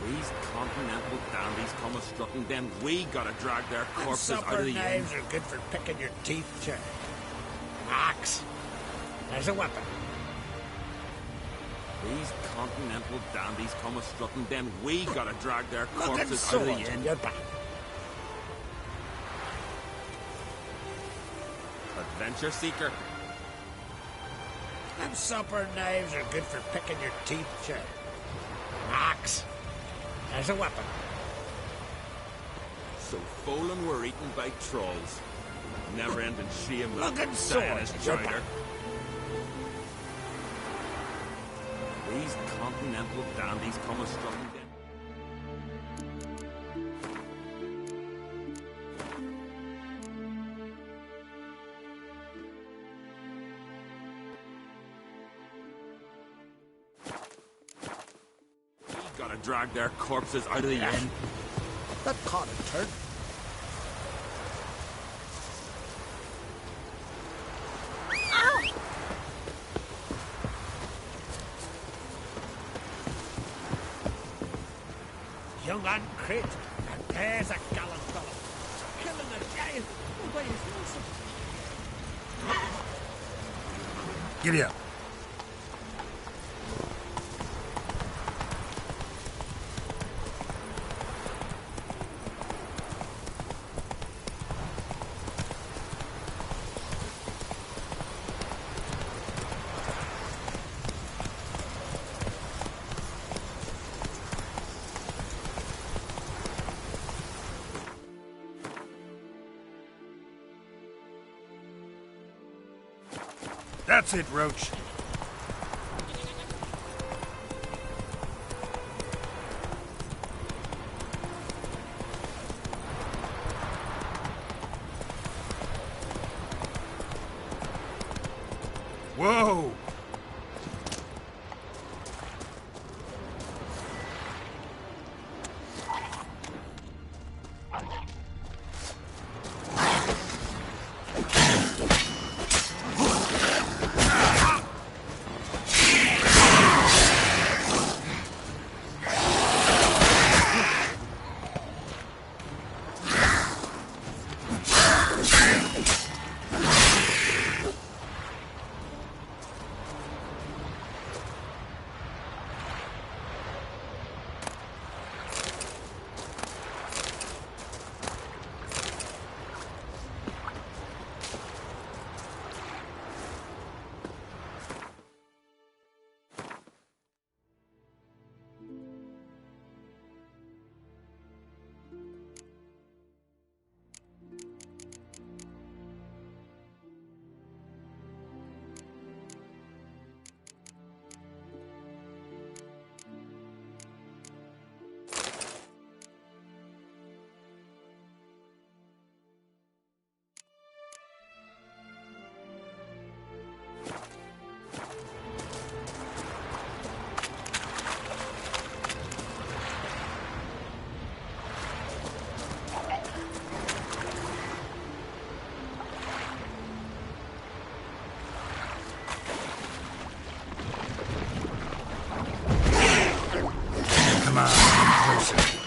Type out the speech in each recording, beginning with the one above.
These continental dandies come a-strutting, then we gotta drag their corpses out of the inn. Knives are good for picking your teeth, sir. Axe. There's a weapon. These continental dandies come a-strutting, then we gotta drag their corpses out of the inn. Your back. Adventure seeker. Them supper knives are good for picking your teeth, sir. Axe. There's a weapon. So Folan were eaten by trolls. Never-ending shame. Looking swords, chowder. These continental dandies come a-strutting then. Gotta drag their corpses out of the inn. That caught a turn. Ow! Young and crate, and there's a gallant fellow. Killing a giant by his lonesome. Giddy up. That's it, Roach. Whoa! Come on, closer.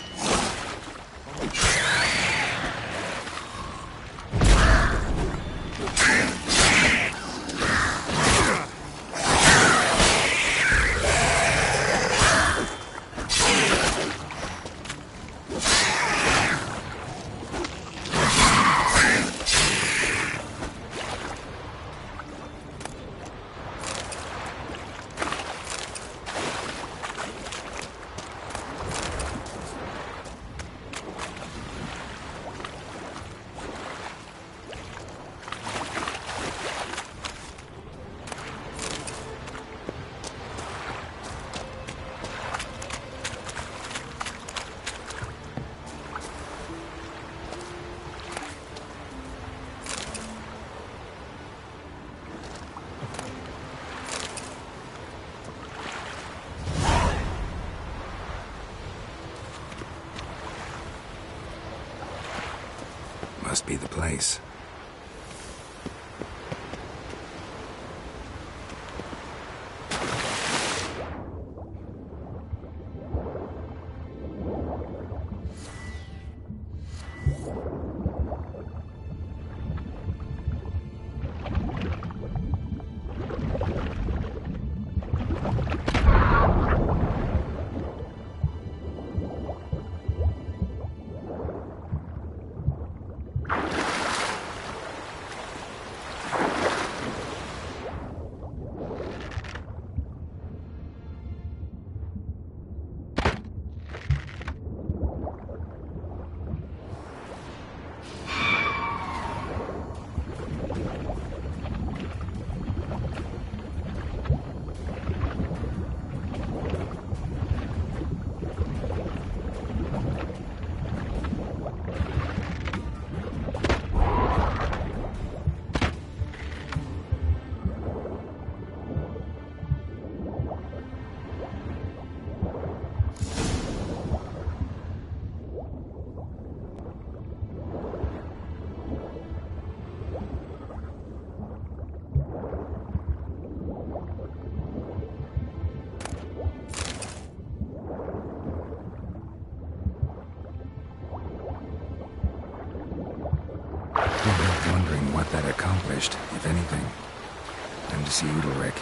Must be the place. that accomplished, if anything. Time to see Udalric.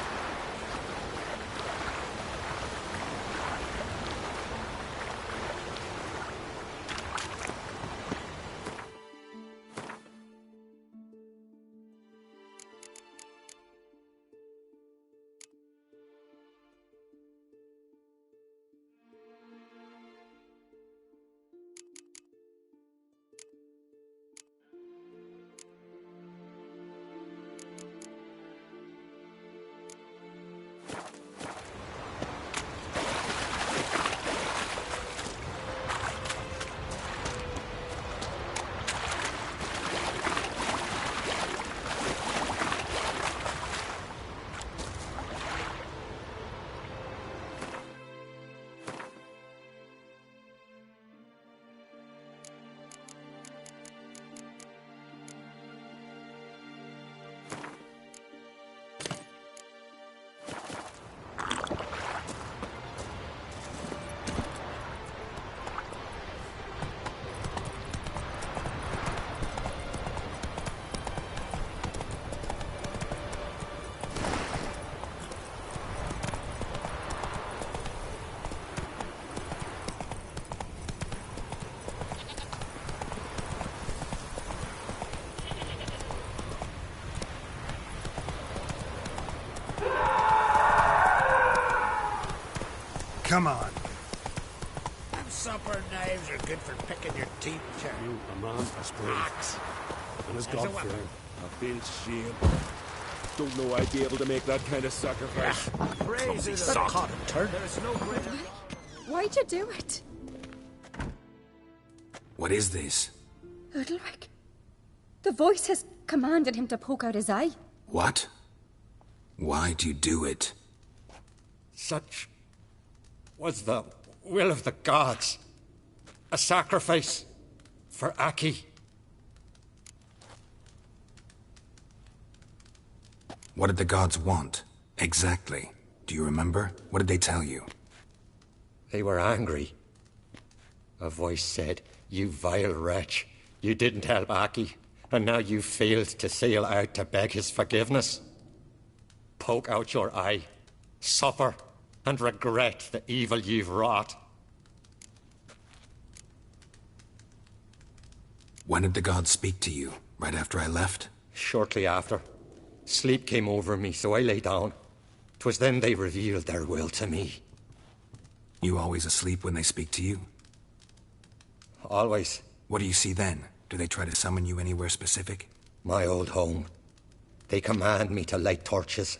Come on. Them supper knives are good for picking your teeth, Chair. You, a man, a spring. Axe. And his As a God weapon. fearing. A been shame. Don't know I'd be able to make that kind of sacrifice. Praise is a caught a turd. There's no greater. Why'd you do it? What is this? Udalric. The voice has commanded him to poke out his eye. What? Why'd you do it? Such was the will of the gods. A sacrifice for Aki. What did the gods want? Exactly. Do you remember? What did they tell you? They were angry. A voice said, "You vile wretch, you didn't help Aki, and now you failed to sail out to beg his forgiveness. Poke out your eye, suffer, and regret the evil you've wrought." When did the gods speak to you? Right after I left? Shortly after, sleep came over me, so I lay down. 'Twas then they revealed their will to me. You always asleep when they speak to you? Always. What do you see then? Do they try to summon you anywhere specific? My old home. They command me to light torches,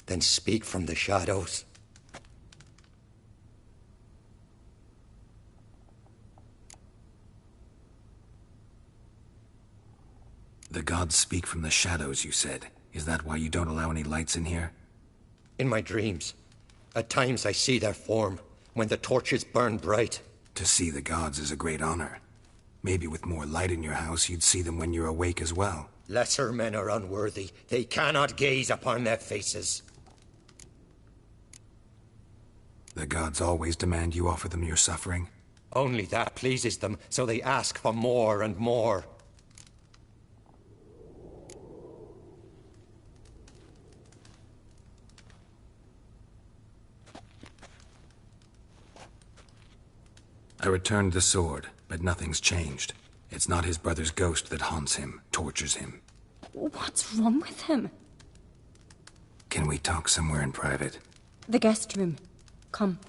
then speak from the shadows. The gods speak from the shadows, you said. Is that why you don't allow any lights in here? In my dreams, at times I see their form, when the torches burn bright. To see the gods is a great honor. Maybe with more light in your house, you'd see them when you're awake as well. Lesser men are unworthy. They cannot gaze upon their faces. The gods always demand you offer them your suffering? Only that pleases them, so they ask for more and more. I returned the sword, but nothing's changed. It's not his brother's ghost that haunts him, tortures him. What's wrong with him? Can we talk somewhere in private? The guest room. Come.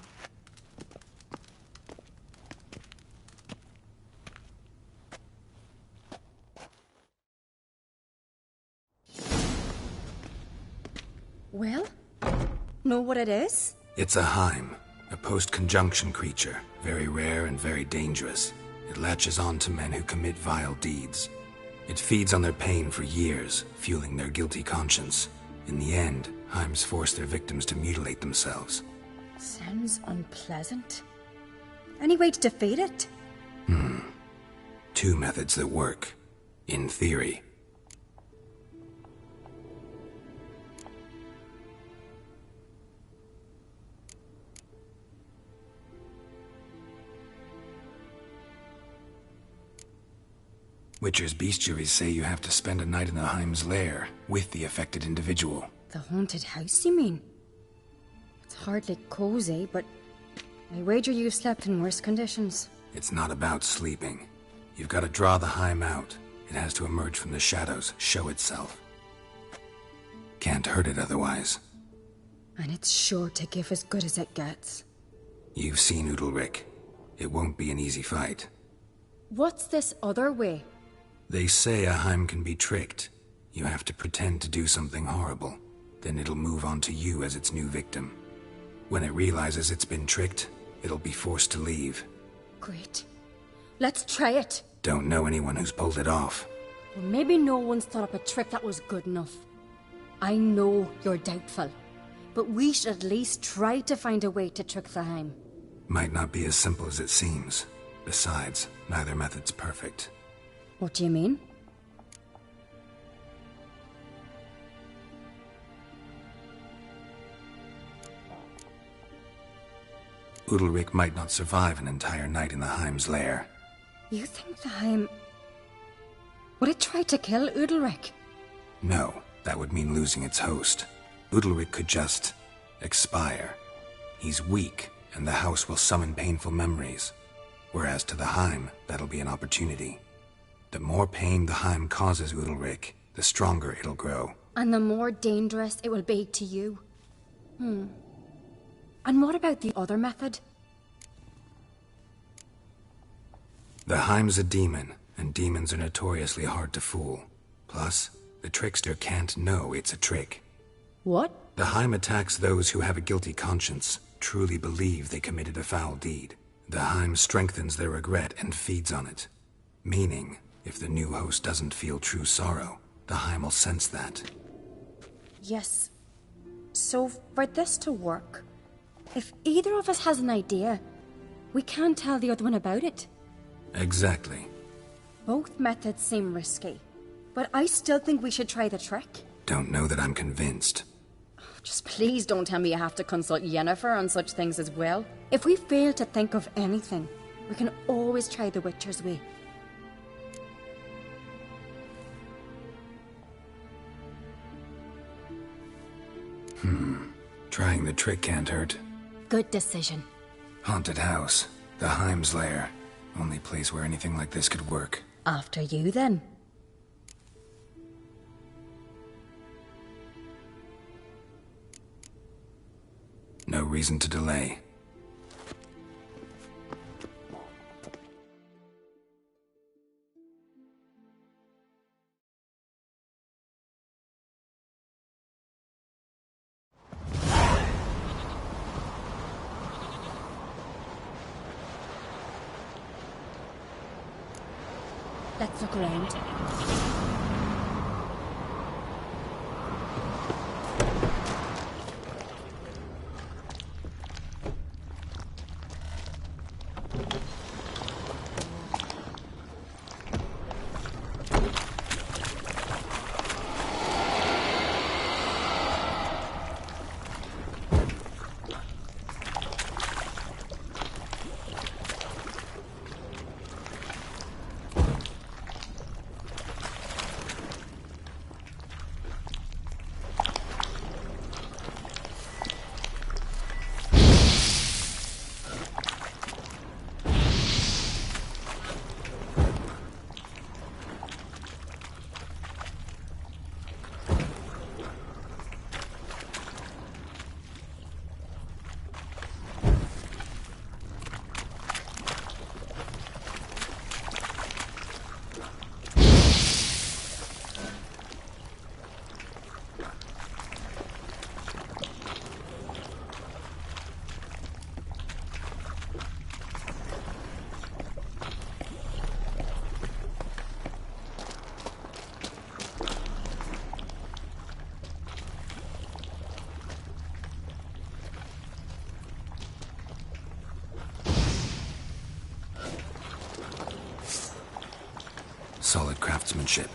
Well? Know what it is? It's a Heim, a post-conjunction creature, very rare and very dangerous. It latches on to men who commit vile deeds. It feeds on their pain for years, fueling their guilty conscience. In the end, Heims force their victims to mutilate themselves. Sounds unpleasant. Any way to defeat it? Two methods that work. In theory. Witcher's bestiaries say you have to spend a night in the Heim's lair with the affected individual. The haunted house, you mean? It's hardly cozy, but I wager you've slept in worse conditions. It's not about sleeping. You've got to draw the Heim out. It has to emerge from the shadows, show itself. Can't hurt it otherwise. And it's sure to give as good as it gets. You've seen Udalric. It won't be an easy fight. What's this other way? They say a Heim can be tricked. You have to pretend to do something horrible. Then it'll move on to you as its new victim. When it realizes it's been tricked, it'll be forced to leave. Great. Let's try it. Don't know anyone who's pulled it off. Well, maybe no one's thought up a trick that was good enough. I know you're doubtful, but we should at least try to find a way to trick the Heim. Might not be as simple as it seems. Besides, neither method's perfect. What do you mean? Udalric might not survive an entire night in the Heim's lair. You think the Heim... Would it try to kill Udalric? No, that would mean losing its host. Udalric could just... expire. He's weak, and the house will summon painful memories. Whereas to the Heim, that'll be an opportunity. The more pain the Heim causes Udalric, the stronger it'll grow. And the more dangerous it will be to you. And what about the other method? The Heim's a demon, and demons are notoriously hard to fool. Plus, the trickster can't know it's a trick. What? The Heim attacks those who have a guilty conscience, truly believe they committed a foul deed. The Heim strengthens their regret and feeds on it. Meaning, if the new host doesn't feel true sorrow, the Heim will sense that. Yes. So, for this to work, if either of us has an idea, we can't tell the other one about it. Exactly. Both methods seem risky, but I still think we should try the trick. Don't know that I'm convinced. Just please don't tell me you have to consult Yennefer on such things as well. If we fail to think of anything, we can always try the Witcher's way. Trying the trick can't hurt. Good decision. Haunted house. The Heim's lair. Only place where anything like this could work. After you, then. No reason to delay. Let's look around. Solid craftsmanship.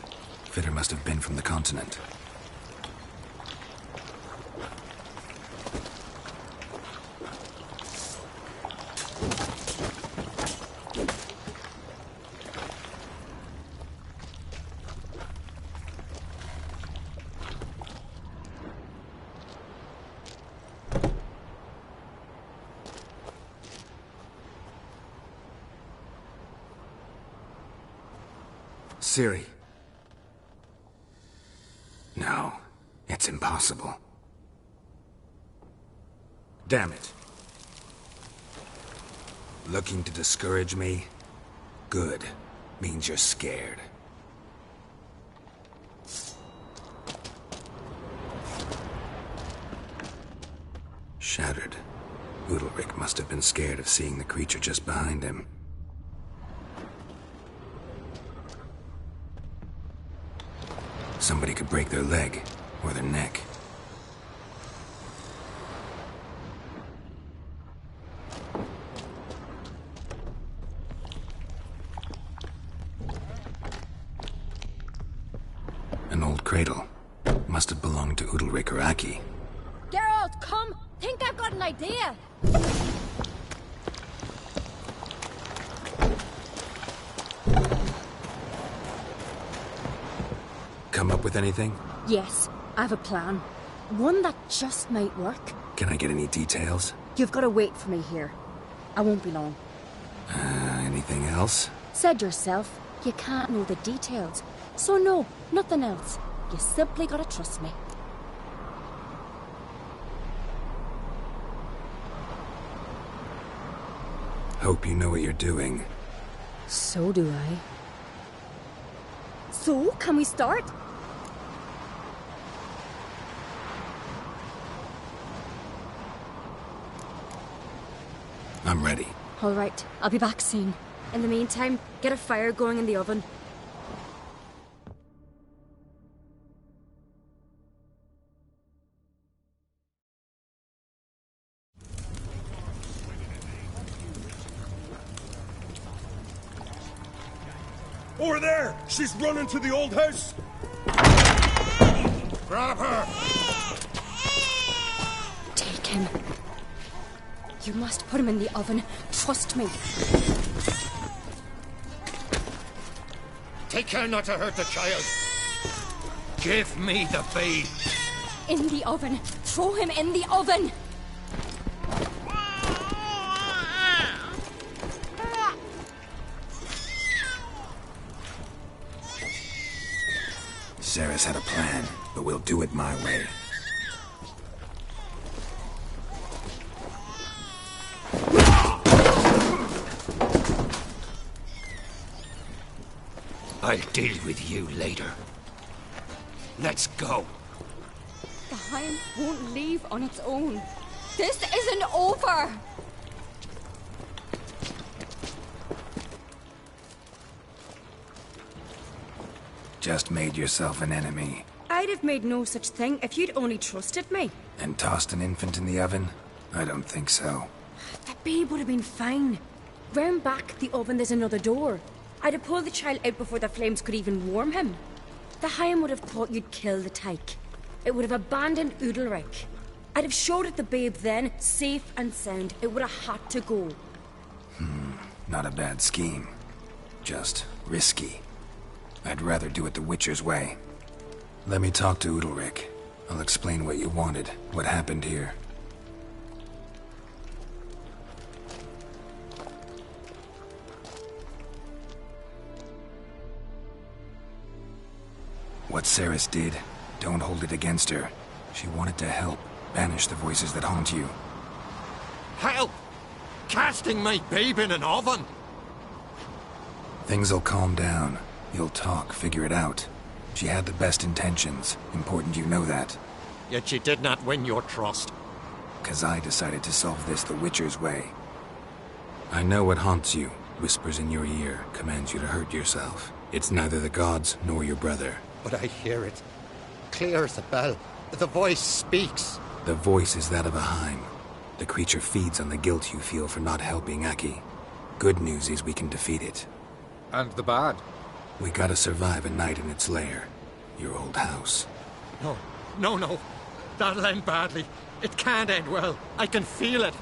Fitter must have been from the continent. Ciri. No, it's impossible. Damn it. Looking to discourage me? Good. Means you're scared. Shattered. Udalric must have been scared of seeing the creature just behind him. Somebody could break their leg, or their neck. An old cradle. Must have belonged to Udalric or Aki. Geralt, come! Think I've got an idea! Come up with anything? Yes, I have a plan. One that just might work. Can I get any details? You've got to wait for me here. I won't be long. Anything else? Said yourself, you can't know the details. So no, nothing else. You simply gotta trust me. Hope you know what you're doing. So do I. So, can we start? I'm ready. All right, I'll be back soon. In the meantime, get a fire going in the oven. Over there! She's running to the old house! Grab her! Take him. You must put him in the oven. Trust me. Take care not to hurt the child. Give me the babe. In the oven. Throw him in the oven. Sarah's had a plan, but we'll do it my way. I'll deal with you later. Let's go. The Hind won't leave on its own. This isn't over! Just made yourself an enemy. I'd have made no such thing if you'd only trusted me. And tossed an infant in the oven? I don't think so. The babe would have been fine. Round back the oven there's another door. I'd have pulled the child out before the flames could even warm him. The Hind would have thought you'd kill the tyke. It would have abandoned Udalric. I'd have showed it the babe then, safe and sound. It would have had to go. Not a bad scheme. Just risky. I'd rather do it the Witcher's way. Let me talk to Udalric. I'll explain what you wanted, what happened here. What Ceres did, don't hold it against her. She wanted to help, banish the voices that haunt you. Help! Casting my babe in an oven! Things'll calm down. You'll talk, figure it out. She had the best intentions. Important you know that. Yet she did not win your trust. 'Cause I decided to solve this the Witcher's way. I know what haunts you, whispers in your ear, commands you to hurt yourself. It's neither the gods nor your brother. But I hear it. Clear as a bell. The voice speaks. The voice is that of a Heim. The creature feeds on the guilt you feel for not helping Aki. Good news is we can defeat it. And the bad? We gotta survive a night in its lair. Your old house. No. That'll end badly. It can't end well. I can feel it.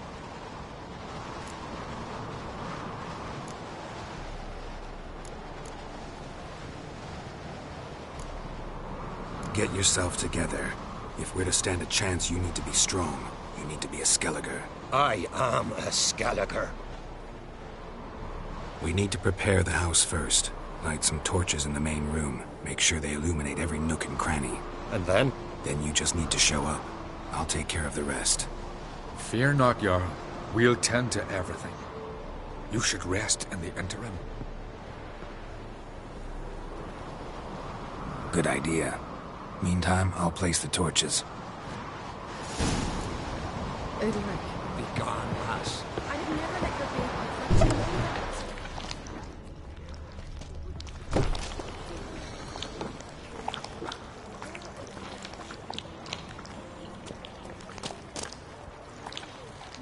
Get yourself together. If we're to stand a chance, you need to be strong. You need to be a Skelliger. I am a Skelliger. We need to prepare the house first. Light some torches in the main room. Make sure they illuminate every nook and cranny. And then? Then you just need to show up. I'll take care of the rest. Fear not, Jarl. We'll tend to everything. You should rest in the interim. Good idea. Meantime, I'll place the torches. Ulrich, Be gone, lass. I'd have never let your being unfortunate.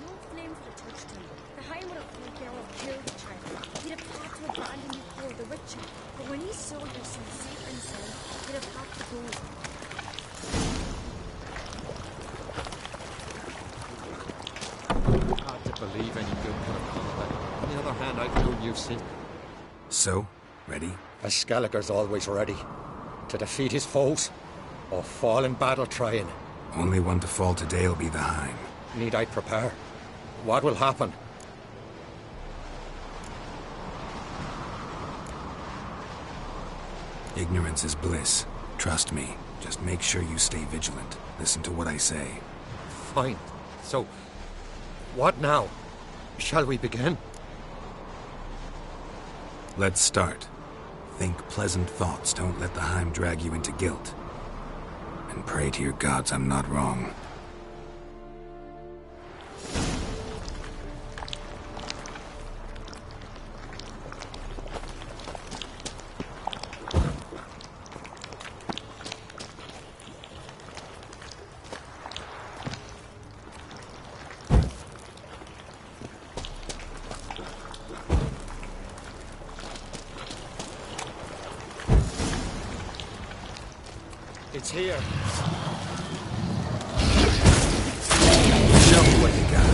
No flames would have touched him. The High would have thought they all killed the child. He'd have had to abandon you for the witcher. But when he saw you so safe and sound, he'd have had to go. Hard to believe any good could have come of it. On the other hand, I've known you've seen. So, ready? A Skelliger's always ready. To defeat his foes. Or fall in battle trying. Only one to fall today will be the Heim. Need I prepare? What will happen? Ignorance is bliss. Trust me. Just make sure you stay vigilant. Listen to what I say. Fine. So, what now? Shall we begin? Let's start. Think pleasant thoughts. Don't let the Heim drag you into guilt. And pray to your gods I'm not wrong. It's here. Show me what you got.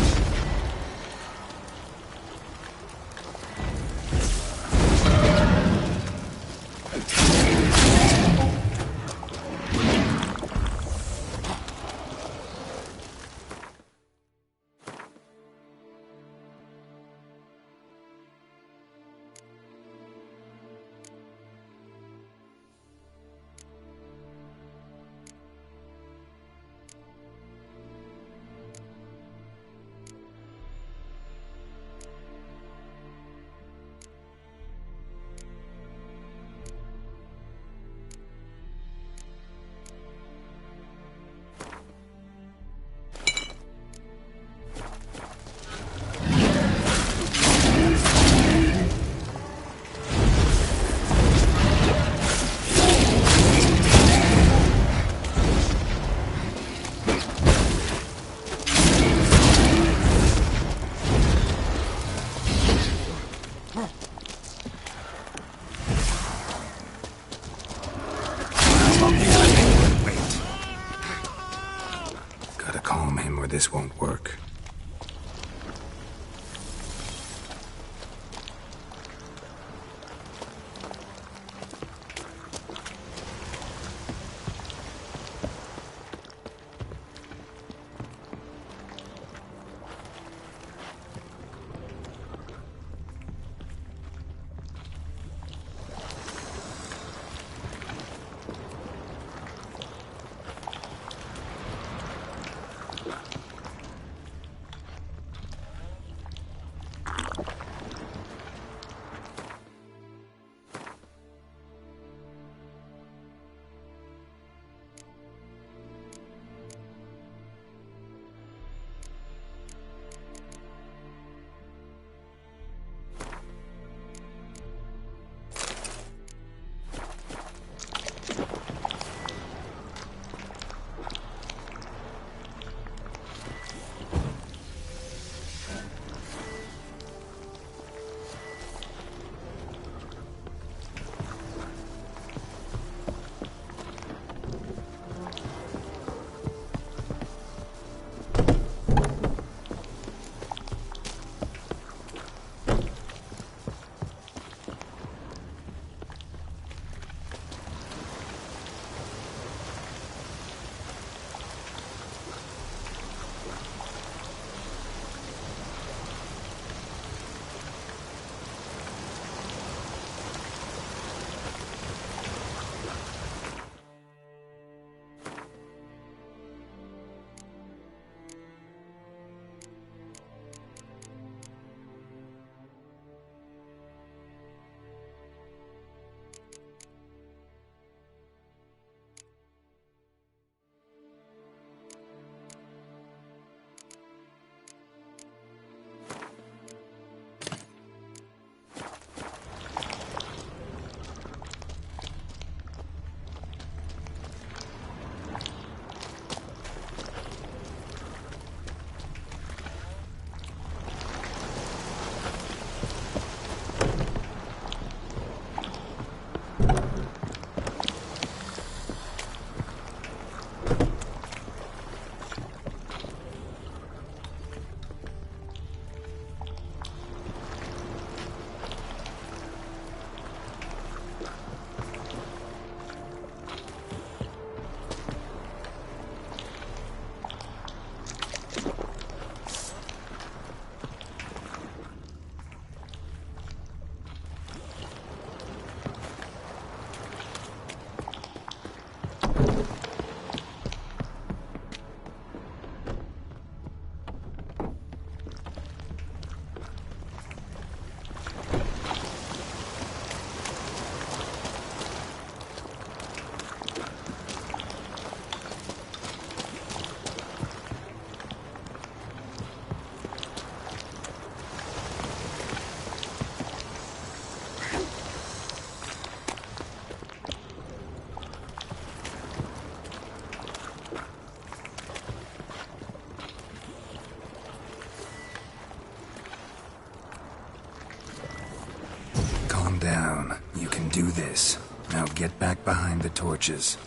can do this. Now get back behind the torches.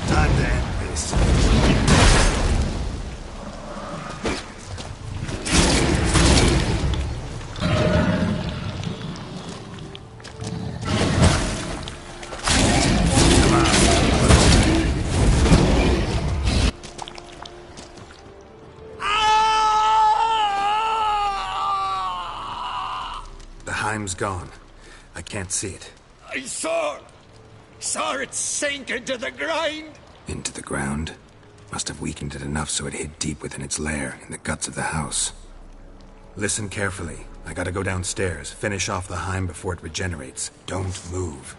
Time to end this. Time's gone. I can't see it. I saw it sink into the ground. Into the ground? Must have weakened it enough so it hid deep within its lair, in the guts of the house. Listen carefully. I gotta go downstairs, finish off the Heim before it regenerates. Don't move.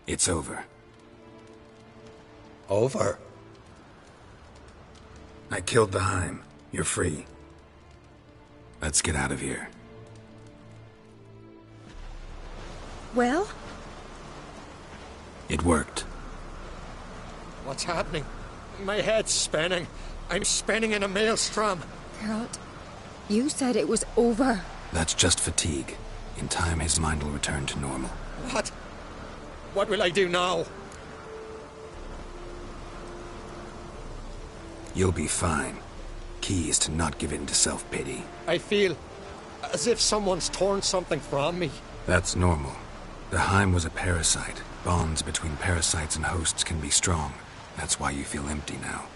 It's over. Over? I killed the Heim. You're free. Let's get out of here. Well? It worked. What's happening? My head's spinning. I'm spinning in a maelstrom. Geralt, you said it was over. That's just fatigue. In time, his mind will return to normal. What? What will I do now? You'll be fine. Key is to not give in to self-pity. I feel as if someone's torn something from me. That's normal. The Heim was a parasite. Bonds between parasites and hosts can be strong. That's why you feel empty now.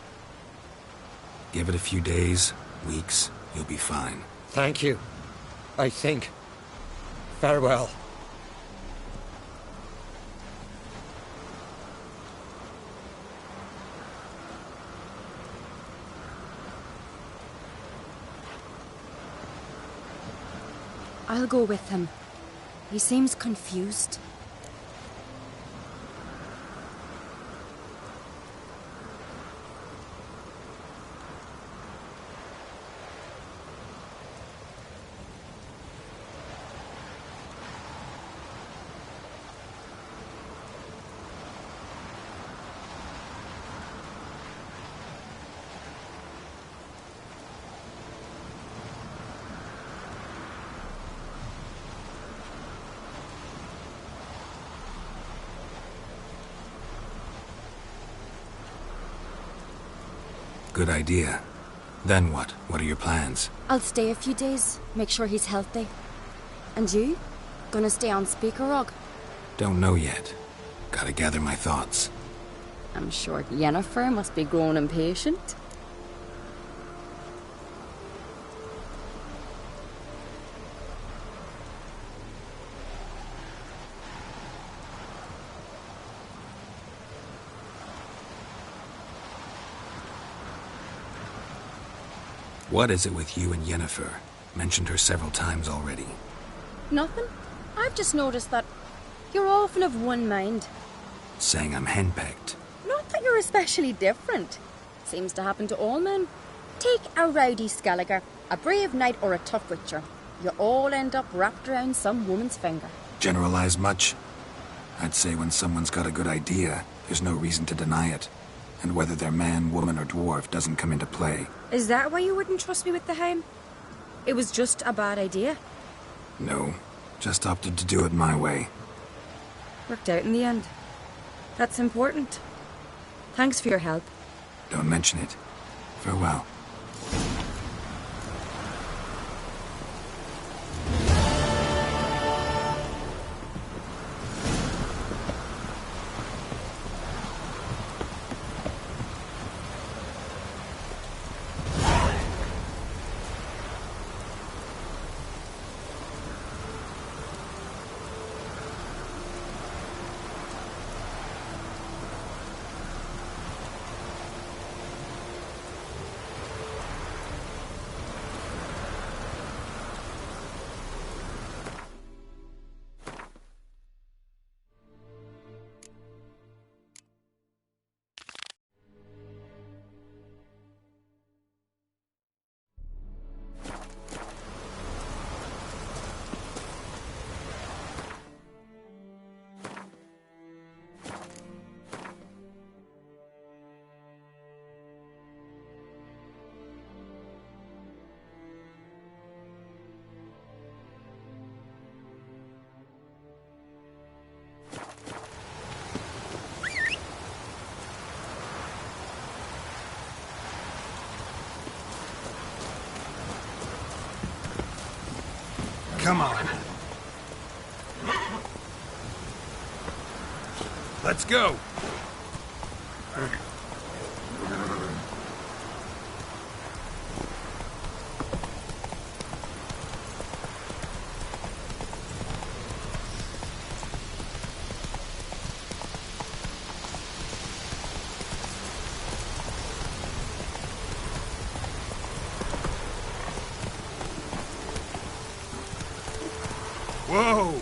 Give it a few days, weeks, you'll be fine. Thank you. I think. Farewell. I'll go with him. He seems confused. Good idea. Then what? What are your plans? I'll stay a few days, make sure he's healthy. And you? Gonna stay on Speaker Rock? Don't know yet. Gotta gather my thoughts. I'm sure Yennefer must be growing impatient. What is it with you and Yennefer? Mentioned her several times already. Nothing. I've just noticed that you're often of one mind. Saying I'm henpecked. Not that you're especially different. Seems to happen to all men. Take a rowdy Skelliger, a brave knight or a tough witcher. You all end up wrapped around some woman's finger. Generalize much? I'd say when someone's got a good idea, there's no reason to deny it. And whether they're man, woman, or dwarf doesn't come into play. Is that why you wouldn't trust me with the Heim? It was just a bad idea. No, just opted to do it my way. Worked out in the end. That's important. Thanks for your help. Don't mention it. Farewell. Come on. Let's go. Whoa!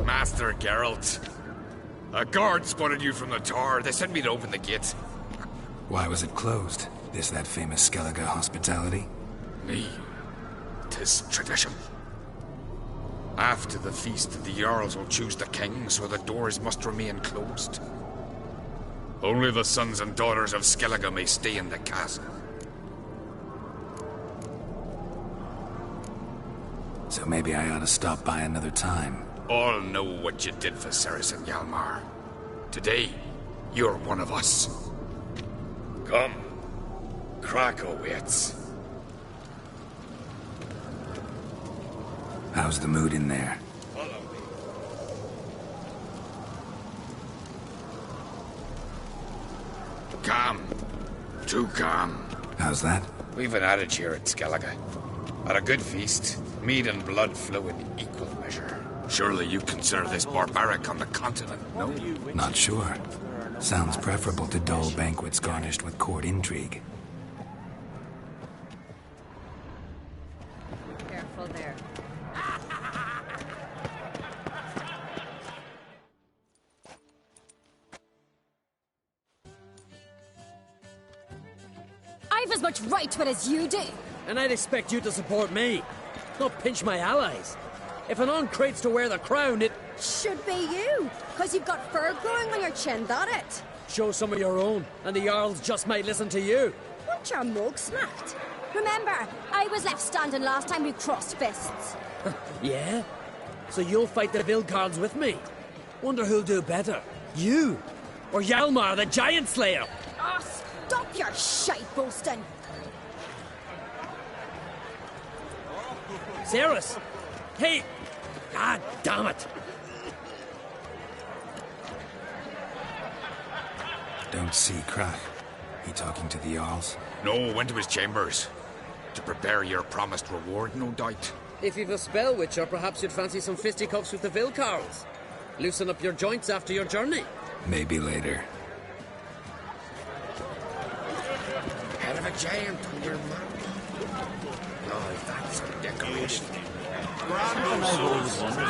Master Geralt. A guard spotted you from the tower. They sent me to open the gate. Why was it closed? Is that famous Skellige hospitality? Me. 'Tis tradition. After the feast, the Jarls will choose the king, so the doors must remain closed. Only the sons and daughters of Skellige may stay in the castle. So maybe I ought to stop by another time. All know what you did for Ceres and Hjalmar. Today, you're one of us. Come. Krakow waits. How's the mood in there? Follow me. Calm. Too calm. How's that? We've an adage here at Skellige. At a good feast, meat and blood flow in equal measure. Surely you consider this barbaric on the continent, no? Not sure. Sounds preferable to dull banquets garnished with court intrigue. Careful there. I've a as much right to it as you do. And I'd expect you to support me, not pinch my allies. If an on-crate's to wear the crown, it... Should be you, because you've got fur growing on your chin, that it? Show some of your own, and the Jarls just might listen to you. Want your mug smacked? Remember, I was left standing last time we crossed fists. Yeah? So you'll fight the Vilcards with me? Wonder who'll do better, you or Hjalmar the Giant Slayer? Oh, stop your shite boasting. Cerys! Hey! God damn it! Don't see Krach. He talking to the Jarls? No, went to his chambers. To prepare your promised reward, no doubt. If you've a spell witcher, perhaps you'd fancy some fisticuffs with the Vilcards. Loosen up your joints after your journey. Maybe later. Head of a giant on your map. Oh, that's a decoration. I've always wondered,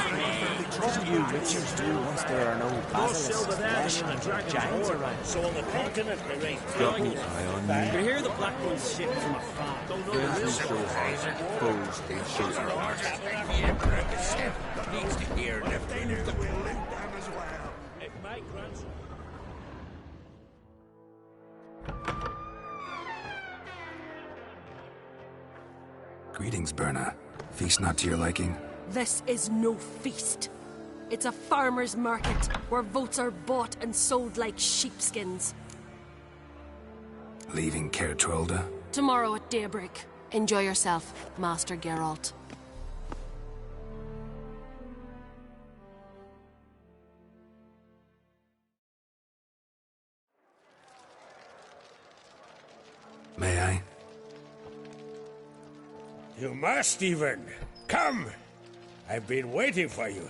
what do you witchers do once there are no basilisks, fleshhunters, or giants around? So on the continent, they raise Got an eye on me. You hear the Black One's ship from afar. Guns show heart, foes they shoot our heart. The Emperor himself needs to hear the news that will live them as well. If my grandson... Greetings, Berna. Feast not to your liking? This is no feast. It's a farmer's market where votes are bought and sold like sheepskins. Leaving Caer Trolda? Tomorrow at daybreak. Enjoy yourself, Master Geralt. May I? You must even. Come! I've been waiting for you.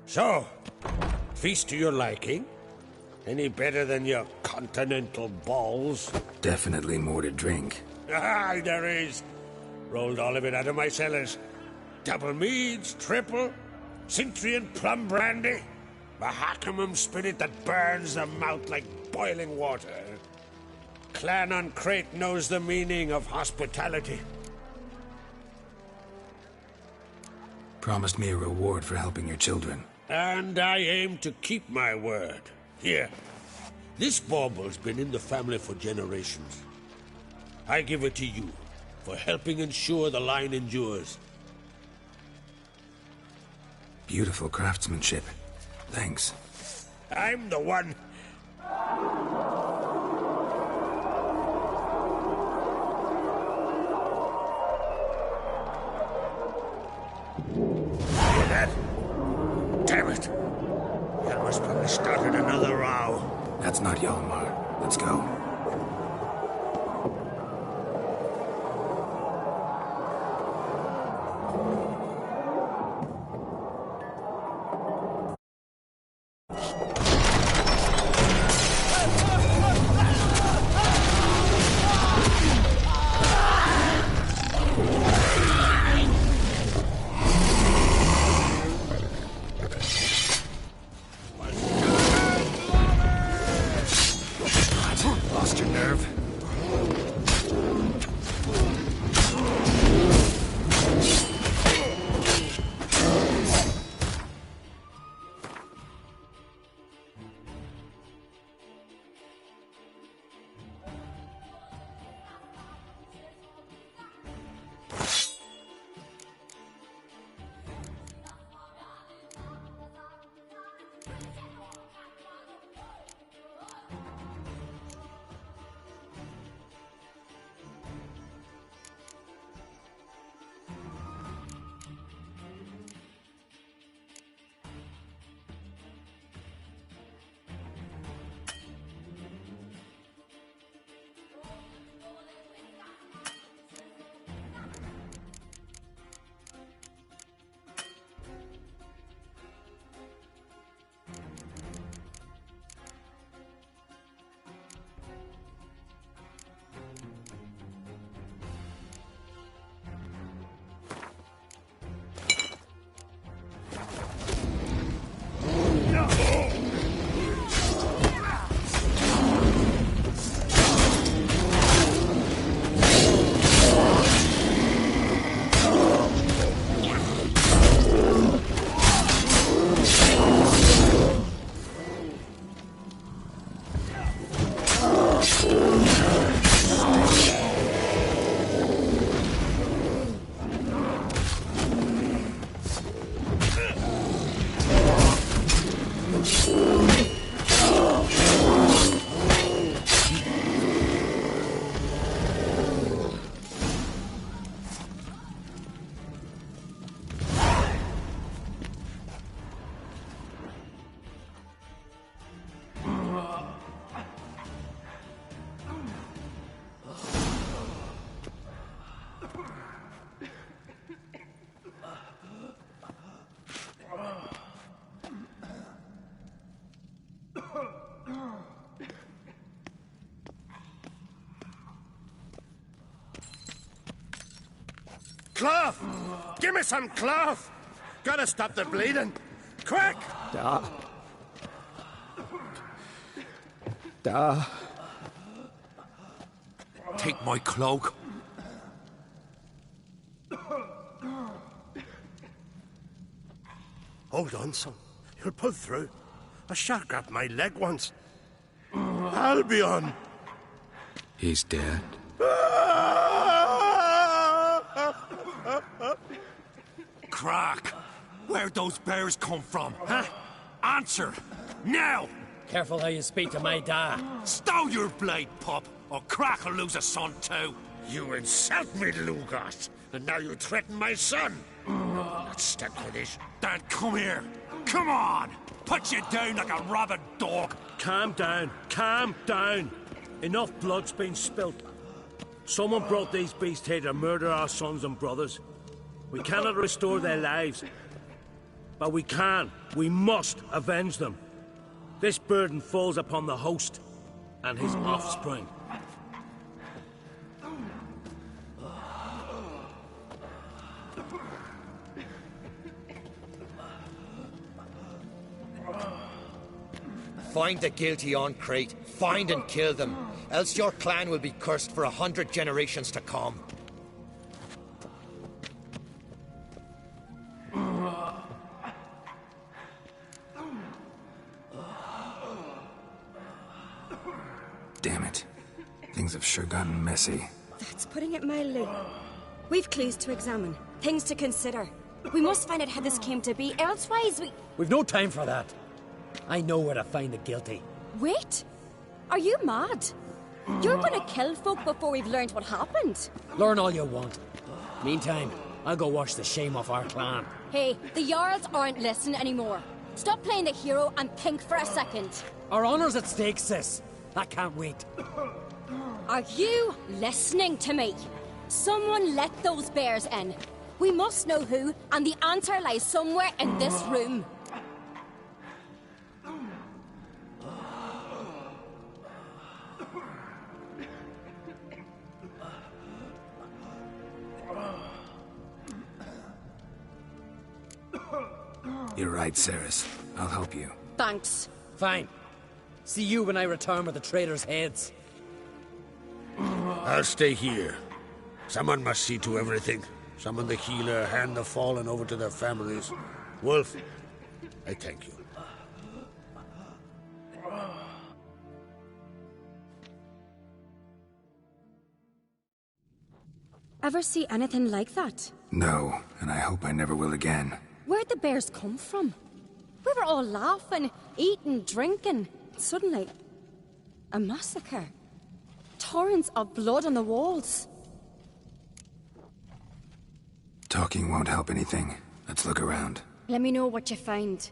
So, feast to your liking? Any better than your continental balls? Definitely more to drink. Ah, there is. Rolled all of it out of my cellars. Double meads, triple, Cintrian plum brandy, Mahakimum spirit that burns the mouth like boiling water. Clan on Crate knows the meaning of hospitality. Promised me a reward for helping your children. And I aim to keep my word. Here, this bauble's been in the family for generations. I give it to you for helping ensure the line endures. Beautiful craftsmanship. Thanks. I'm the one. Hear that? Damn it! Hjalmar's probably started another row. That's not Hjalmar. Let's go. Cloth! Give me some cloth! Gotta stop the bleeding! Quick! Take my cloak. Hold on, son. You'll pull through. A shark grabbed my leg once. Albion! He's dead. Crack! Where'd those bears come from, huh? Answer! Now! Careful how you speak to my dad. Stow your blade, pup, or Crack will lose a son too. You insult me, Lugas, and now you threaten my son. Let's stick with this. Dad, come here. Come on! Put you down like a rabid dog. Calm down. Calm down. Enough blood's been spilt. Someone brought these beasts here to murder our sons and brothers. We cannot restore their lives. But we can. We must avenge them. This burden falls upon the host and his offspring. Find the guilty on Crete. Find and kill them. Else your clan will be cursed for 100 generations to come. Damn it. Things have sure gotten messy. That's putting it mildly. We've clues to examine, things to consider. We must find out how this came to be, elsewise We've no time for that. I know where to find the guilty. Wait! Are you mad? You're gonna kill folk before we've learned what happened. Learn all you want. Meantime, I'll go wash the shame off our clan. Hey, the Jarls aren't listening anymore. Stop playing the hero and think for a second. Our honor's at stake, sis. I can't wait. Are you listening to me? Someone let those bears in. We must know who, and the answer lies somewhere in this room. You're right, Ceres. I'll help you. Thanks. Fine. See you when I return with the traitors' heads. I'll stay here. Someone must see to everything. Summon the healer, hand the fallen over to their families. Wolf, I thank you. Ever see anything like that? No, and I hope I never will again. Where'd the bears come from? We were all laughing, eating, drinking. Suddenly, a massacre. Torrents of blood on the walls. Talking won't help anything. Let's look around. Let me know what you find.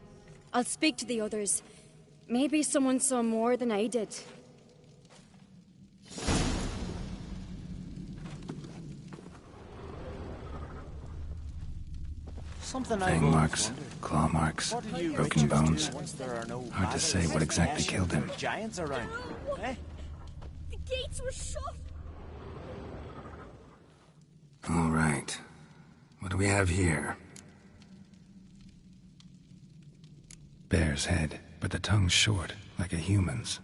I'll speak to the others. Maybe someone saw more than I did. Fang marks, claw marks, broken bones. Hard to say what exactly killed him. Giants around, eh? The gates were shut. All right. What do we have here? Bear's head, but the tongue's short, like a human's.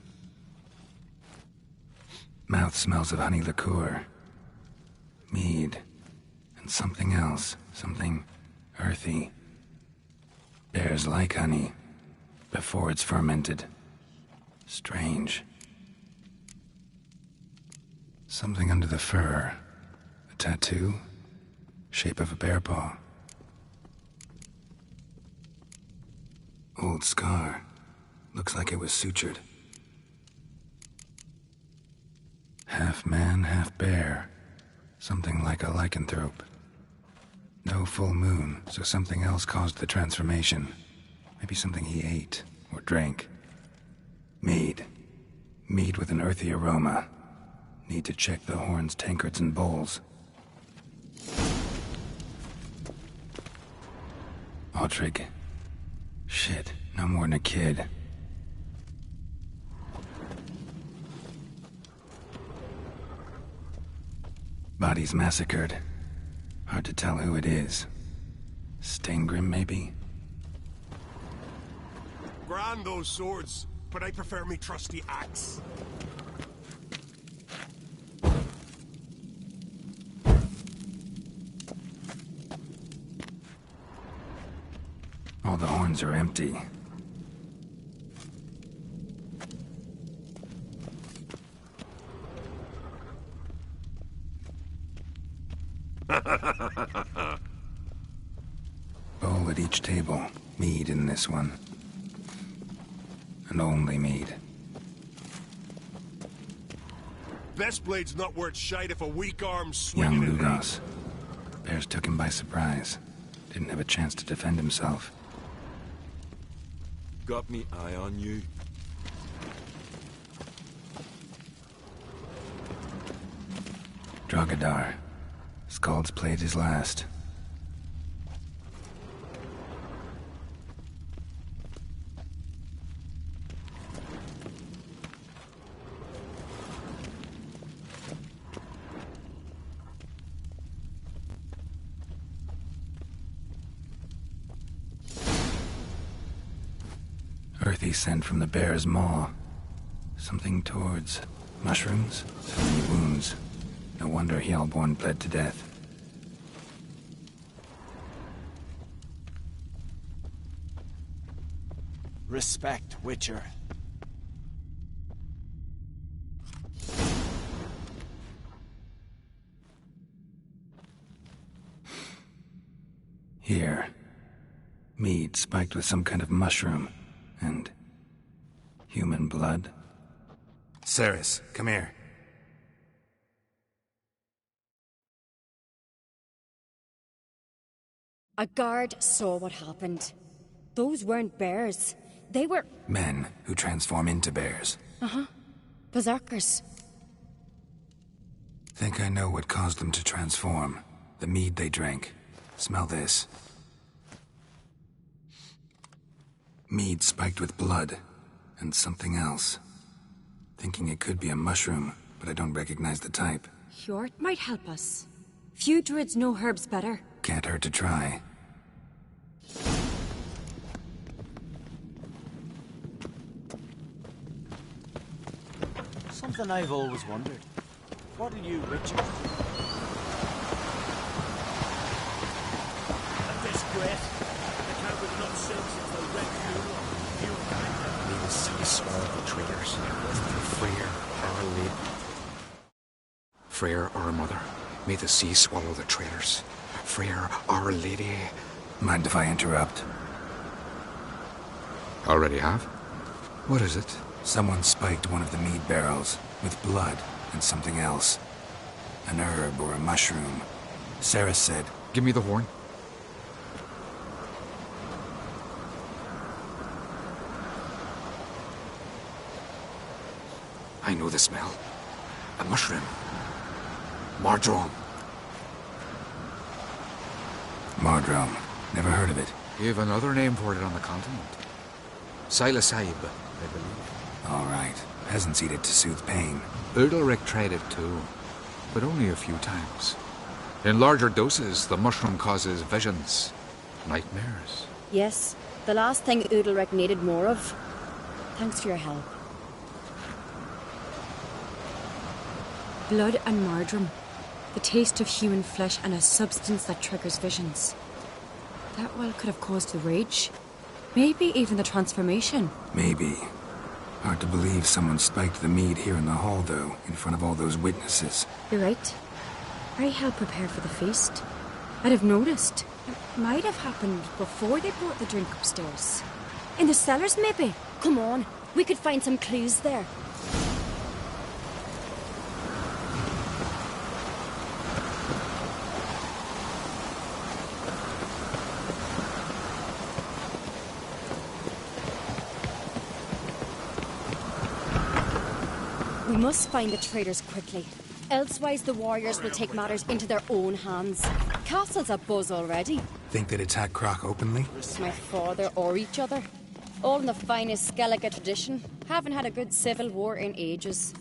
Mouth smells of honey liqueur. Mead. And something else. Something earthy. Bears like honey, before it's fermented. Strange. Something under the fur. A tattoo? Shape of a bear paw. Old scar. Looks like it was sutured. Half man, half bear. Something like a lycanthrope. No full moon, so something else caused the transformation. Maybe something he ate or drank. Mead. Mead with an earthy aroma. Need to check the horns, tankards, and bowls. Autrig. Shit, no more than a kid. Bodies massacred. Hard to tell who it is. Steingrim, maybe? Grand those swords, but I prefer me trusty axe. All the horns are empty. Bowl at each table. Mead in this one. And only mead. Best blade's not worth shite if a weak arm's swinging Young in Ludos. Bears took him by surprise. Didn't have a chance to defend himself. Got me eye on you. Drogadar. Skald's played his last. Earthy scent from the bear's maw. Something towards mushrooms? So many wounds. No wonder Hjalborn bled to death. Respect, Witcher. Here. Mead spiked with some kind of mushroom. And human blood. Ceres, come here. A guard saw what happened. Those weren't bears. They were... Men who transform into bears. Uh-huh. Berserkers. Think I know what caused them to transform. The mead they drank. Smell this. Mead spiked with blood. And something else. Thinking it could be a mushroom, but I don't recognize the type. Hjort might help us. Few druids know herbs better. Can't hurt to try. Something I've always wondered. What are you, Richard? A disgrace. The camp was not seen since the Red Funeral. May the sea swallow the traitors. Freyr, our lady. Freyr, our mother. May the sea swallow the traitors. Freyr, our lady. Mind if I interrupt? Already have? What is it? Someone spiked one of the mead barrels with blood and something else. An herb or a mushroom. Ceres said... Give me the horn. I know the smell. A mushroom. Mardrome. Mardrome. Never heard of it. You have another name for it on the continent. Silasib, I believe. All right. Peasants eat it to soothe pain. Udalric tried it too, but only a few times. In larger doses, the mushroom causes visions, nightmares. Yes, the last thing Udalric needed more of. Thanks for your help. Blood and Mardrome. The taste of human flesh and a substance that triggers visions. That well could have caused the rage. Maybe even the transformation. Maybe. Hard to believe someone spiked the mead here in the hall, though, in front of all those witnesses. You're right. I helped prepare for the feast. I'd have noticed. It might have happened before they brought the drink upstairs. In the cellars, maybe? Come on, we could find some clues there. We must find the traitors quickly. Elsewise, the warriors will take matters into their own hands. Castle's abuzz already. Think they'd attack Croc openly? My father or each other. All in the finest Skellige tradition. Haven't had a good civil war in ages.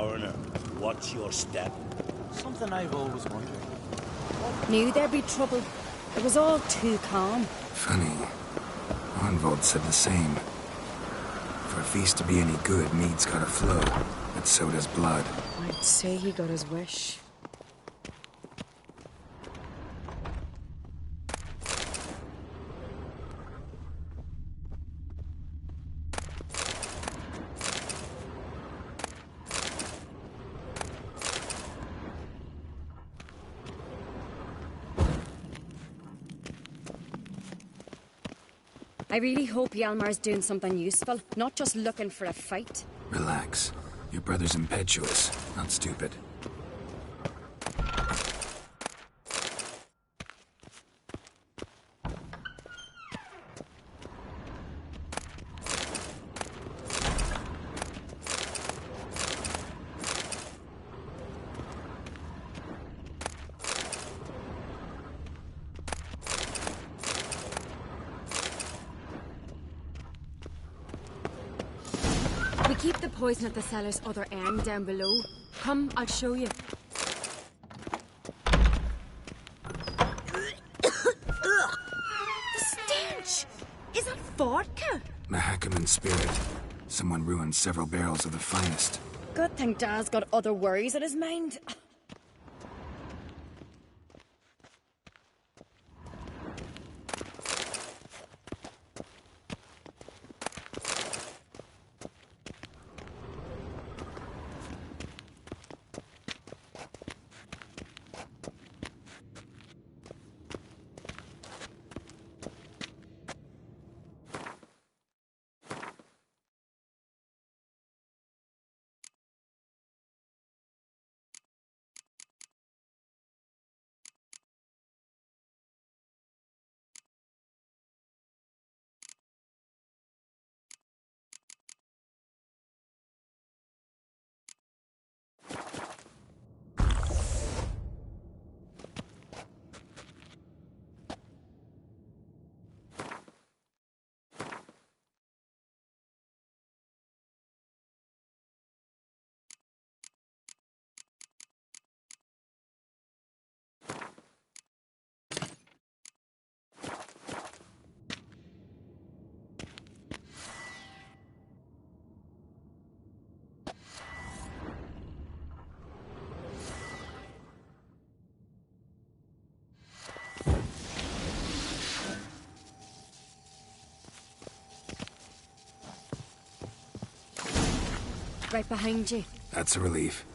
foreigner. What's your step? Something I've always wondered. Knew there'd be trouble. It was all too calm. Funny. Arnvold said the same. For a feast to be any good, mead's gotta flow, but so does blood. I'd say he got his wish. I really hope Hjalmar's doing something useful, not just looking for a fight. Relax. Your brother's impetuous, not stupid. We keep the poison at the cellar's other end down below. Come, I'll show you. The stench! Is that vodka? Mahakaman spirit. Someone ruined several barrels of the finest. Good thing Dad's got other worries on his mind. Right behind you. That's a relief.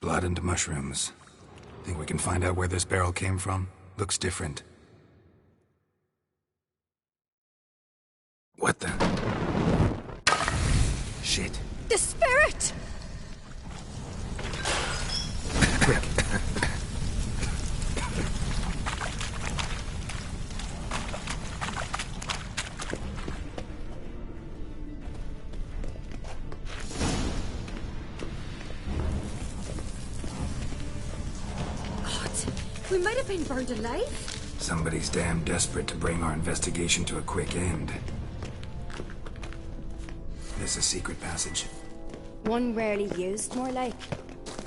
Blood and mushrooms. Think we can find out where this barrel came from? Looks different. What the? Shit. The spirit! Quick. We might have been burned alive. Somebody's damn desperate to bring our investigation to a quick end. This a secret passage? One rarely used, more like.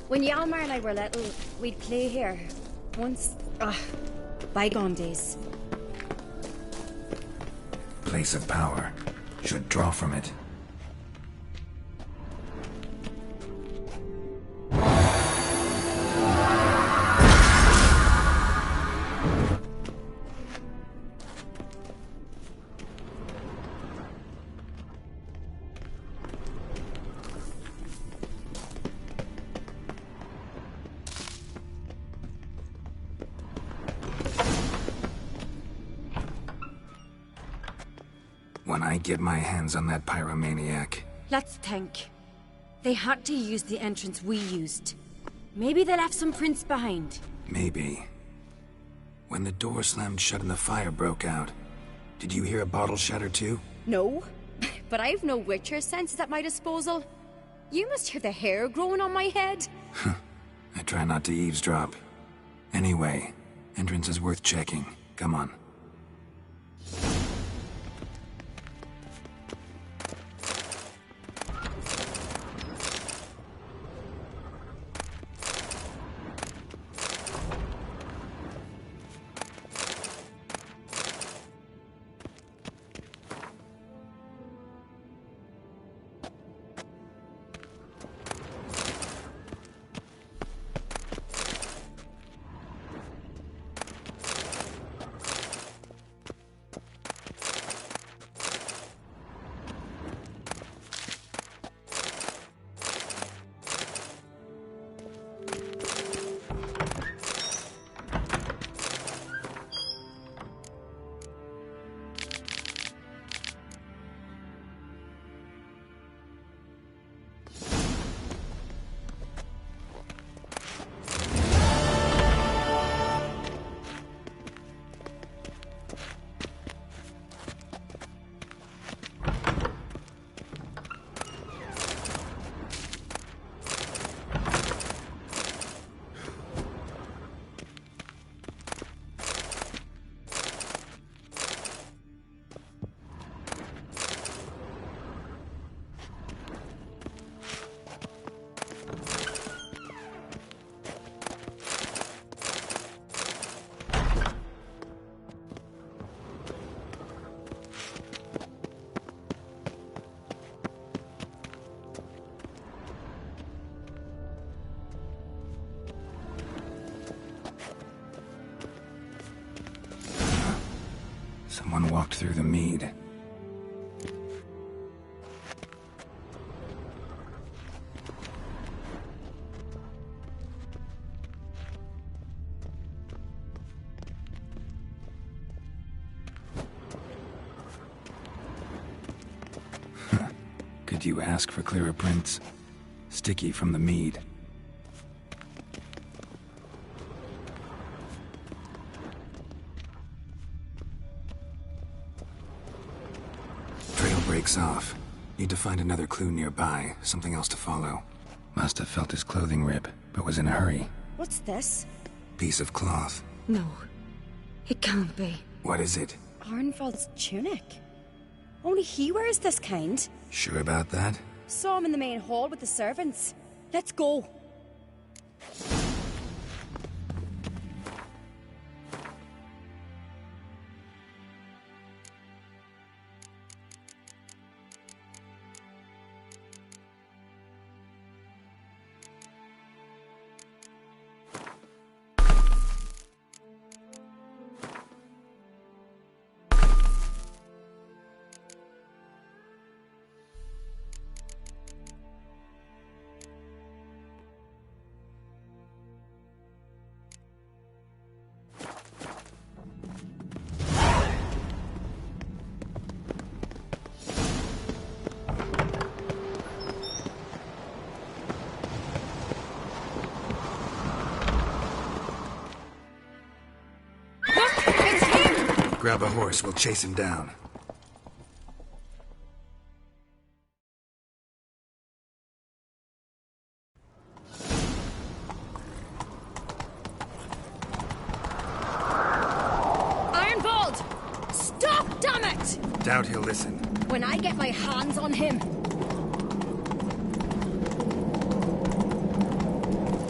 When Yalmar and I were little, we'd play here. Once... bygone days. Place of power. Should draw from it. When I get my hands on that pyromaniac... Let's think. They had to use the entrance we used. Maybe they left some prints behind. Maybe. When the door slammed shut and the fire broke out, did you hear a bottle shatter too? No, but I've no Witcher senses at my disposal. You must hear the hair growing on my head. I try not to eavesdrop. Anyway, entrance is worth checking. Come on. Someone walked through the mead. Could you ask for clearer prints? Sticky from the mead. Breaks off. Need to find another clue nearby, something else to follow. Must have felt his clothing rip, but was in a hurry. What's this? Piece of cloth. No. It can't be. What is it? Arnvald's tunic. Only he wears this kind. Sure about that? Saw him in the main hall with the servants. Let's go. Grab a horse, we'll chase him down. Doubt he'll listen. When I get my hands on him...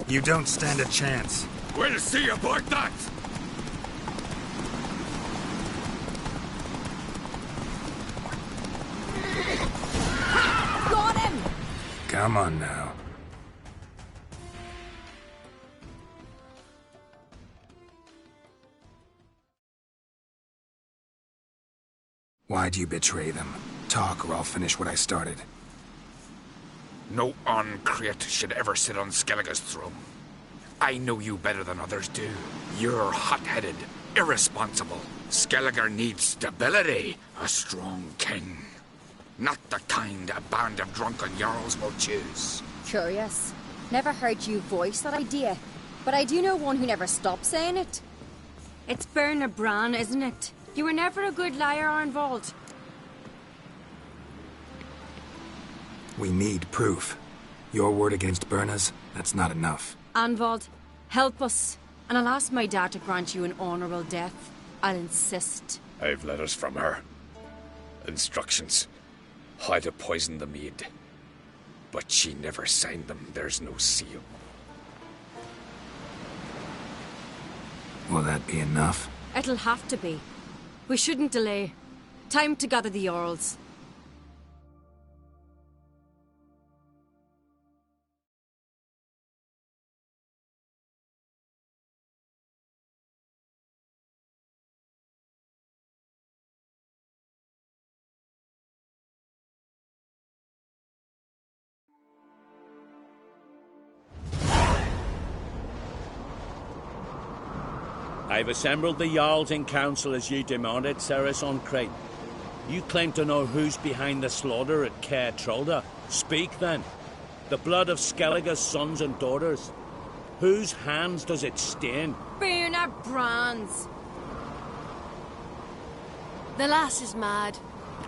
You don't stand a chance. We'll see about that! Got him! Come on now. Why'd you betray them? Talk, or I'll finish what I started. No on-crate should ever sit on Skellige's throne. I know you better than others do. You're hot-headed, irresponsible. Skellige needs stability, a strong king. Not the kind a band of drunken jarls will choose. Curious. Never heard you voice that idea. But I do know one who never stops saying it. It's Bernard Bran, isn't it? You were never a good liar, Arnvald. We need proof. Your word against Berna's, that's not enough. Arnvald, help us. And I'll ask my dad to grant you an honourable death. I'll insist. I've letters from her. Instructions. How to poison the mead. But she never signed them. There's no seal. Will that be enough? It'll have to be. We shouldn't delay. Time to gather the Jarls. I've assembled the Jarls in council as you demanded, Ceres on Crate. You claim to know who's behind the slaughter at Caer Trolda. Speak then. The blood of Skellige's sons and daughters. Whose hands does it stain? Bernard Bran's. The lass is mad.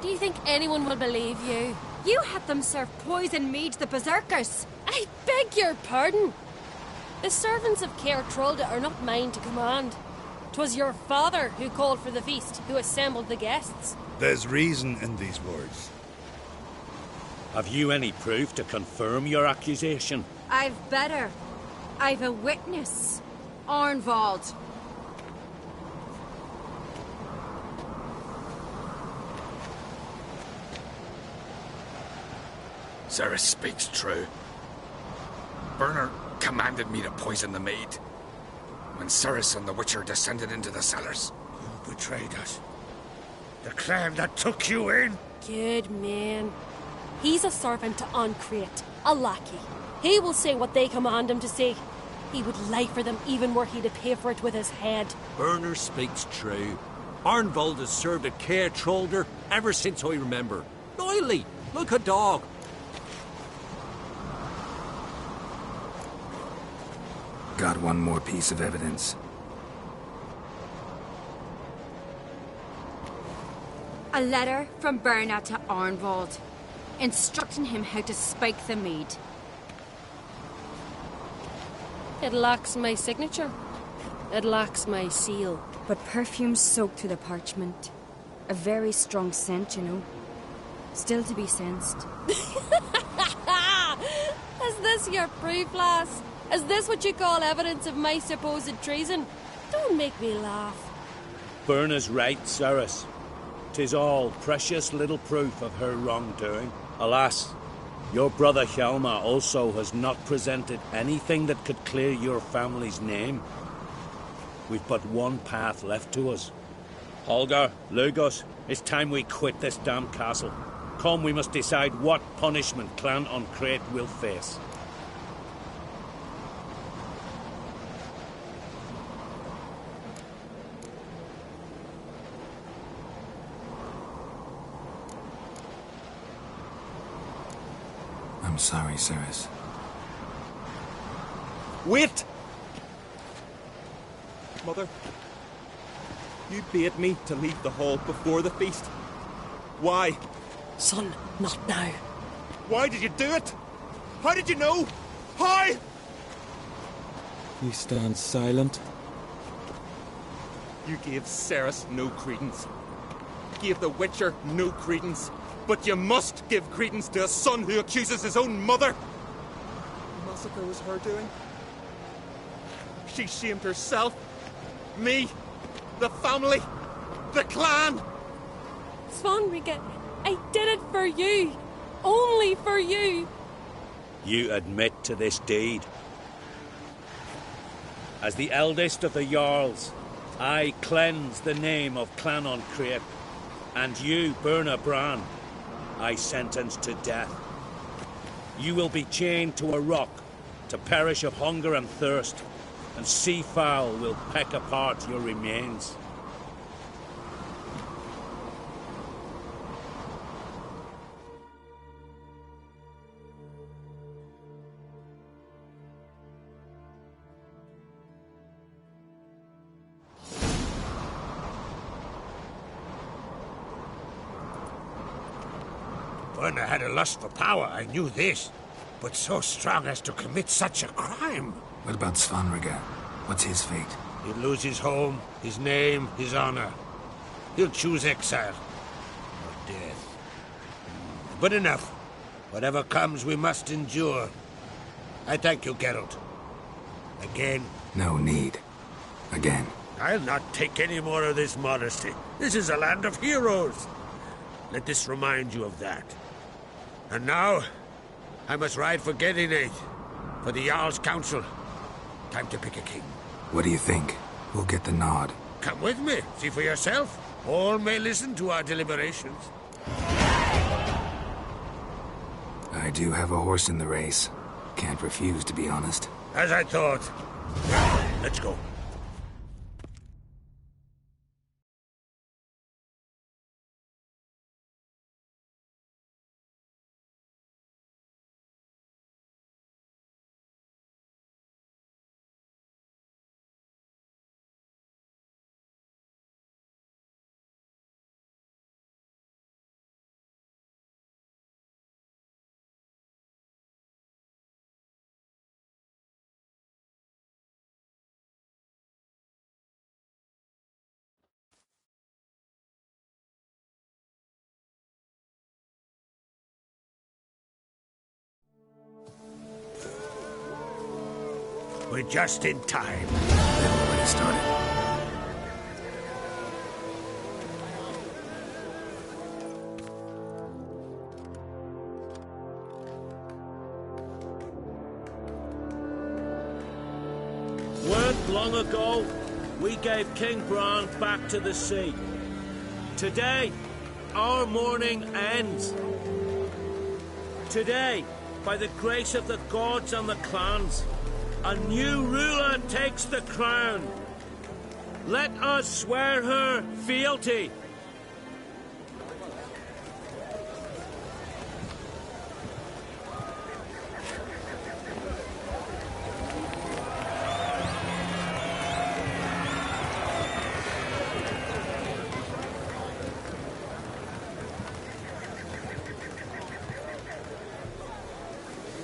Do you think anyone will believe you? You had them serve poison mead to the berserkers. I beg your pardon. The servants of Caer Trolda are not mine to command. 'Twas your father who called for the feast, who assembled the guests. There's reason in these words. Have you any proof to confirm your accusation? I've better. I've a witness. Arnvald. Ceres speaks true. Bernard commanded me to poison the maid. When Ceres and the Witcher descended into the cellars. You betrayed us. The clan that took you in? Good man. He's a servant to Ancrate, a lackey. He will say what they command him to say. He would lie for them even were he to pay for it with his head. Bernard speaks true. Arnvald has served at Caer Trolder ever since I remember. Loyally, look a dog. Got one more piece of evidence. A letter from Bernard to Arnvald, instructing him how to spike the mead. It lacks my signature. It lacks my seal. But perfume soaked through the parchment. A very strong scent, you know. Still to be sensed. Is this your proof, lass? Is this what you call evidence of my supposed treason? Don't make me laugh. Berna's right, Ceres. 'Tis all precious little proof of her wrongdoing. Alas, your brother Hjalmar also has not presented anything that could clear your family's name. We've but one path left to us. Holger, Lugos, it's time we quit this damn castle. Come, we must decide what punishment Clan Ancrate will face. I'm sorry, Ceres. Wait! Mother, you bade me to leave the hall before the feast. Why? Son, not now. Why did you do it? How did you know? How? You stand silent. You gave Ceres no credence. gave The Witcher no credence. But you must give credence to a son who accuses his own mother. The massacre was her doing. She shamed herself, me, the family, the clan. Svanrige, I did it for you. Only for you. You admit to this deed. As the eldest of the Jarls, I cleanse the name of Clan on Crete, and you, Burna Bran, I sentence to death. You will be chained to a rock to perish of hunger and thirst, and seafowl will peck apart your remains. When I had a lust for power, I knew this. But so strong as to commit such a crime. What about Svanrige? What's his fate? He'll lose his home, his name, his honor. He'll choose exile. Or death. But enough. Whatever comes, we must endure. I thank you, Geralt. Again. No need. Again. I'll not take any more of this modesty. This is a land of heroes. Let this remind you of that. And now, I must ride for Gedinate, for the Jarl's Council. Time to pick a king. What do you think? Who'll get the nod? Come with me, see for yourself. All may listen to our deliberations. I do have a horse in the race. Can't refuse, to be honest. As I thought. Let's go. We're just in time. They've already started. Weren't long ago, we gave King Bran back to the sea. Today, our mourning ends. Today, by the grace of the gods and the clans, a new ruler takes the crown. Let us swear her fealty.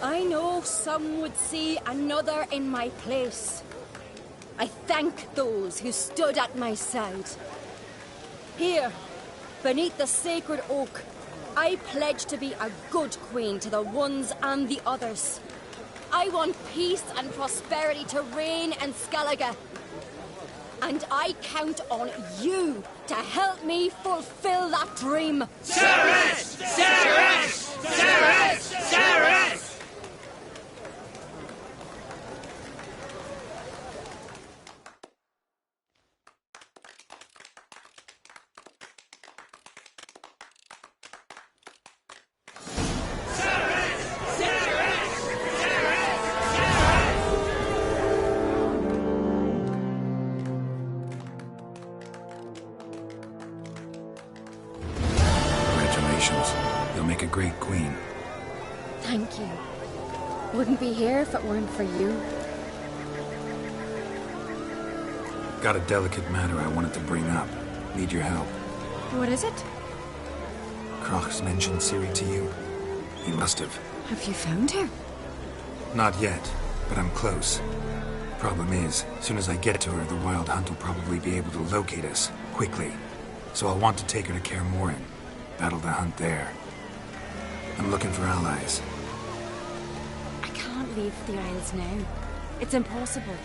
I know some would see another in my place. I thank those who stood at my side. Here, beneath the sacred oak, I pledge to be a good queen to the ones and the others. I want peace and prosperity to reign in Skellige. And I count on you to help me fulfill that dream. Ceres! Ceres! Ceres! Ceres! You'll make a great queen. Thank you. Wouldn't be here if it weren't for you. Got a delicate matter I wanted to bring up. Need your help. What is it? Crach's mentioned Ciri to you. He must have. Have you found her? Not yet, but I'm close. Problem is, as soon as I get to her, the Wild Hunt will probably be able to locate us, quickly. so I'll want to take her to Kaer Morhen, battle the hunt there. I'm looking for allies. I can't leave the Isles now. It's impossible.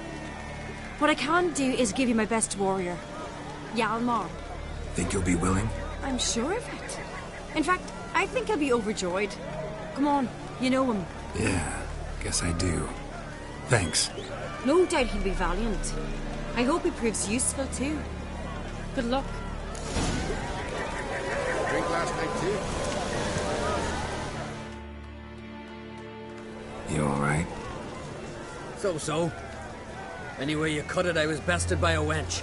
What I can do is give you my best warrior, Hjalmar. Think you'll be willing? I'm sure of it. In fact, I think I'll be overjoyed. Come on, you know him. Yeah, guess I do. Thanks. No doubt he'll be valiant. I hope he proves useful too. Good luck. Drink last night too. You alright? So. Any way you cut it, I was bested by a wench.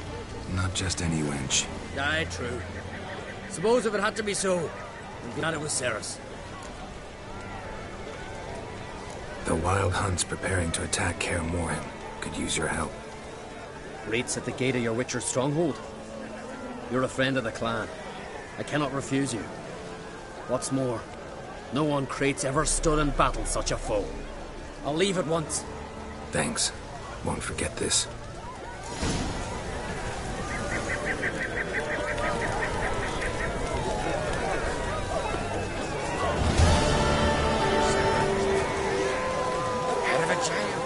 Not just any wench. Aye, true. Suppose if it had to be so, I'm glad it was Ceres. The Wild Hunt's preparing to attack Kaer Morhen. Could use your help. Raid's at the gate of your Witcher's stronghold. You're a friend of the clan. I cannot refuse you. What's more, no one Crate's ever stood in battle such a foe. I'll leave at once. Thanks. Won't forget this. Head of a giant.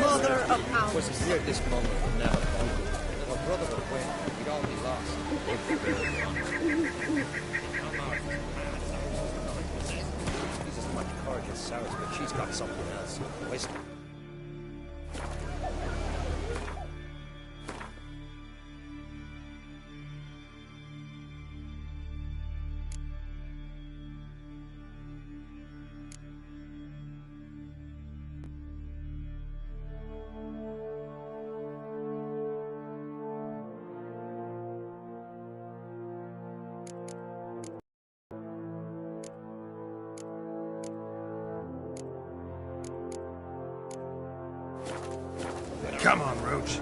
Mother of Power was here at this moment from now. If our brother would win, we'd all be lost. He's as much courage as Sarah's, but she's got something else. Wisdom. Come on, Roach.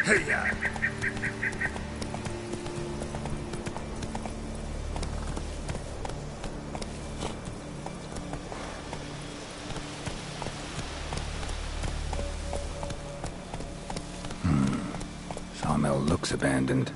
Hey-ya! Sawmill looks abandoned.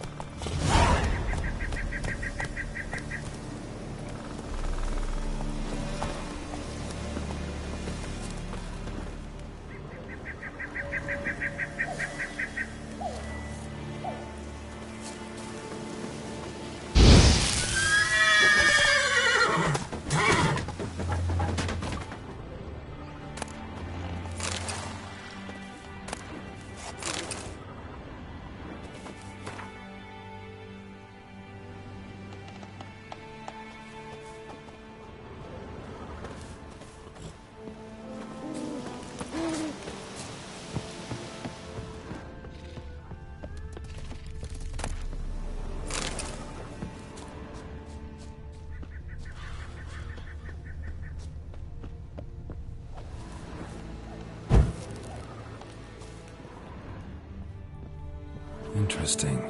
Interesting.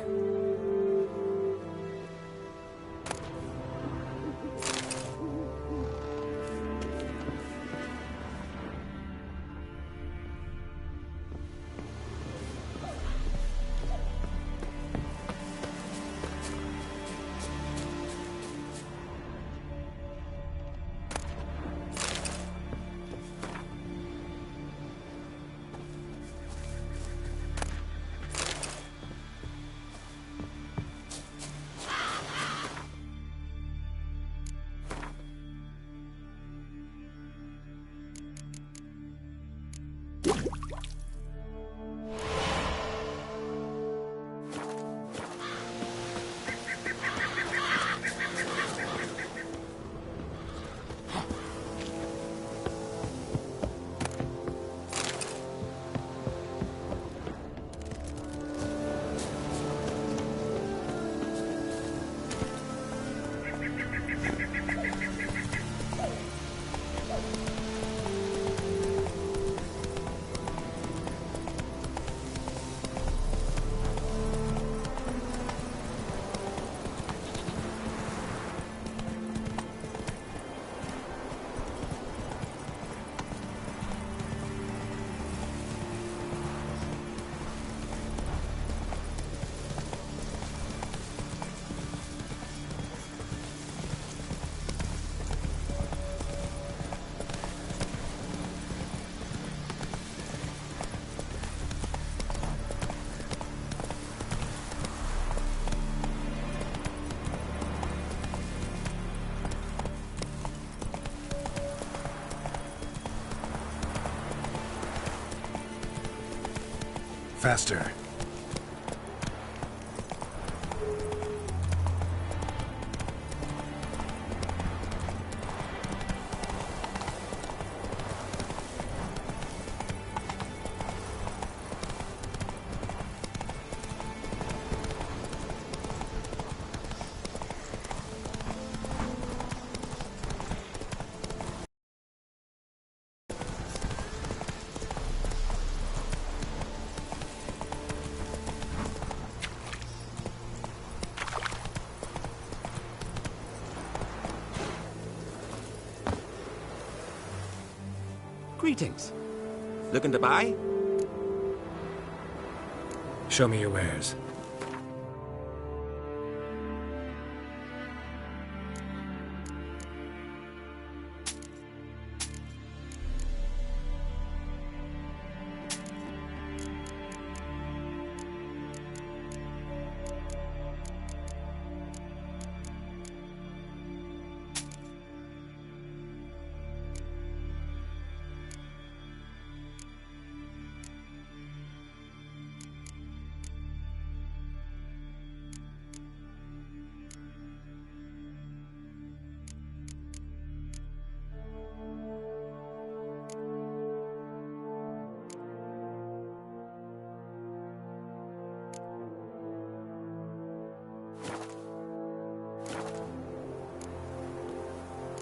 Faster. Greetings. Looking to buy? Show me your wares.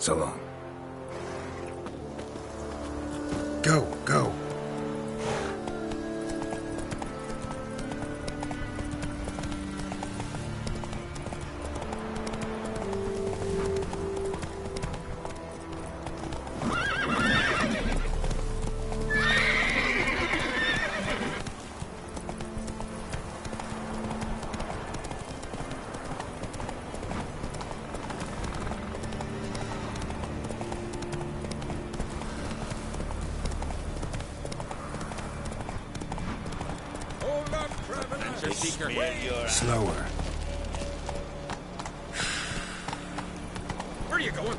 So long. Go, go. Slower. Where are you going?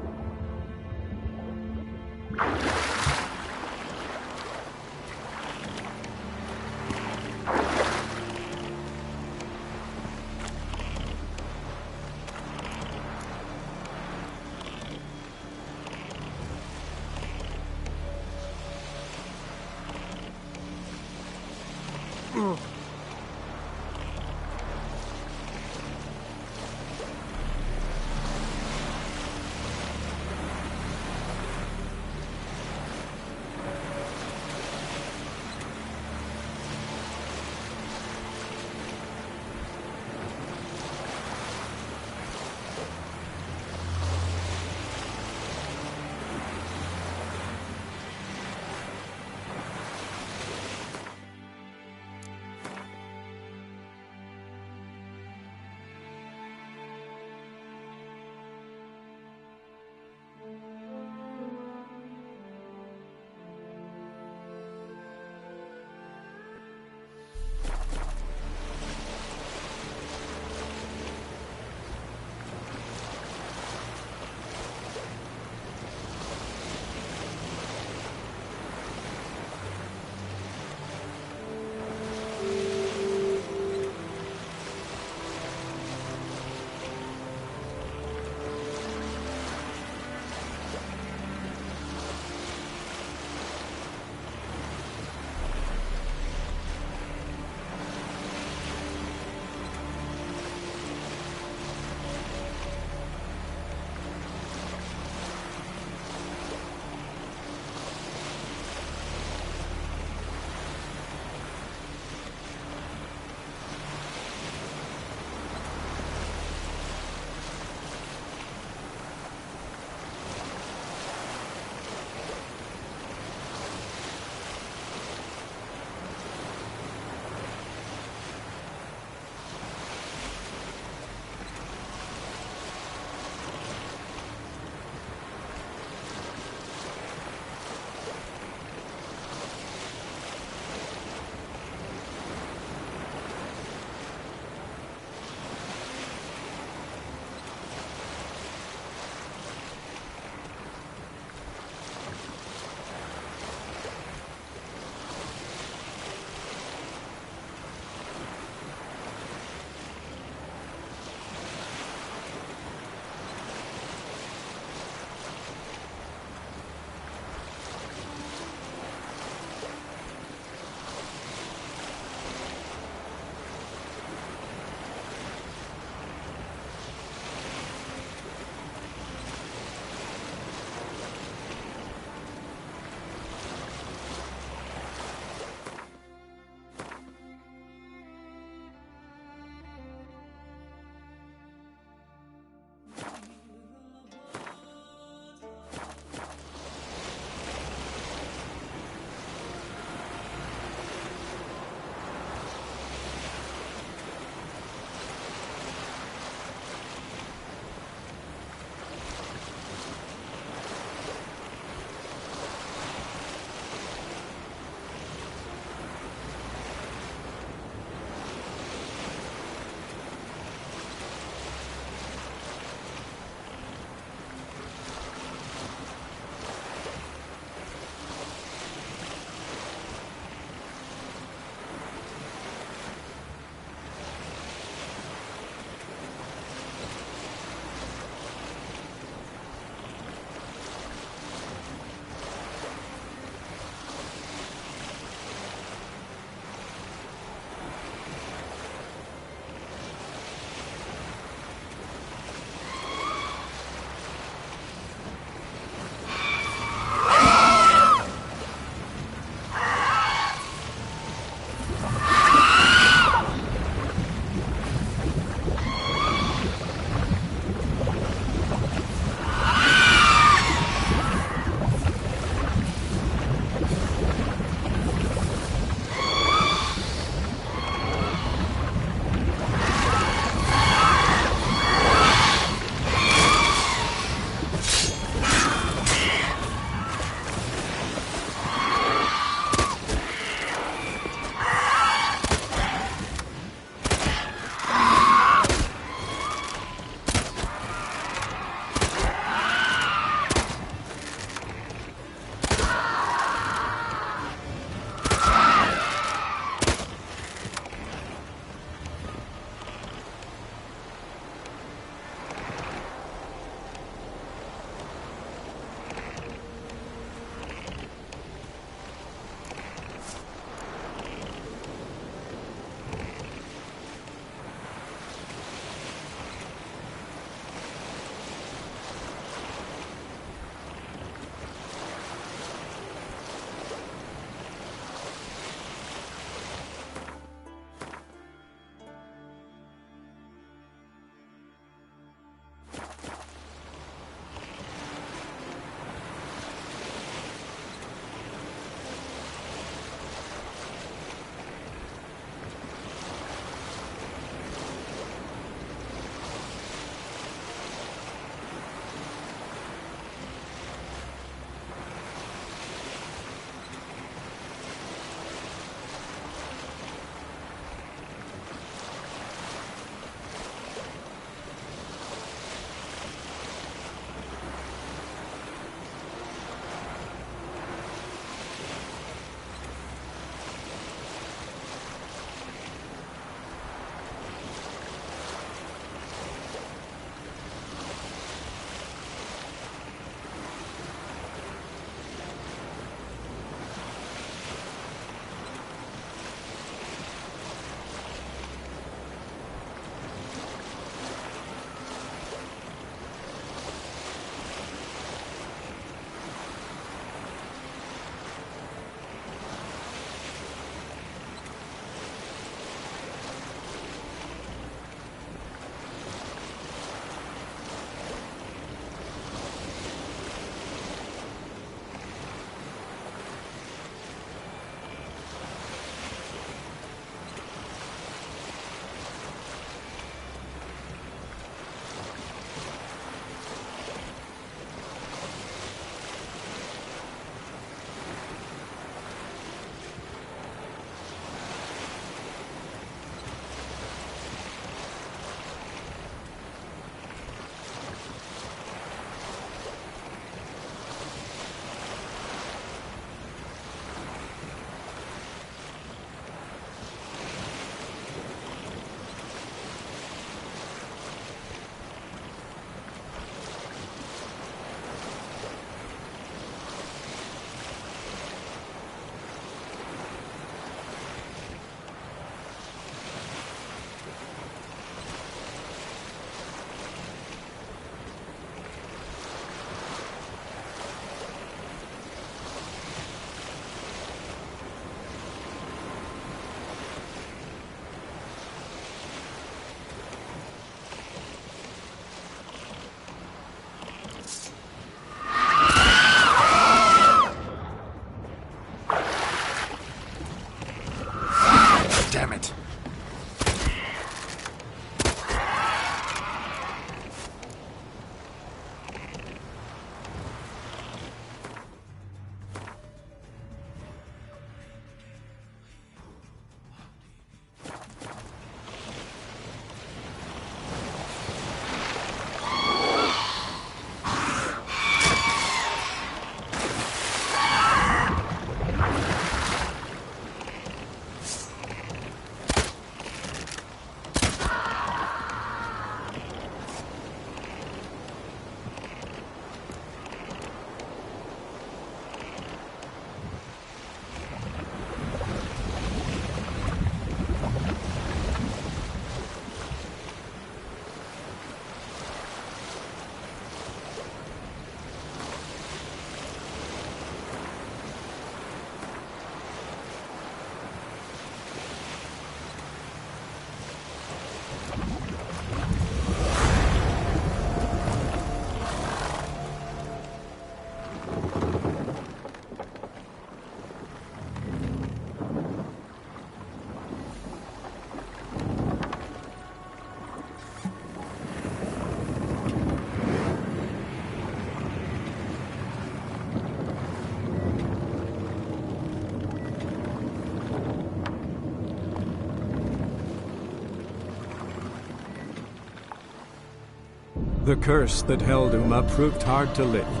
The curse that held Uma proved hard to lift,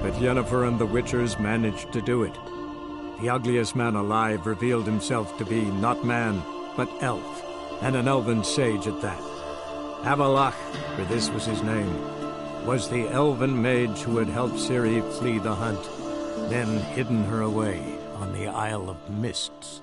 but Yennefer and the Witchers managed to do it. The ugliest man alive revealed himself to be not man, but elf, and an elven sage at that. Avalach, for this was his name, was the elven mage who had helped Ciri flee the hunt, then hidden her away on the Isle of Mists.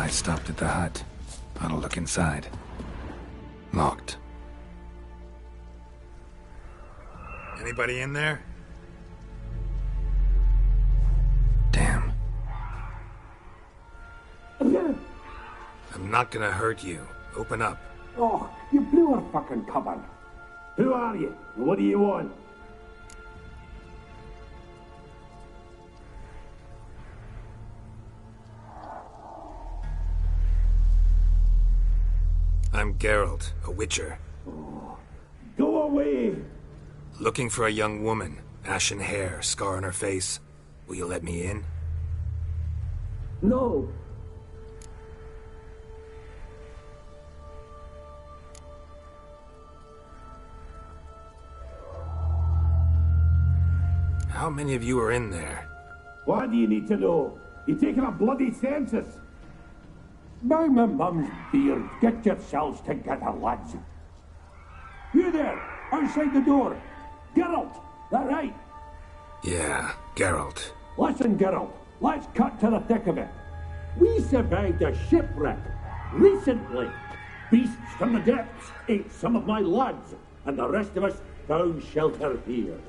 supply stopped at the hut. I'll look inside. Locked. Anybody in there? Damn. I'm not gonna hurt you. Open up. Oh, you blew our fucking cover. Who are you? And what do you want? I'm Geralt, a witcher. Oh, go away! Looking for a young woman. Ashen hair, scar on her face. Will you let me in? No. How many of you are in there? What do you need to know? You taking a bloody census? By my mum's beard, get yourselves together, lads. You there, outside the door. Geralt, that right? Yeah, Geralt. Listen, Geralt, let's cut to the thick of it. We survived a shipwreck recently. Beasts from the depths ate some of my lads, and the rest of us found shelter here.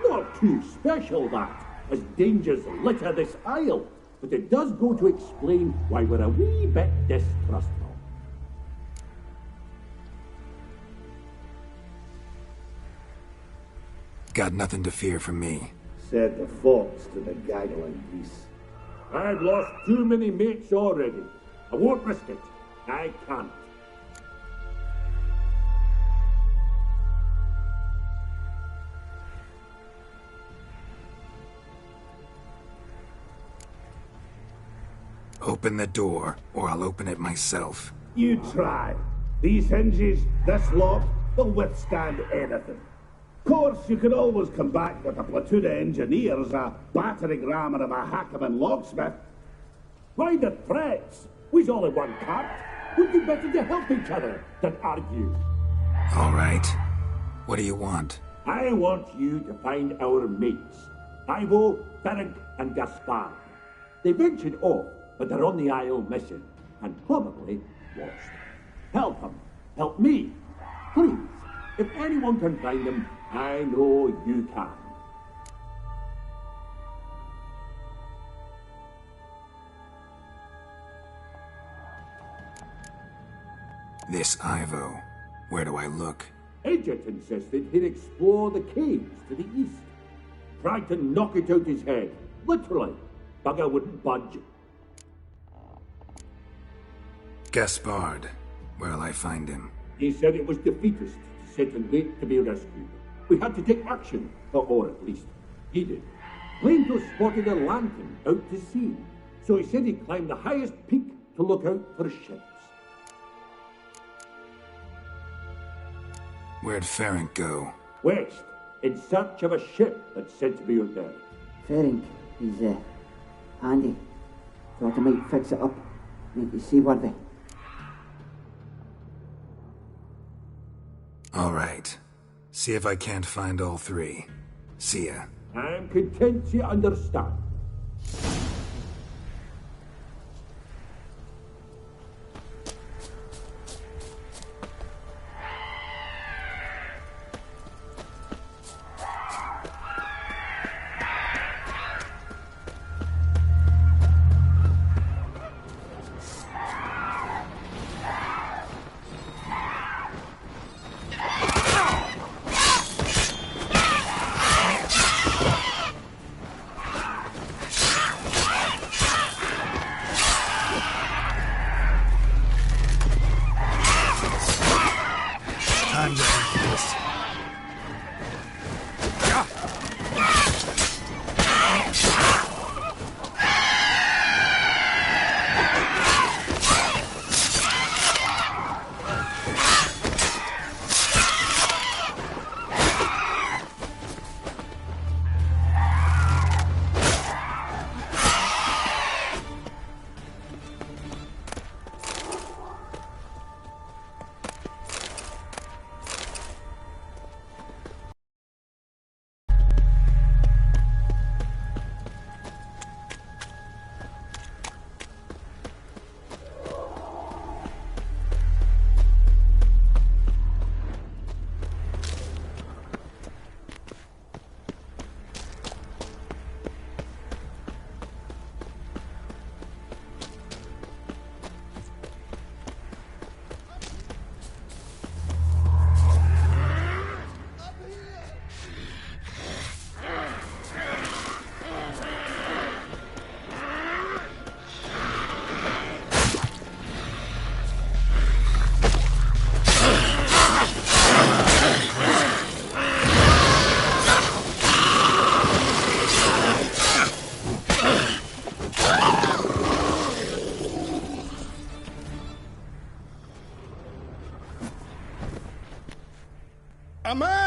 Not too special, that, as dangers litter this isle, but it does go to explain why we're a wee bit distrustful. Got nothing to fear from me. Said the fox to the gaggling geese. I've lost too many mates already. I won't risk it. I can't. Open the door, or I'll open it myself. You try. These hinges, this lock, they'll withstand anything. Of course, you can always come back with a platoon of engineers, a battering ram, and a hackman locksmith. Why the threats? We's all in one cart. We'd be better to help each other than argue. All right. What do you want? I want you to find our mates. Ivo, Ferenc, and Gaspard. They ventured off, but they're on the Isle missing, and probably lost. Help them. Help me. Please. If anyone can find them, I know you can. This Ivo. Where do I look? Agent insisted he'd explore the caves to the east. Tried to knock it out his head. Literally. Bugger wouldn't budge. Gaspard. Where'll I find him? He said it was defeatist to sit and wait to be rescued. We had to take action, or at least he did. Claimed to have spotted a lantern out to sea, so he said he'd climb the highest peak to look out for ships. Where'd Ferenc go? West, in search of a ship that's said to be out there. Ferenc, he's handy. Thought I might fix it up, make it seaworthy. All right. See if I can't find all three. See ya. I'm content you understand.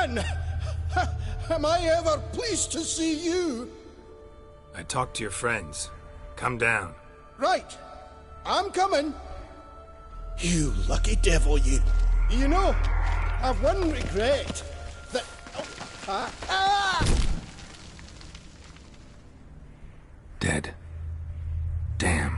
man! Am I ever pleased to see you? I talked to your friends. Come down. Right. I'm coming. You lucky devil, you. You know, I've one regret. That... Dead. Damn.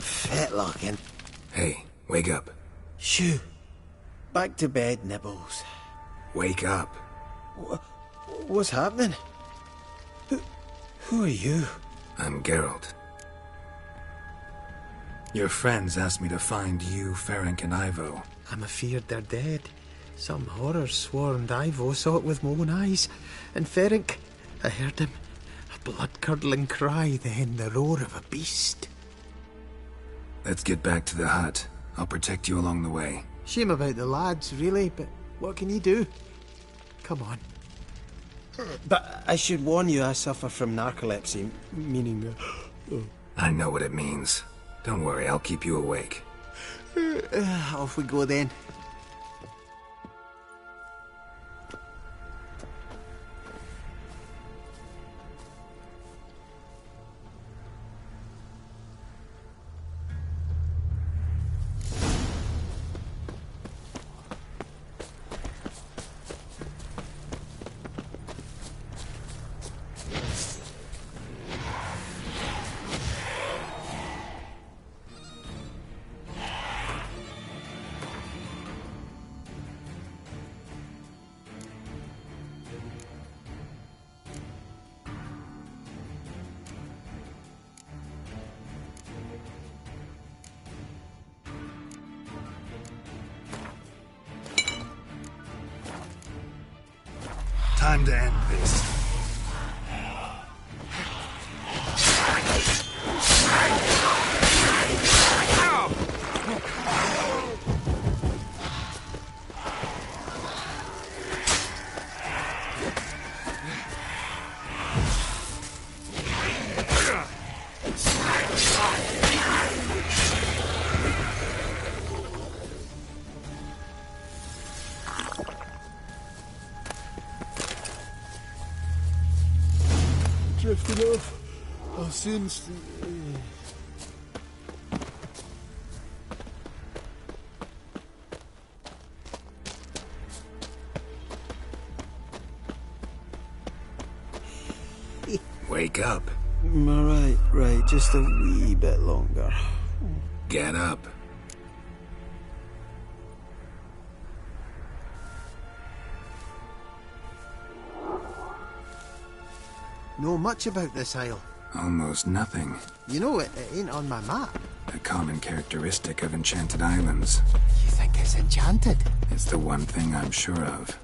Fetlocking. Hey, wake up. Shoo. Back to bed, Nibbles. Wake up. What's happening? Who are you? I'm Geralt. Your friends asked me to find you, Ferenc, and Ivo. I'm afeard they're dead. Some horror swarmed Ivo, saw it with my own eyes. And Ferenc, I heard him. A blood-curdling cry, then the roar of a beast. Let's get back to the hut. I'll protect you along the way. Shame about the lads, really, but what can you do? Come on. But I should warn you, I suffer from narcolepsy, meaning... I know what it means. Don't worry, I'll keep you awake. Off we go then. Time to end this. Drifting off. I'll soon Wake up. Right, just a wee bit longer. Get up. Know much about this isle? Almost nothing. You know, it ain't on my map. A common characteristic of enchanted islands. You think it's enchanted? It's the one thing I'm sure of.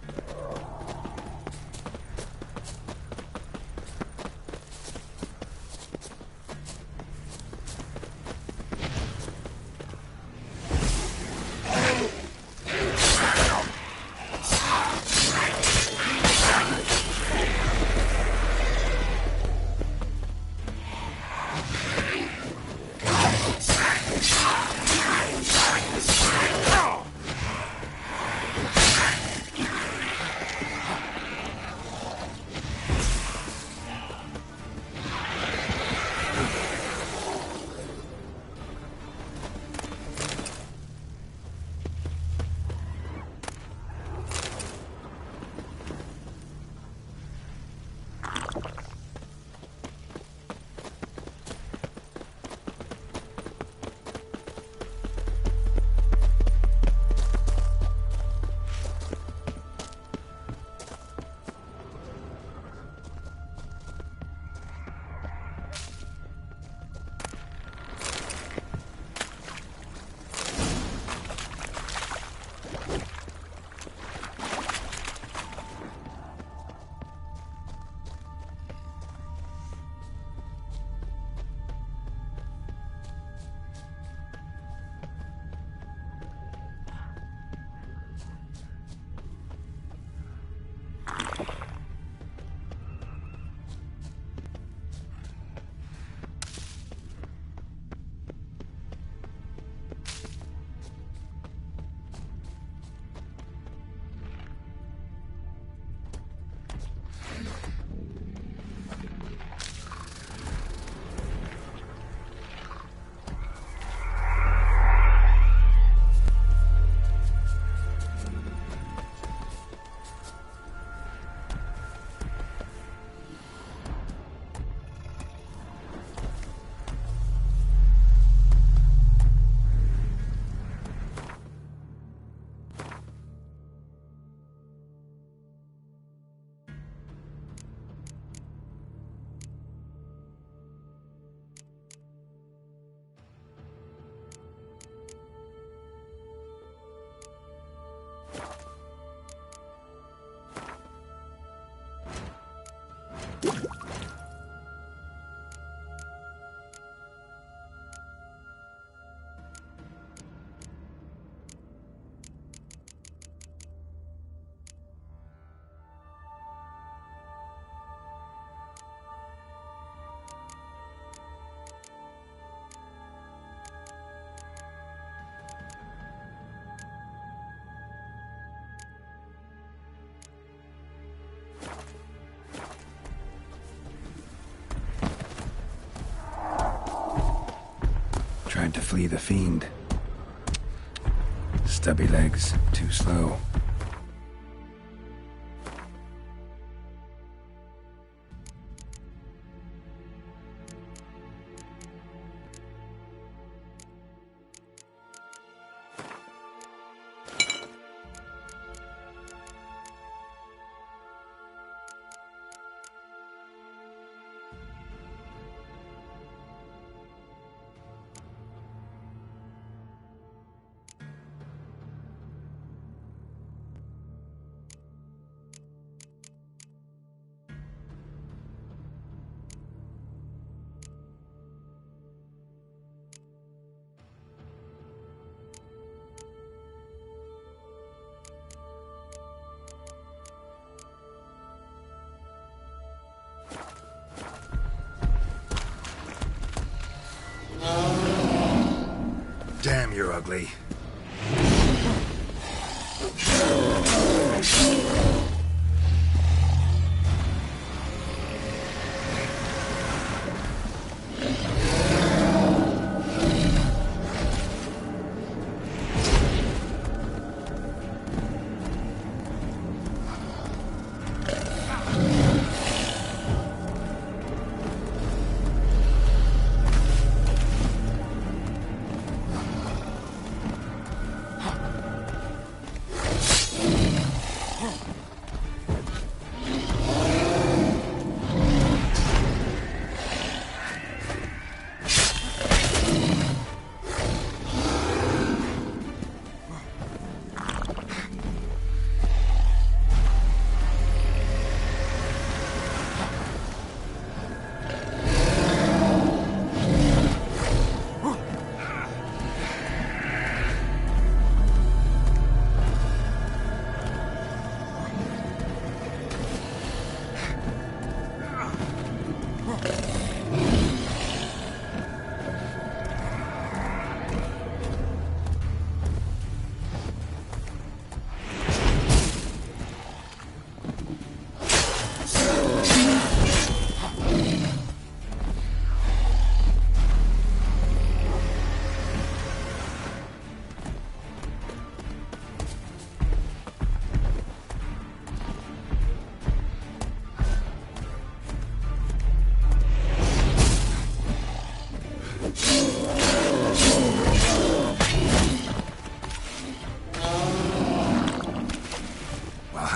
Tried to flee the fiend. Stubby legs, too slow. Damn, you're ugly.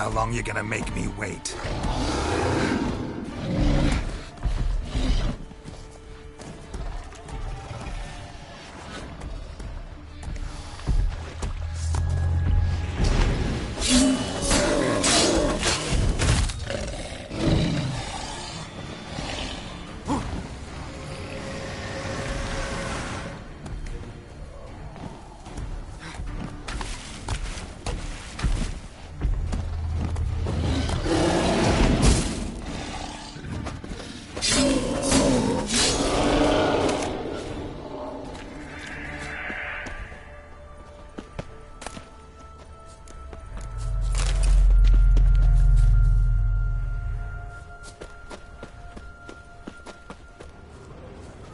How long you gonna make me wait?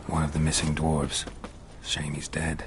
One of the missing dwarves. Shame he's dead.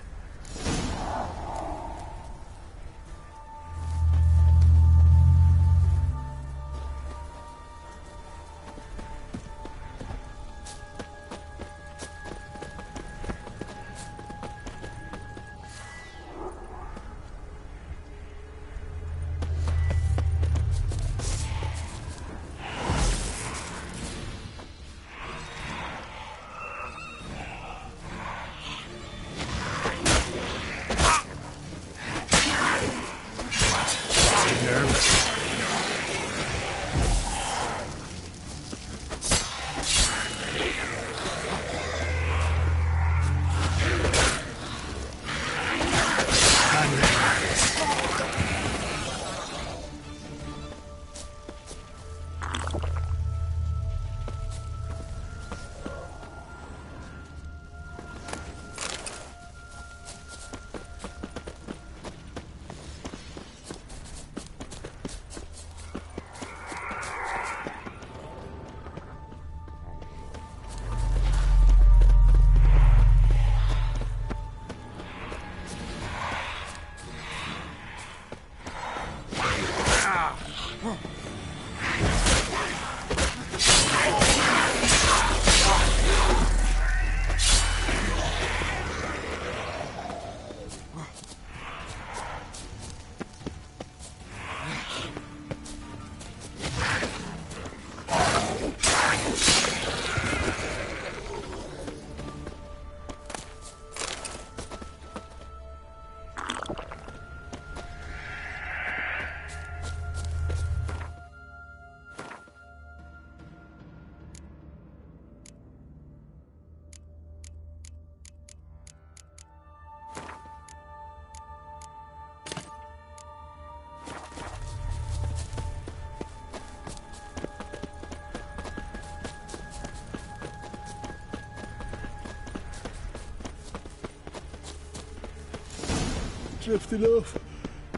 drifting off.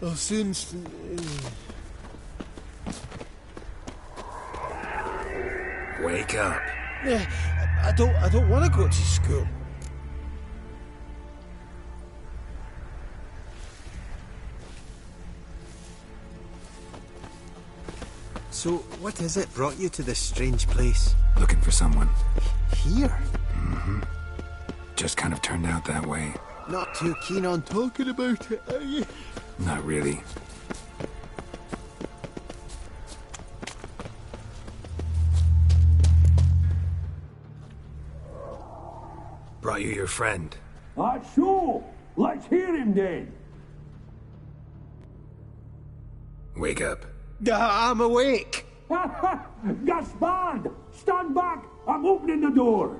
I'll soon... Wake up. Yeah, I don't want to go to school. So, what is it brought you to this strange place? Looking for someone. Here? Mm-hmm. Just kind of turned out that way. Not too keen on talking about it, are you? Not really. Brought you your friend. Sure. Let's hear him then. Wake up. I'm awake. Gaspard! Stand back! I'm opening the door.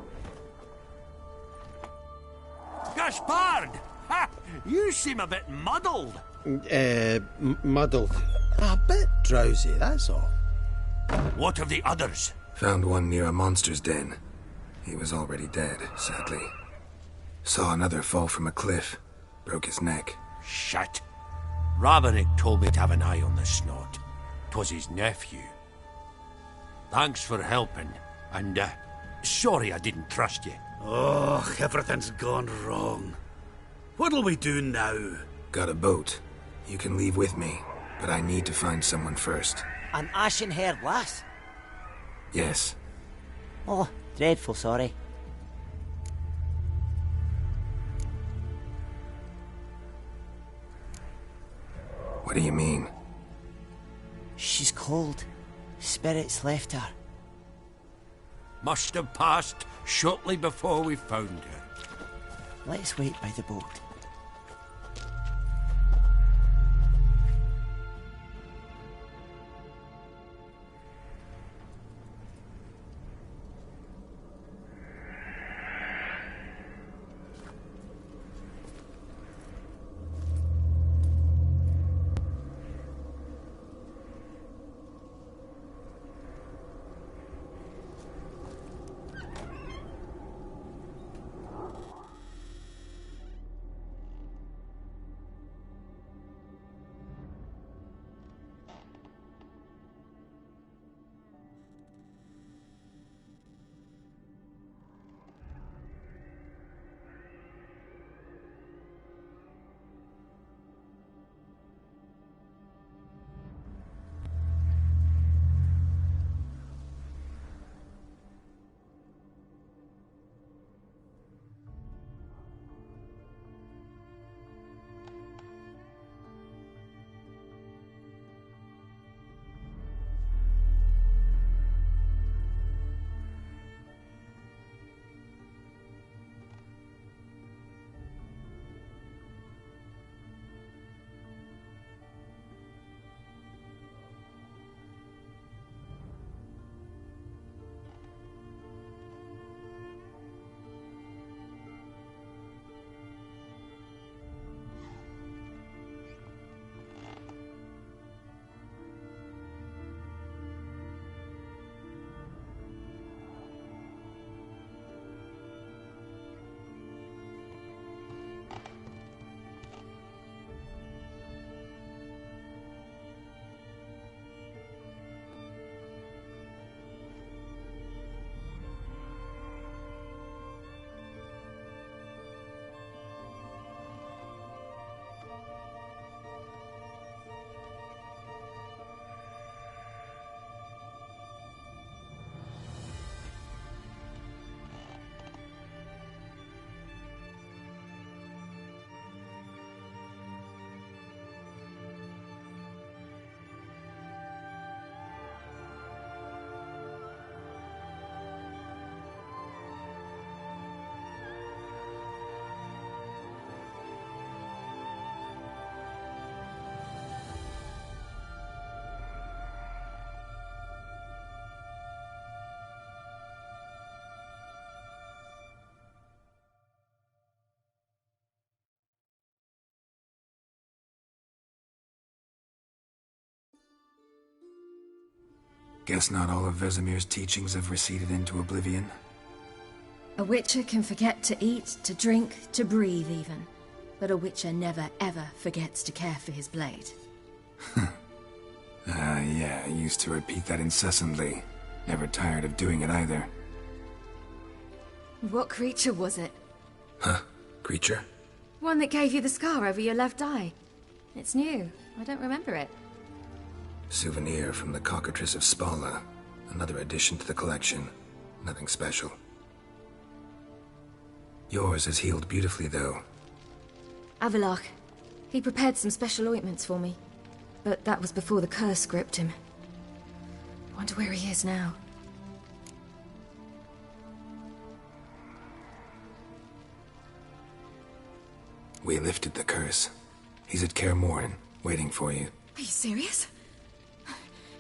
Gaspard! Ha! You seem a bit muddled. Muddled. A bit drowsy, that's all. What of the others? Found one near a monster's den. He was already dead, sadly. Saw another fall from a cliff. Broke his neck. Shit. Roderick told me to have an eye on the snot. 'Twas his nephew. Thanks for helping, and sorry I didn't trust you. Oh, everything's gone wrong. What'll we do now? Got a boat. You can leave with me, but I need to find someone first. An ashen-haired lass? Yes. Oh, dreadful sorry. What do you mean? She's cold. Spirits left her. Must have passed shortly before we found her. Let's wait by the boat. Guess not all of Vesemir's teachings have receded into oblivion. A witcher can forget to eat, to drink, to breathe even. But a witcher never ever forgets to care for his blade. Yeah, I used to repeat that incessantly. Never tired of doing it either. What creature was it? Huh? Creature? One that gave you the scar over your left eye. It's new. I don't remember it. Souvenir from the Cockatrice of Spala. Another addition to the collection. Nothing special. Yours has healed beautifully, though. Avalok. He prepared some special ointments for me. But that was before the curse gripped him. Wonder where he is now. We lifted the curse. He's at Kaer Morhen, waiting for you. Are you serious?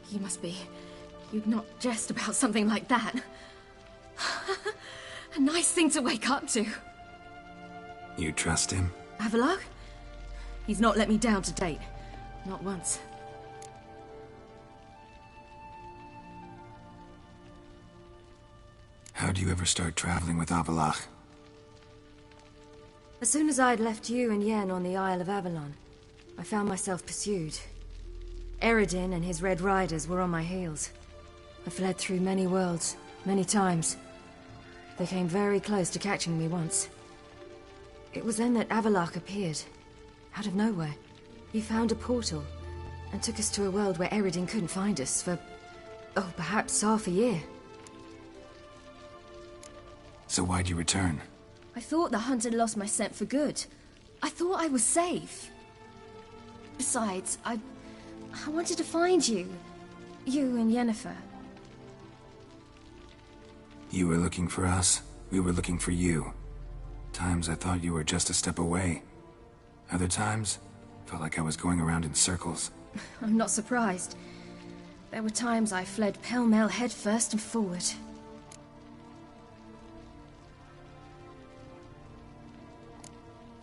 You must be. You'd not jest about something like that. A nice thing to wake up to. You trust him? Avalok? He's not let me down to date. Not once. How'd you ever start traveling with Avalok? As soon as I'd left you and Yen on the Isle of Avalon, I found myself pursued. Eredin and his Red Riders were on my heels. I fled through many worlds, many times. They came very close to catching me once. It was then that Avalok appeared, out of nowhere. He found a portal, and took us to a world where Eredin couldn't find us for, oh, perhaps half a year. So why'd you return? I thought the hunt had lost my scent for good. I thought I was safe. Besides, I wanted to find you. You and Yennefer. You were looking for us, we were looking for you. Times I thought you were just a step away. Other times, felt like I was going around in circles. I'm not surprised. There were times I fled pell-mell head first and forward.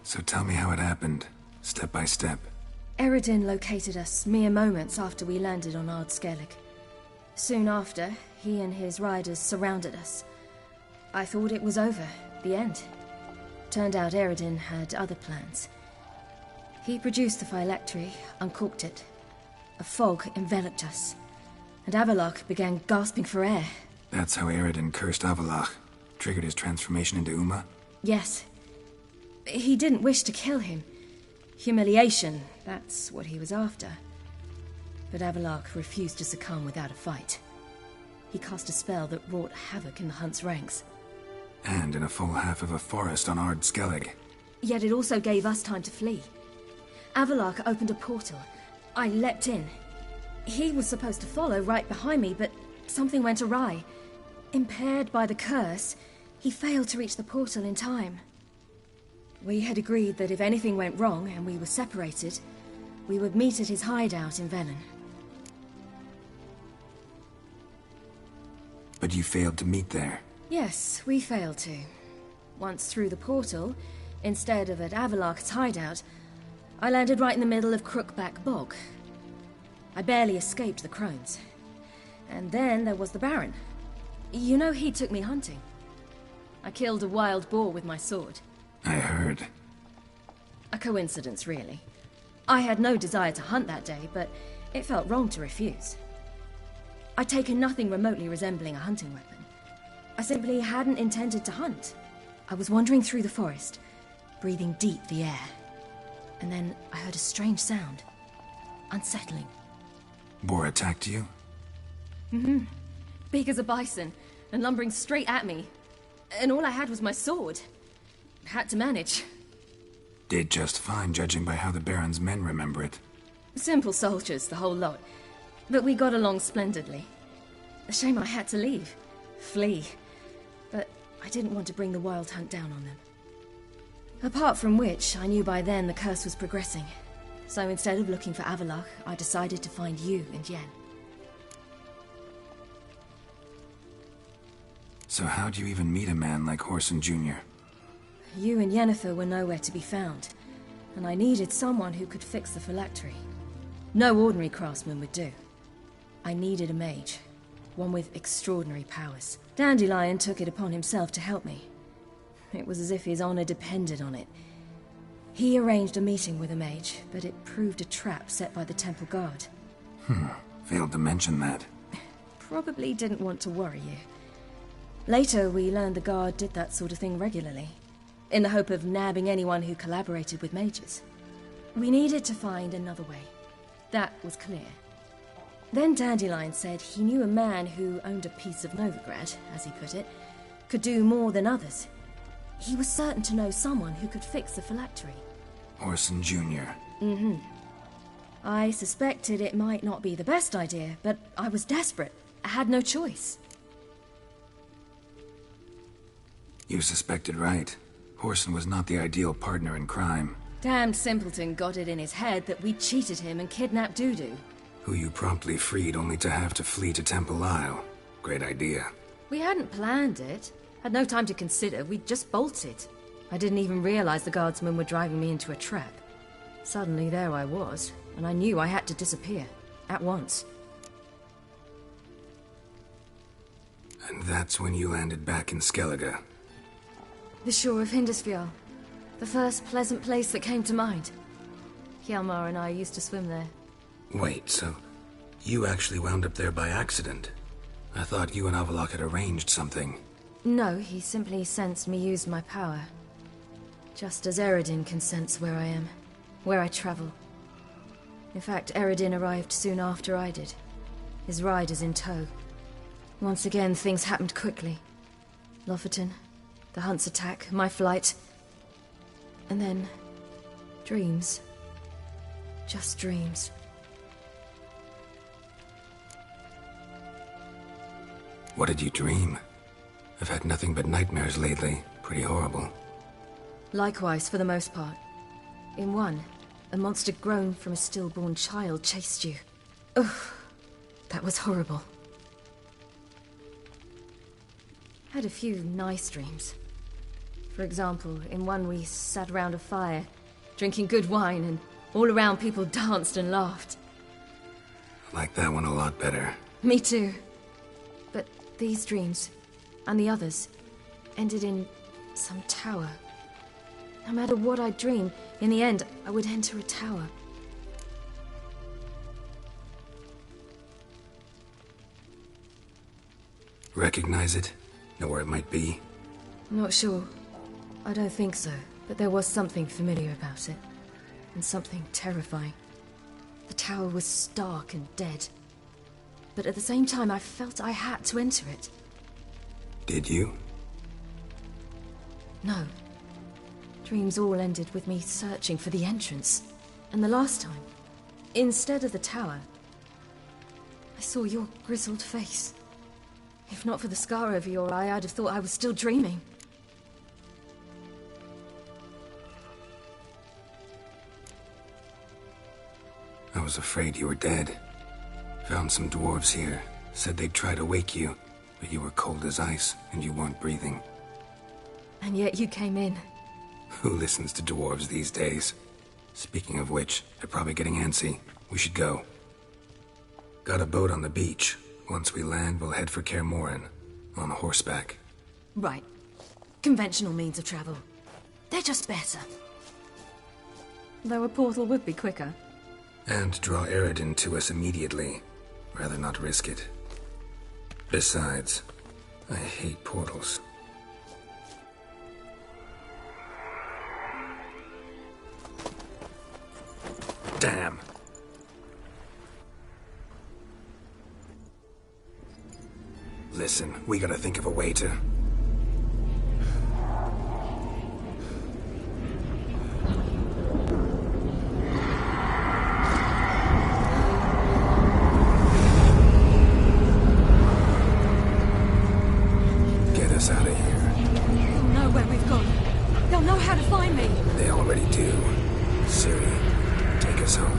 So tell me how it happened, step by step. Eredin located us mere moments after we landed on Ard Skellig. Soon after, he and his riders surrounded us. I thought it was over, the end. Turned out Eredin had other plans. He produced the phylactery, uncorked it. A fog enveloped us, and Avalok began gasping for air. That's how Eredin cursed Avalok, triggered his transformation into Uma? Yes. He didn't wish to kill him. Humiliation, that's what he was after. But Avalok refused to succumb without a fight. He cast a spell that wrought havoc in the hunt's ranks. And in a full half of a forest on Ard Skellig. Yet it also gave us time to flee. Avalok opened a portal. I leapt in. He was supposed to follow right behind me, but something went awry. Impaired by the curse, he failed to reach the portal in time. We had agreed that if anything went wrong and we were separated, we would meet at his hideout in Velen. But you failed to meet there. Yes, we failed to. Once through the portal, instead of at Avalok's hideout, I landed right in the middle of Crookback Bog. I barely escaped the crones. And then there was the Baron. You know, he took me hunting. I killed a wild boar with my sword. I heard. A coincidence, really. I had no desire to hunt that day, but it felt wrong to refuse. I'd taken nothing remotely resembling a hunting weapon. I simply hadn't intended to hunt. I was wandering through the forest, breathing deep the air. And then I heard a strange sound. Unsettling. Boar attacked you? Mm-hmm. Big as a bison, and lumbering straight at me. And all I had was my sword. Had to manage. Did just fine, judging by how the Baron's men remember it. Simple soldiers, the whole lot. But we got along splendidly. A shame I had to leave. Flee. But I didn't want to bring the wild hunt down on them. Apart from which, I knew by then the curse was progressing. So instead of looking for Avalok, I decided to find you and Yen. So how'd you even meet a man like Whoreson Jr.? You and Yennefer were nowhere to be found, and I needed someone who could fix the phylactery. No ordinary craftsman would do. I needed a mage, one with extraordinary powers. Dandelion took it upon himself to help me. It was as if his honor depended on it. He arranged a meeting with a mage, but it proved a trap set by the temple guard. Failed to mention that. Probably didn't want to worry you. Later, we learned the guard did that sort of thing regularly, in the hope of nabbing anyone who collaborated with mages. We needed to find another way. That was clear. Then Dandelion said he knew a man who owned a piece of Novigrad, as he put it, could do more than others. He was certain to know someone who could fix the phylactery. Orson Jr. Mm-hmm. I suspected it might not be the best idea, but I was desperate. I had no choice. You suspected right. Orson was not the ideal partner in crime. Damned simpleton got it in his head that we cheated him and kidnapped Dudu. Who you promptly freed only to have to flee to Temple Isle. Great idea. We hadn't planned it. Had no time to consider. We just bolted. I didn't even realize the guardsmen were driving me into a trap. Suddenly there I was, and I knew I had to disappear. At once. And that's when you landed back in Skellige. The shore of Hindisfjall. The first pleasant place that came to mind. Hjalmar and I used to swim there. Wait, so you actually wound up there by accident? I thought you and Avalok had arranged something. No, he simply sensed me use my power. Just as Eredin can sense where I am, where I travel. In fact, Eredin arrived soon after I did. His riders in tow. Once again, things happened quickly. Lofoten, the hunt's attack, my flight. And then, dreams. Just dreams. What did you dream? I've had nothing but nightmares lately. Pretty horrible. Likewise, for the most part. In one, a monster grown from a stillborn child chased you. Ugh, that was horrible. Had a few nice dreams. For example, in one we sat around a fire, drinking good wine, and all around people danced and laughed. I like that one a lot better. Me too. But these dreams, and the others, ended in some tower. No matter what I dreamed, in the end, I would enter a tower. Recognize it? Know where it might be? Not sure. I don't think so, but there was something familiar about it. And something terrifying. The tower was stark and dead. But at the same time, I felt I had to enter it. Did you? No. Dreams all ended with me searching for the entrance. And the last time, instead of the tower, I saw your grizzled face. If not for the scar over your eye, I'd have thought I was still dreaming. I was afraid you were dead. Found some dwarves here. Said they'd try to wake you, but you were cold as ice and you weren't breathing. And yet you came in. Who listens to dwarves these days? Speaking of which, they're probably getting antsy. We should go. Got a boat on the beach. Once we land, we'll head for Kaer Morhen. On horseback. Right. Conventional means of travel. They're just better. Though a portal would be quicker. And draw Eredin to us immediately. Rather not risk it. Besides, I hate portals. Damn. Listen, we gotta think of a way to... Get us out of here. They'll know where we've gone. They'll know how to find me. They already do. Ciri, take us home.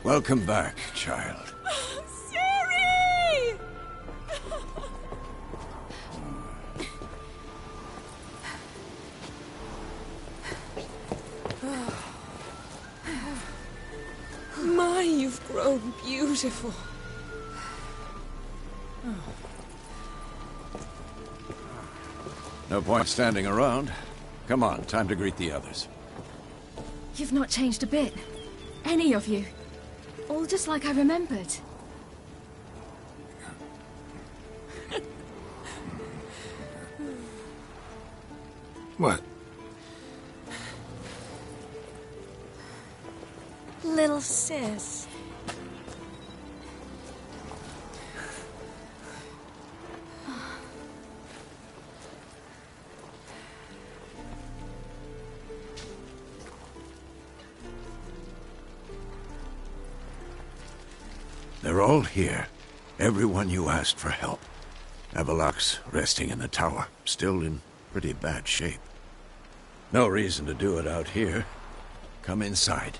Welcome back, child. Siri! My, you've grown beautiful. No point standing around. Come on, time to greet the others. You've not changed a bit. Any of you. All just like I remembered. What? Little sis. They're all here. Everyone you asked for help. Avalok's resting in the tower, still in pretty bad shape. No reason to do it out here. Come inside.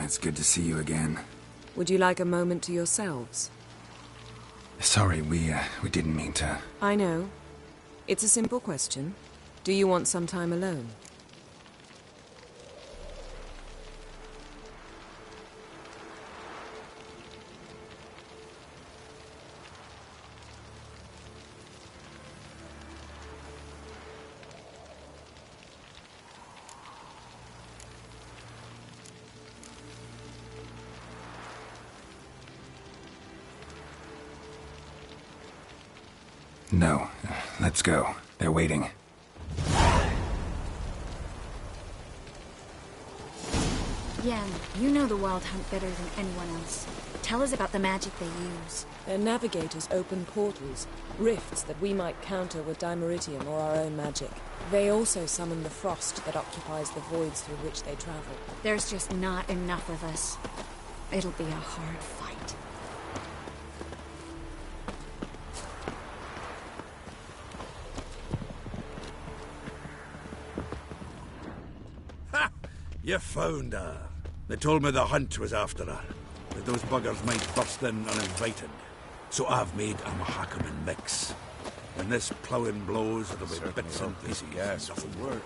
It's good to see you again. Would you like a moment to yourselves? Sorry, we didn't mean to... I know. It's a simple question. Do you want some time alone? No. Let's go. They're waiting. Yen, you know the Wild Hunt better than anyone else. Tell us about the magic they use. Their navigators open portals, rifts that we might counter with Dimeritium or our own magic. They also summon the frost that occupies the voids through which they travel. There's just not enough of us. It'll be a hard fight. You found her. They told me the hunt was after her, that those buggers might burst in uninvited. So I've made a Mahakaman mix. When this ploughing blows, it'll be bits and pieces. Yes, nothing word.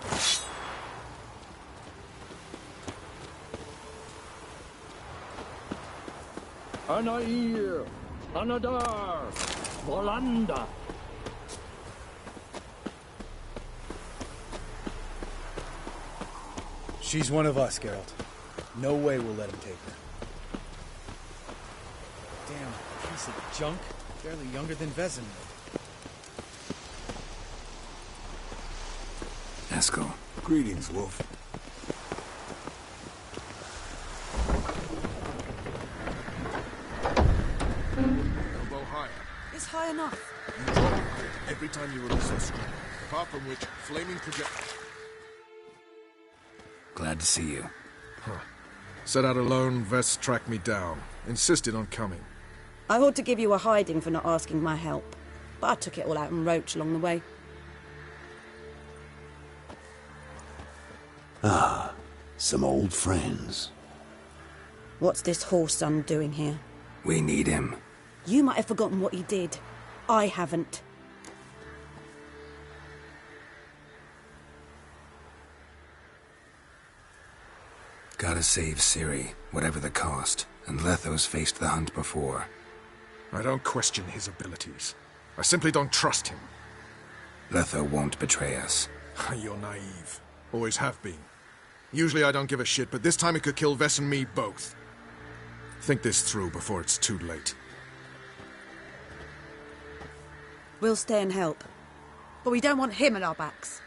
Anair, Anadar, Volanda. She's one of us, Geralt. No way we'll let him take her. Damn, piece of junk. Barely younger than Vezin. Eskel. Greetings, Wolf. Elbow higher. It's high enough. You drop a crit every time you release a scream. Apart from which, flaming projectile. Glad to see you. Set out alone, Vess tracked me down. Insisted on coming. I ought to give you a hiding for not asking my help. But I took it all out in Roach along the way. Some old friends. What's this whoreson doing here? We need him. You might have forgotten what he did. I haven't. Gotta save Ciri, whatever the cost. And Letho's faced the hunt before. I don't question his abilities. I simply don't trust him. Letho won't betray us. You're naive. Always have been. Usually I don't give a shit, but this time it could kill Vess and me both. Think this through before it's too late. We'll stay and help. But we don't want him at our backs.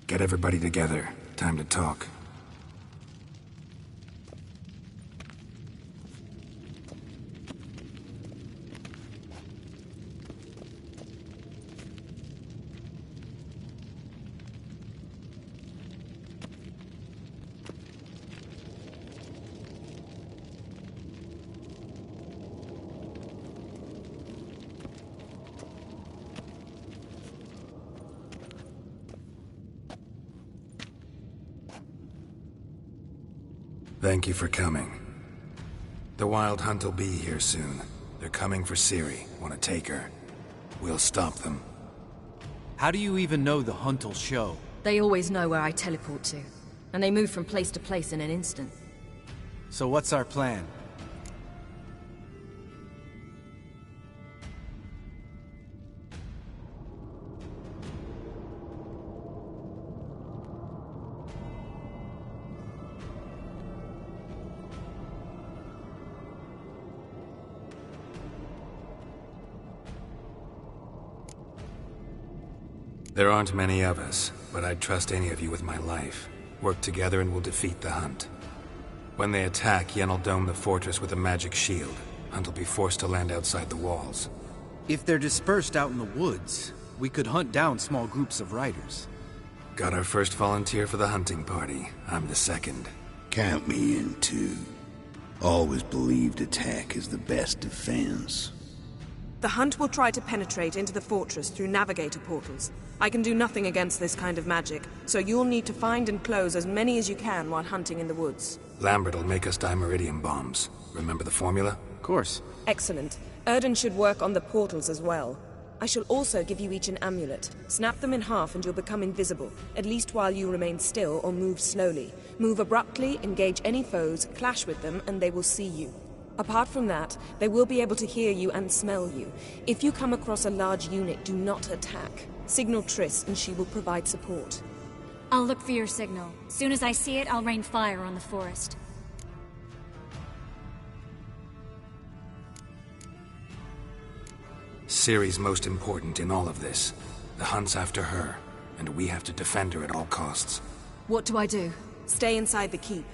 Get everybody together. Time to talk. Thank you for coming. The Wild Hunt will be here soon. They're coming for Ciri. Want to take her? We'll stop them. How do you even know the hunt will show? They always know where I teleport to. And they move from place to place in an instant. So what's our plan? There aren't many of us, but I'd trust any of you with my life. Work together and we'll defeat the Hunt. When they attack, Yen'll dome the fortress with a magic shield. Hunt will be forced to land outside the walls. If they're dispersed out in the woods, we could hunt down small groups of riders. Got our first volunteer for the hunting party. I'm the second. Count me in too. Always believed attack is the best defense. The Hunt will try to penetrate into the fortress through navigator portals. I can do nothing against this kind of magic, so you'll need to find and close as many as you can while hunting in the woods. Lambert will make us dimeridium bombs. Remember the formula? Of course. Excellent. Erden should work on the portals as well. I shall also give you each an amulet. Snap them in half and you'll become invisible, at least while you remain still or move slowly. Move abruptly, engage any foes, clash with them, and they will see you. Apart from that, they will be able to hear you and smell you. If you come across a large unit, do not attack. Signal Triss and she will provide support. I'll look for your signal. Soon as I see it, I'll rain fire on the forest. Ciri's most important in all of this. The Hunt's after her, and we have to defend her at all costs. What do I do? Stay inside the keep.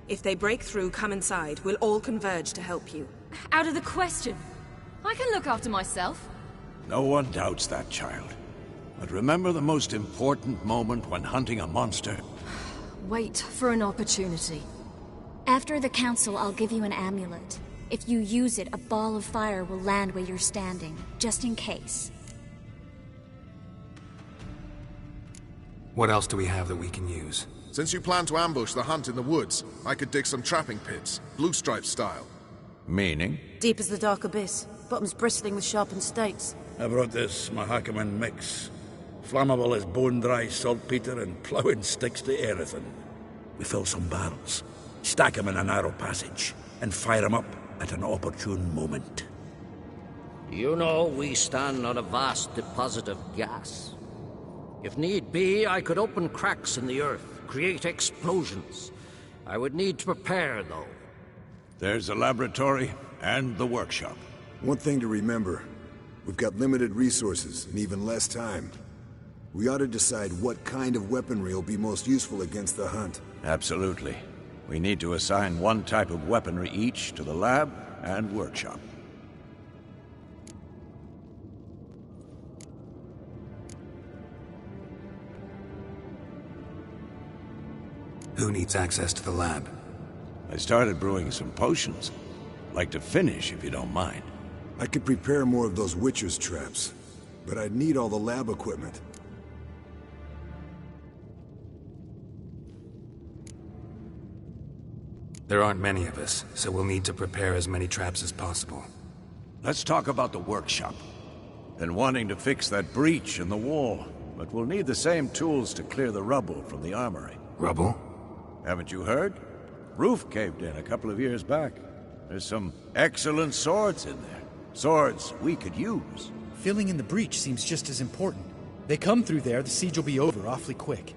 If they break through, come inside. We'll all converge to help you. Out of the question. I can look after myself. No one doubts that, child. But remember the most important moment when hunting a monster? Wait for an opportunity. After the council, I'll give you an amulet. If you use it, a ball of fire will land where you're standing, just in case. What else do we have that we can use? Since you plan to ambush the Hunt in the woods, I could dig some trapping pits, blue stripe style. Meaning? Deep as the dark abyss, bottoms bristling with sharpened stakes. I brought this Mahakaman mix. Flammable as bone-dry saltpeter and ploughing sticks to everything. We fill some barrels, stack them in a narrow passage, and fire them up at an opportune moment. You know, we stand on a vast deposit of gas. If need be, I could open cracks in the earth, create explosions. I would need to prepare, though. There's the laboratory and the workshop. One thing to remember. We've got limited resources and even less time. We ought to decide what kind of weaponry will be most useful against the hunt. Absolutely. We need to assign one type of weaponry each to the lab and workshop. Who needs access to the lab? I started brewing some potions. Like to finish, if you don't mind. I could prepare more of those Witcher's traps, but I'd need all the lab equipment. There aren't many of us, so we'll need to prepare as many traps as possible. Let's talk about the workshop. Been wanting to fix that breach in the wall, but we'll need the same tools to clear the rubble from the armory. Rubble? Haven't you heard? Roof caved in a couple of years back. There's some excellent swords in there. Swords we could use. Filling in the breach seems just as important. They come through there, the siege will be over awfully quick.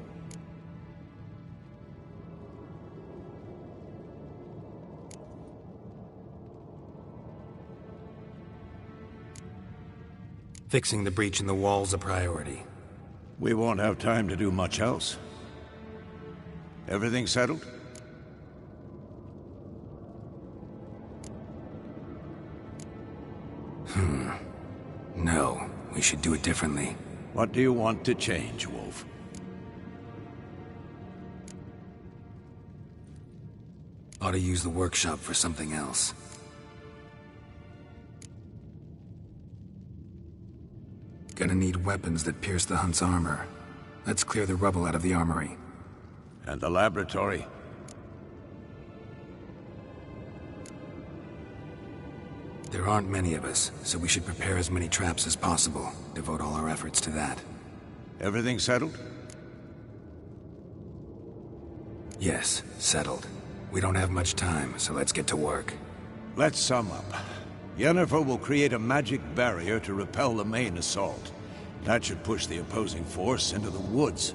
Fixing the breach in the wall's a priority. We won't have time to do much else. Everything settled? No, we should do it differently. What do you want to change, Wolf? Ought to use the workshop for something else. Gonna need weapons that pierce the hunt's armor. Let's clear the rubble out of the armory. And the laboratory? There aren't many of us, so we should prepare as many traps as possible. Devote all our efforts to that. Everything settled? Yes, settled. We don't have much time, so let's get to work. Let's sum up. Yennefer will create a magic barrier to repel the main assault. That should push the opposing force into the woods,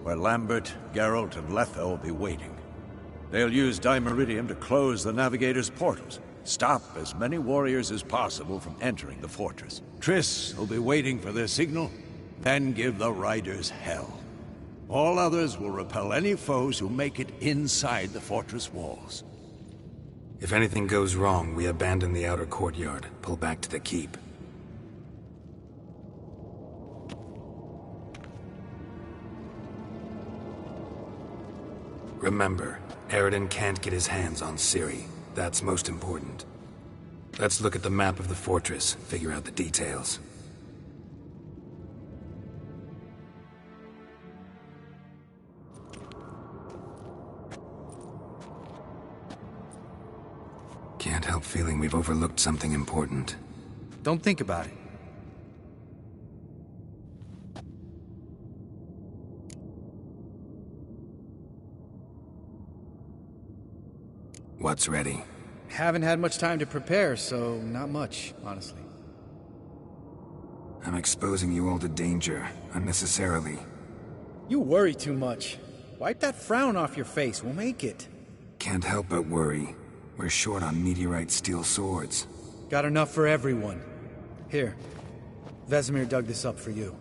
where Lambert, Geralt, and Letha will be waiting. They'll use Dimeridium to close the Navigator's portals, stop as many warriors as possible from entering the fortress. Triss will be waiting for their signal, then give the riders hell. All others will repel any foes who make it inside the fortress walls. If anything goes wrong, we abandon the outer courtyard, pull back to the keep. Remember, Eridan can't get his hands on Ciri. That's most important. Let's look at the map of the fortress, figure out the details. Can't help feeling we've overlooked something important. Don't think about it. What's ready? Haven't had much time to prepare, so not much, honestly. I'm exposing you all to danger, unnecessarily. You worry too much. Wipe that frown off your face, we'll make it. Can't help but worry. We're short on meteorite steel swords. Got enough for everyone. Here, Vesemir dug this up for you.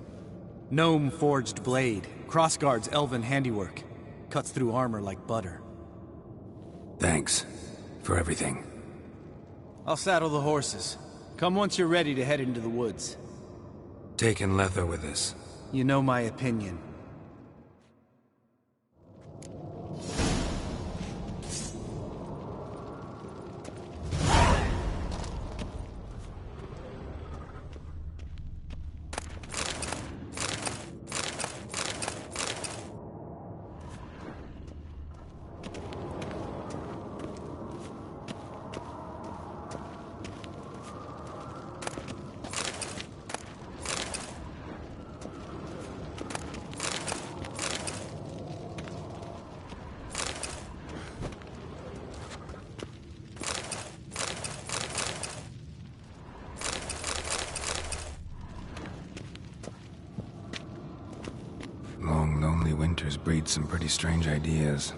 Gnome-forged blade, crossguard's elven handiwork. Cuts through armor like butter. Thanks. For everything. I'll saddle the horses. Come once you're ready to head into the woods. Taking Letha with us. You know my opinion. Long, lonely winters breed some pretty strange ideas.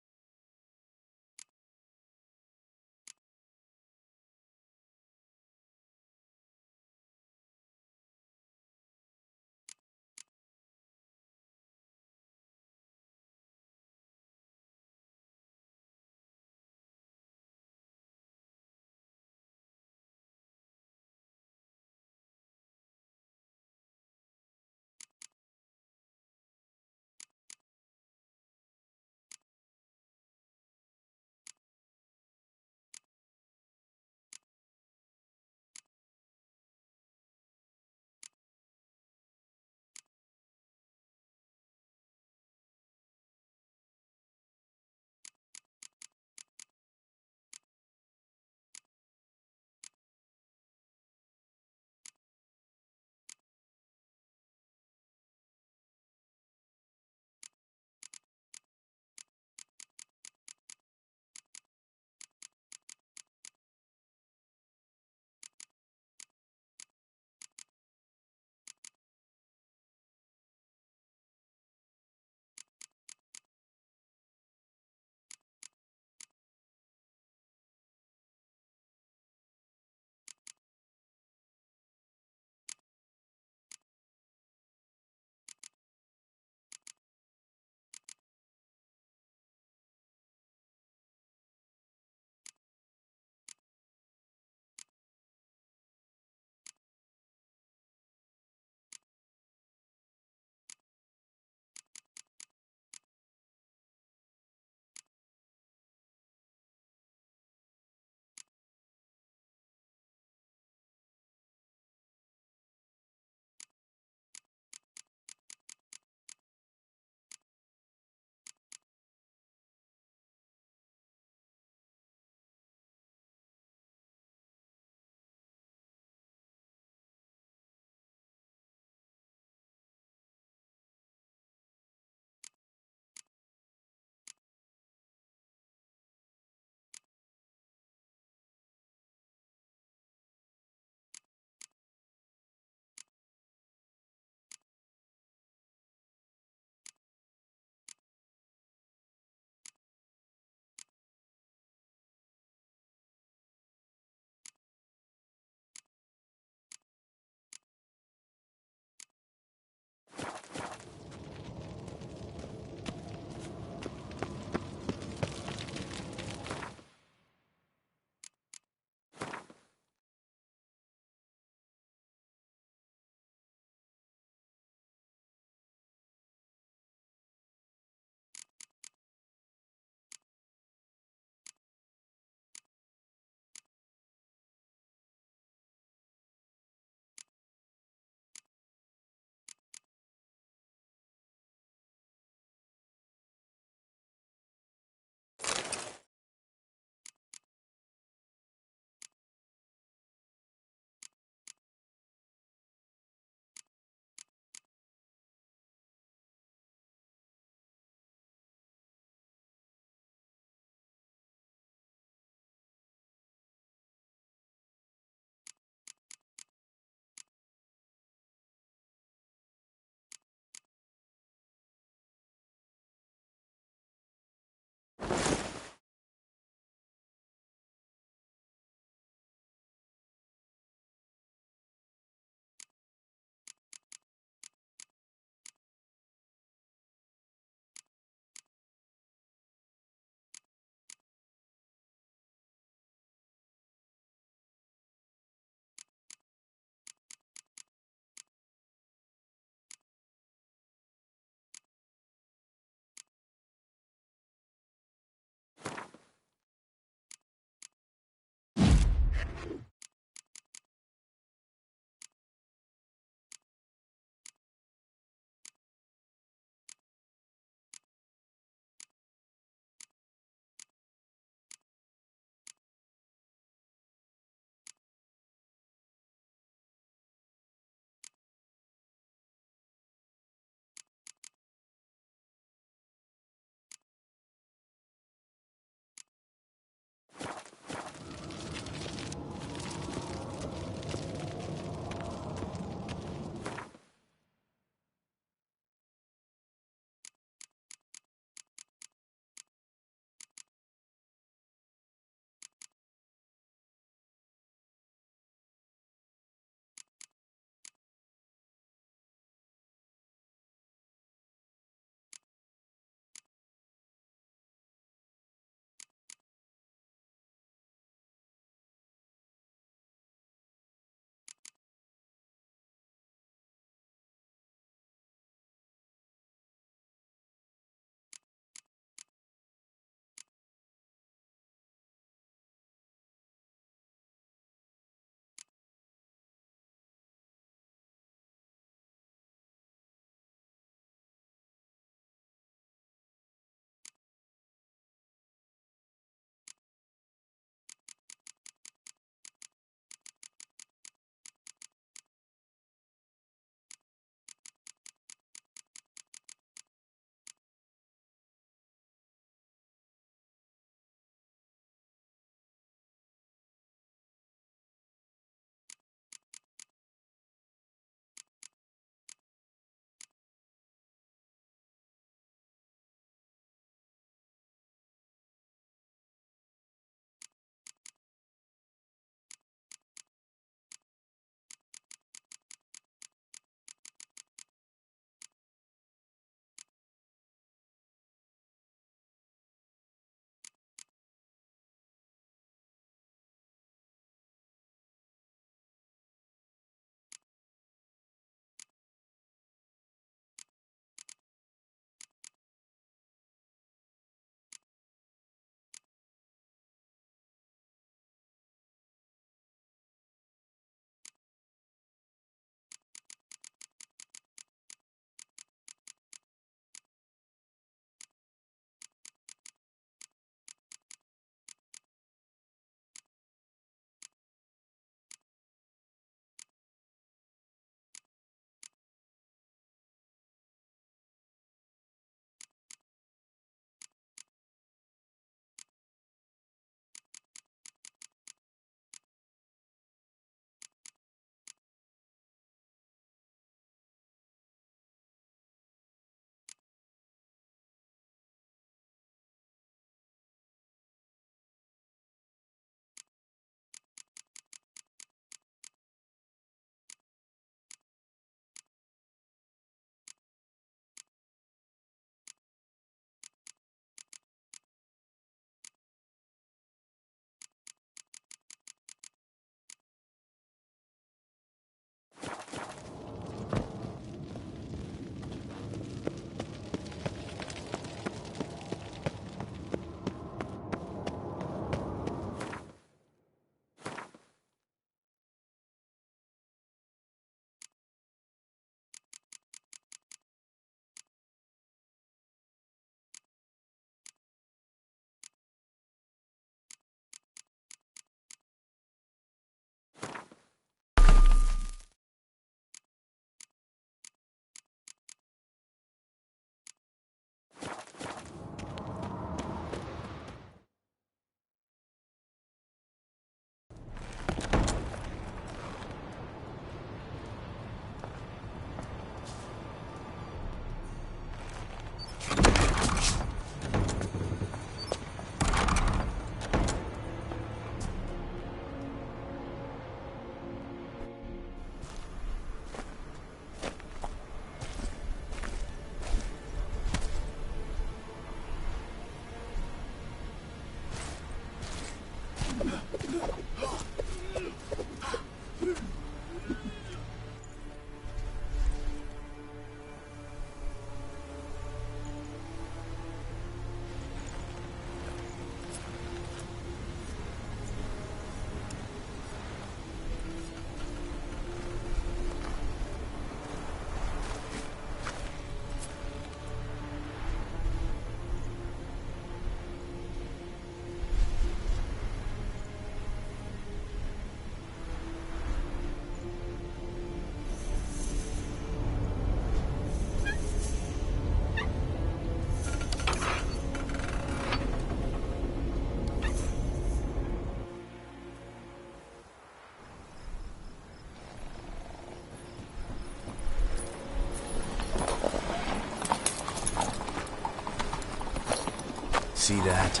See that?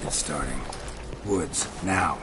It's starting. Woods, now.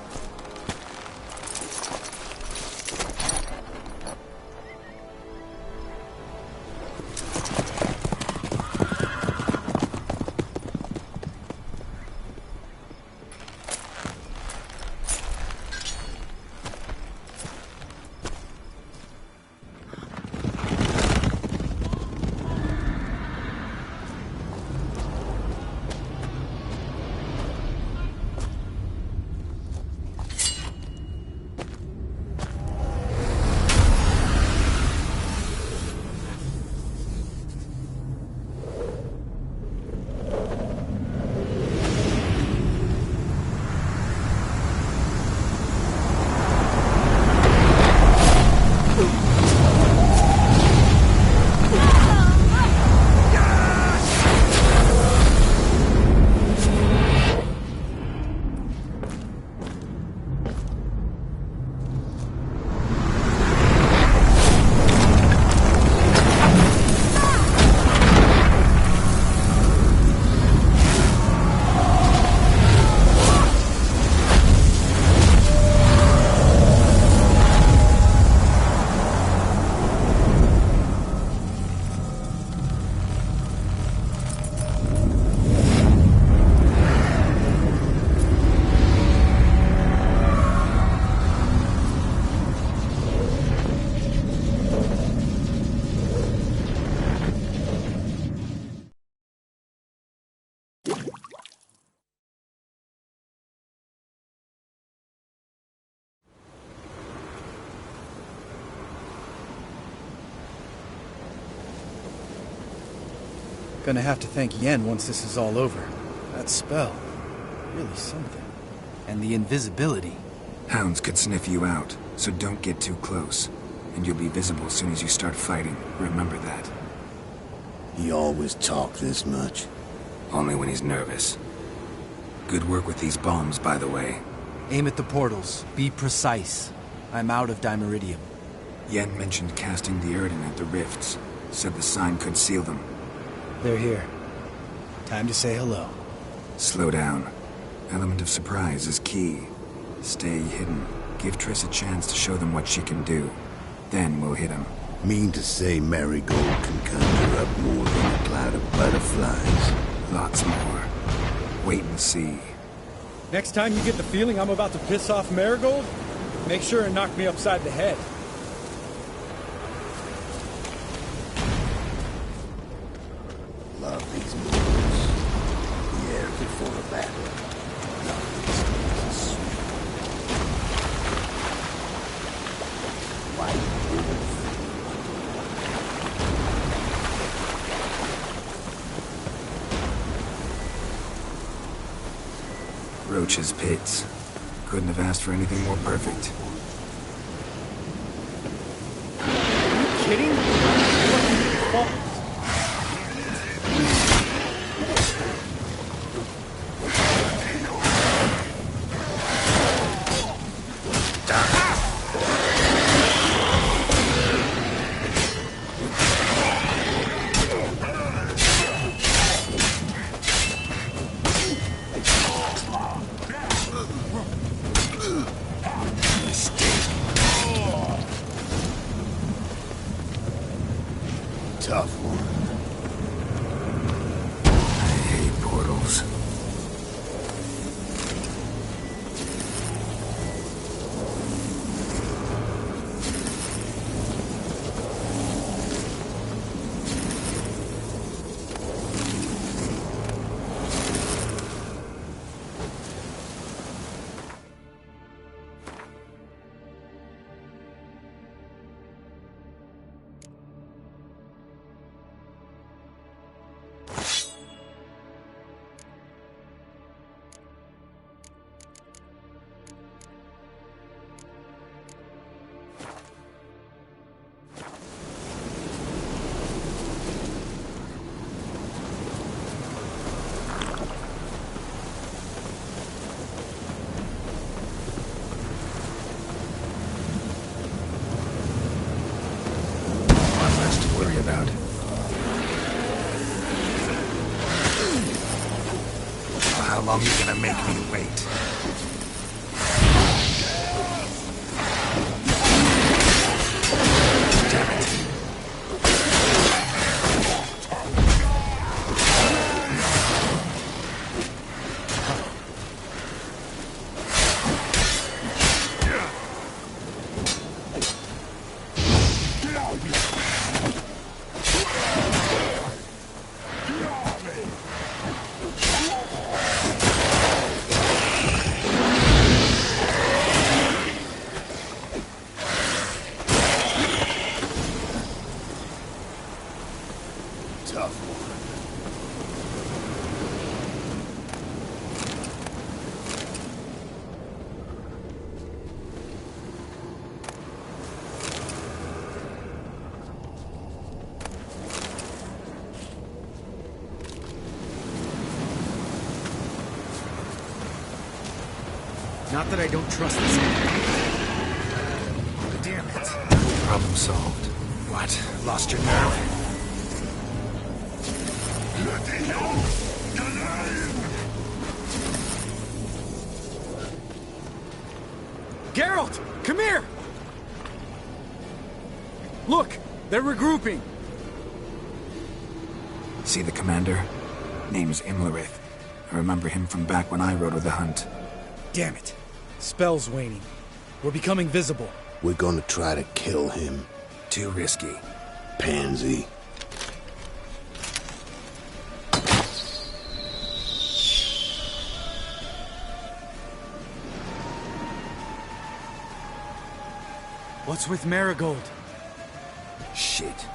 Gonna have to thank Yen once this is all over. That spell, really something. And the invisibility. Hounds could sniff you out, so don't get too close. And you'll be visible as soon as you start fighting. Remember that. He always talk this much? Only when he's nervous. Good work with these bombs, by the way. Aim at the portals. Be precise. I'm out of dimeridium. Yen mentioned casting the Erden at the rifts. Said the sign could seal them. They're here. Time to say hello. Slow down. Element of surprise is key. Stay hidden. Give Triss a chance to show them what she can do. Then we'll hit him. Mean to say Marigold can conjure up more than a cloud of butterflies? Lots more. Wait and see. Next time you get the feeling I'm about to piss off Marigold, make sure and knock me upside the head. Love these moves. The air before a battle. Love these things sweet. White wolf. Roach's pits. Couldn't have asked for anything more perfect. Are you kidding? How long you gonna make me wait? Not that I don't trust this guy. Damn it. Problem solved. What? Lost your nerve? Geralt! Come here! Look! They're regrouping! See the commander? Name's Imlerith. I remember him from back when I rode with the hunt. Damn it. Spell's waning. We're becoming visible. We're gonna try to kill him. Too risky. Pansy. What's with Marigold? Shit.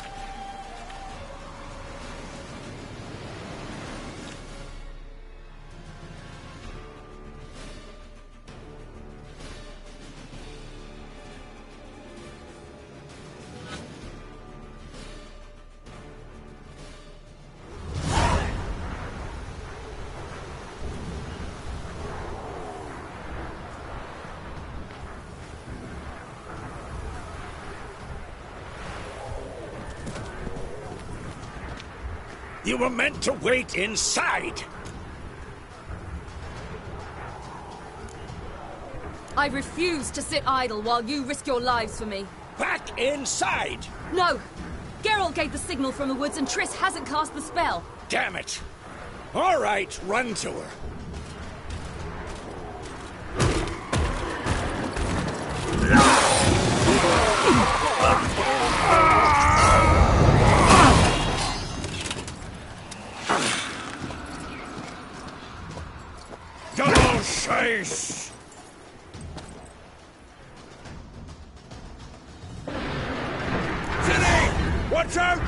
You were meant to wait inside! I refuse to sit idle while you risk your lives for me. Back inside! No! Geralt gave the signal from the woods and Triss hasn't cast the spell. Damn it! All right, run to her. Double chase! VINI! Watch out!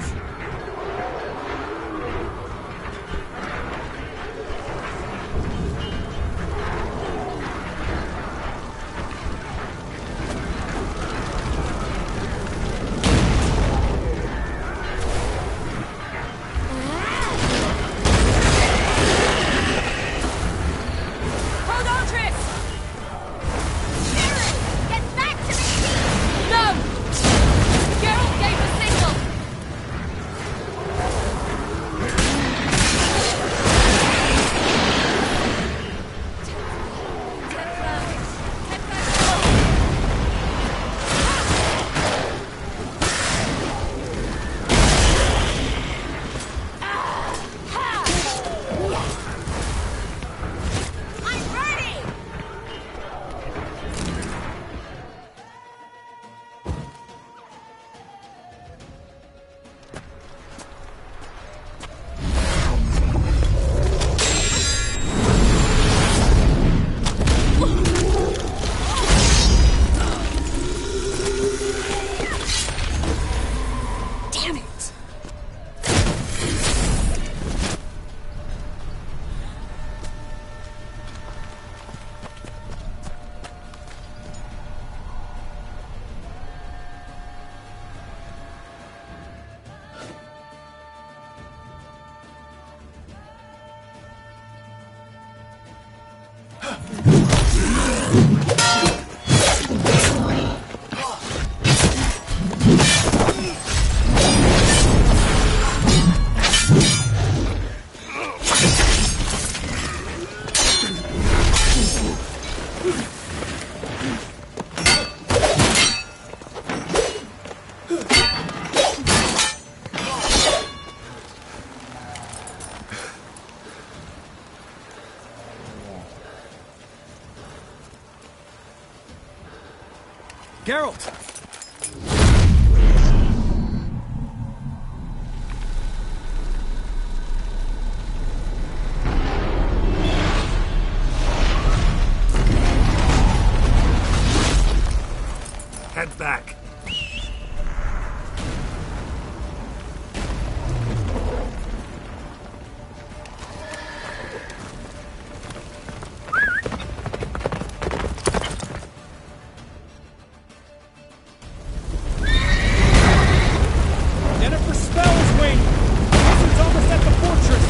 Geralt! Head back. Jennifer spells, Wing! Wizard's almost at the fortress!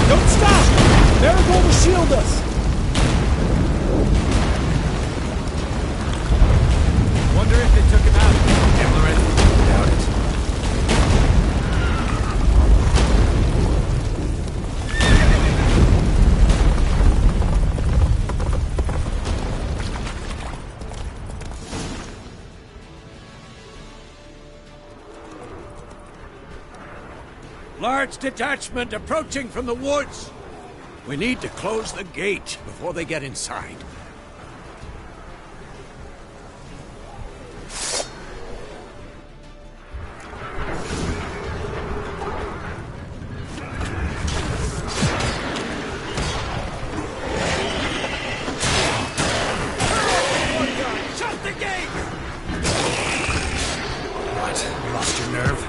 Don't stop! Marigold will shield us! Wonder if they took him out. Emmerith? Doubt it. Large detachment approaching from the woods. We need to close the gate before they get inside. Shut the gate! What? Lost your nerve?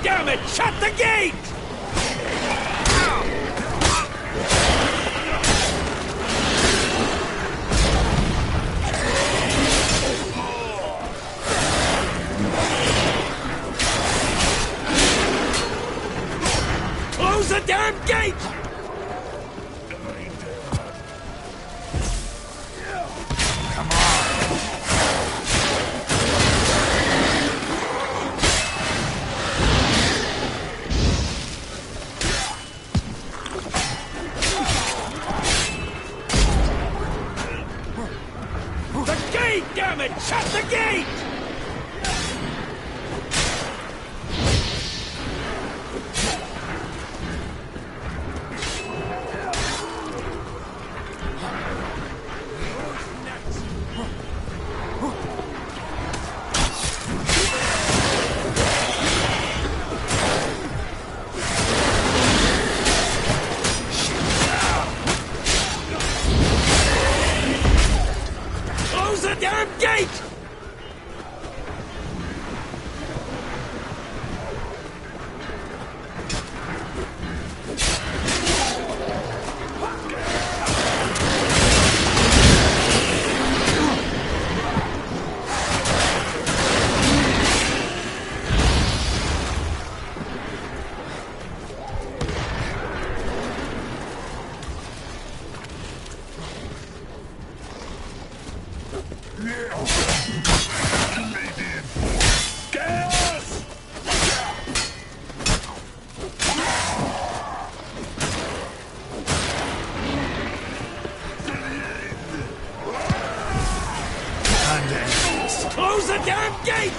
Damn it! Shut the gate! Close the damn gate! Damn it! Shut the gate! Close the damn gate! Close the damn gate!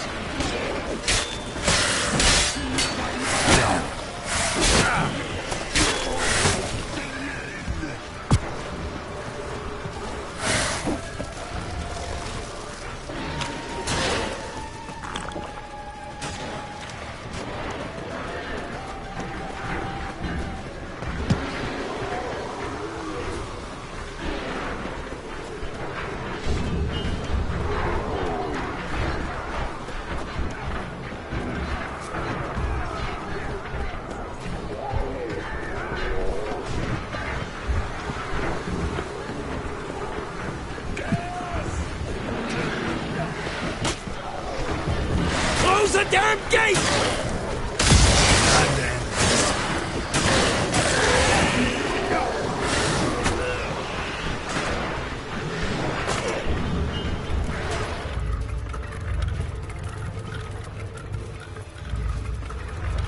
Close the damn gate!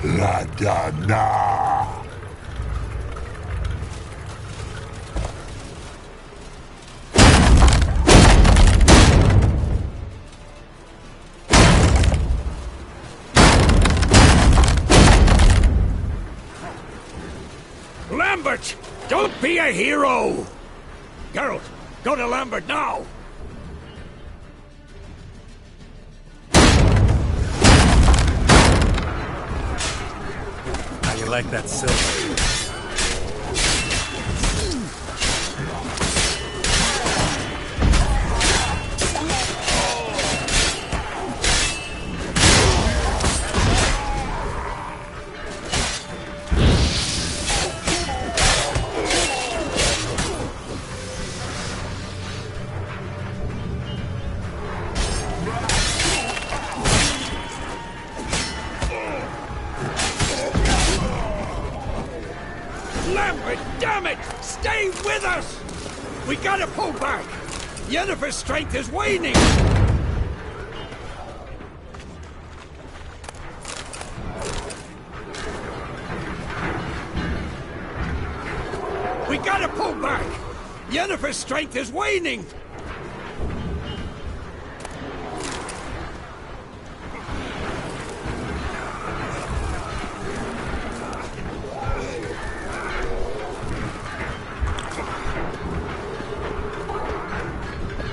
La Dana! Don't be a hero! Geralt, go to Lambert now! How you like that silver? Lambert, damn it! Stay with us! We gotta pull back! Yennefer's strength is waning! We gotta pull back! Yennefer's strength is waning!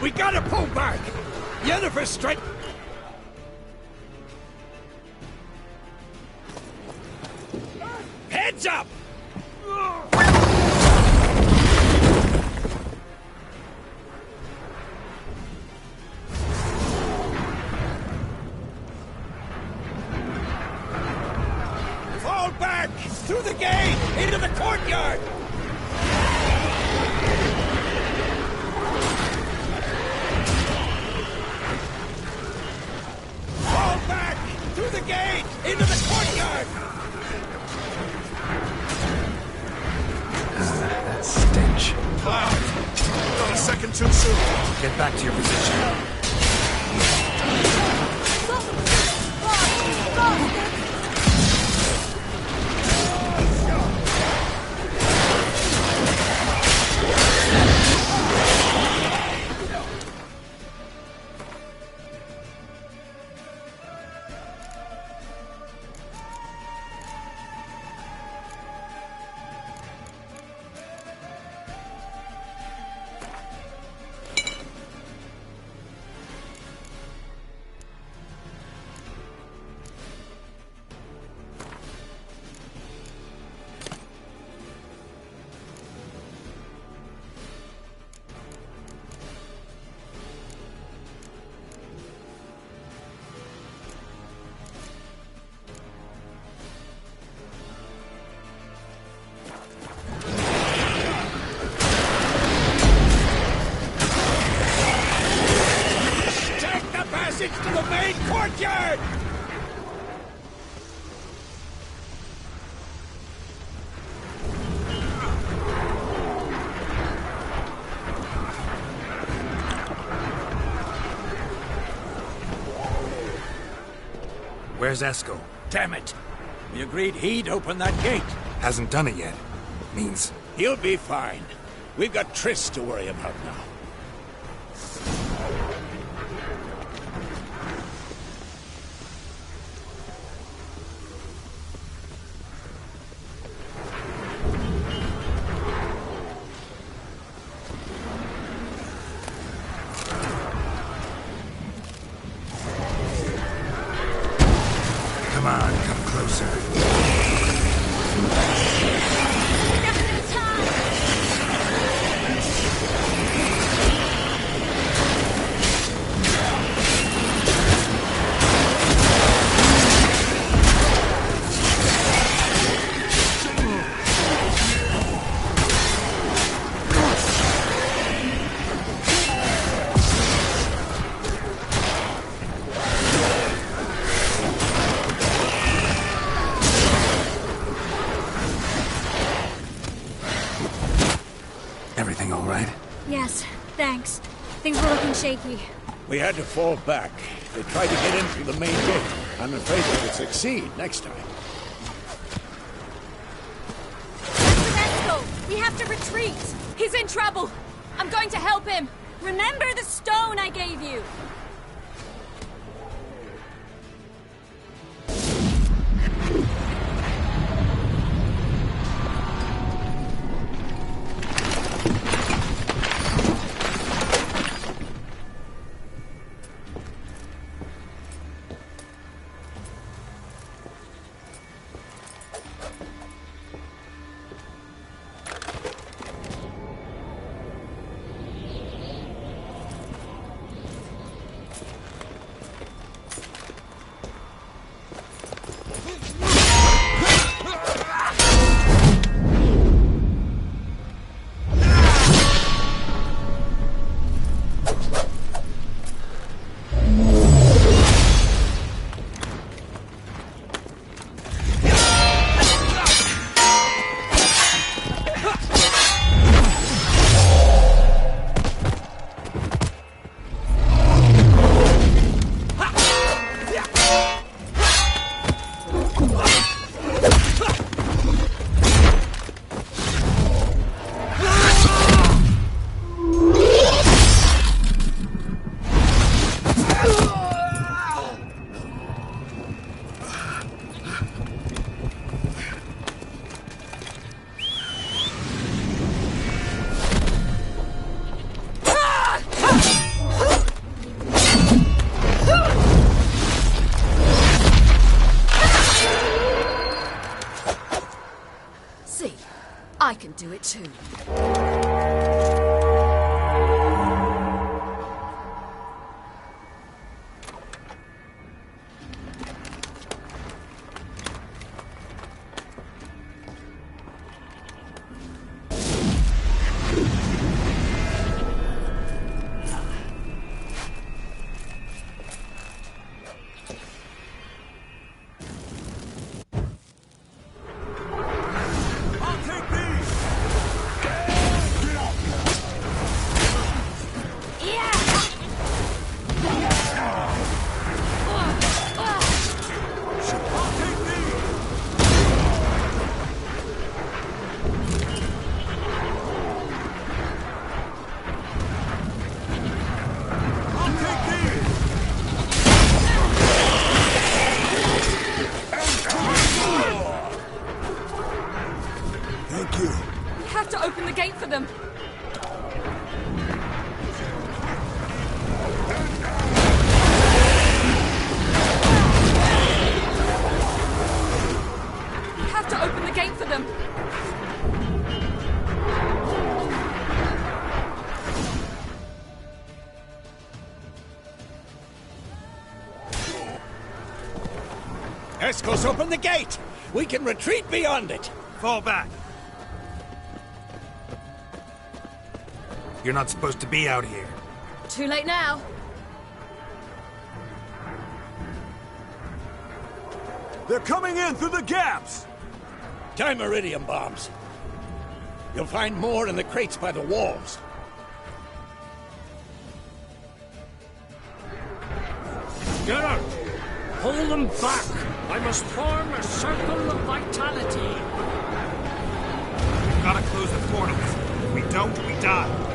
We gotta pull back! Yennefer's strength... Heads up! Fall back! Through the gate! Into the courtyard! Fall back! Through the gate! Into the courtyard! That stench. Not a second too soon. Get back to your position. Passage to the main courtyard! Where's Esco? Damn it! We agreed he'd open that gate. Hasn't done it yet. Means... He'll be fine. We've got Triss to worry about now. Come on, come closer. Everything all right? Yes, thanks. Things were looking shaky. We had to fall back. They tried to get in through the main gate. I'm afraid they could succeed next time. Let's go! We have to retreat! He's in trouble! I'm going to help him! Remember the stone I gave you! do it too. Escos, open the gate! We can retreat beyond it! Fall back. You're not supposed to be out here. Too late now. They're coming in through the gaps! Time iridium bombs. You'll find more in the crates by the walls. Get out! Hold them back! I must form a circle of vitality. We've gotta close the portals. If we don't, we die.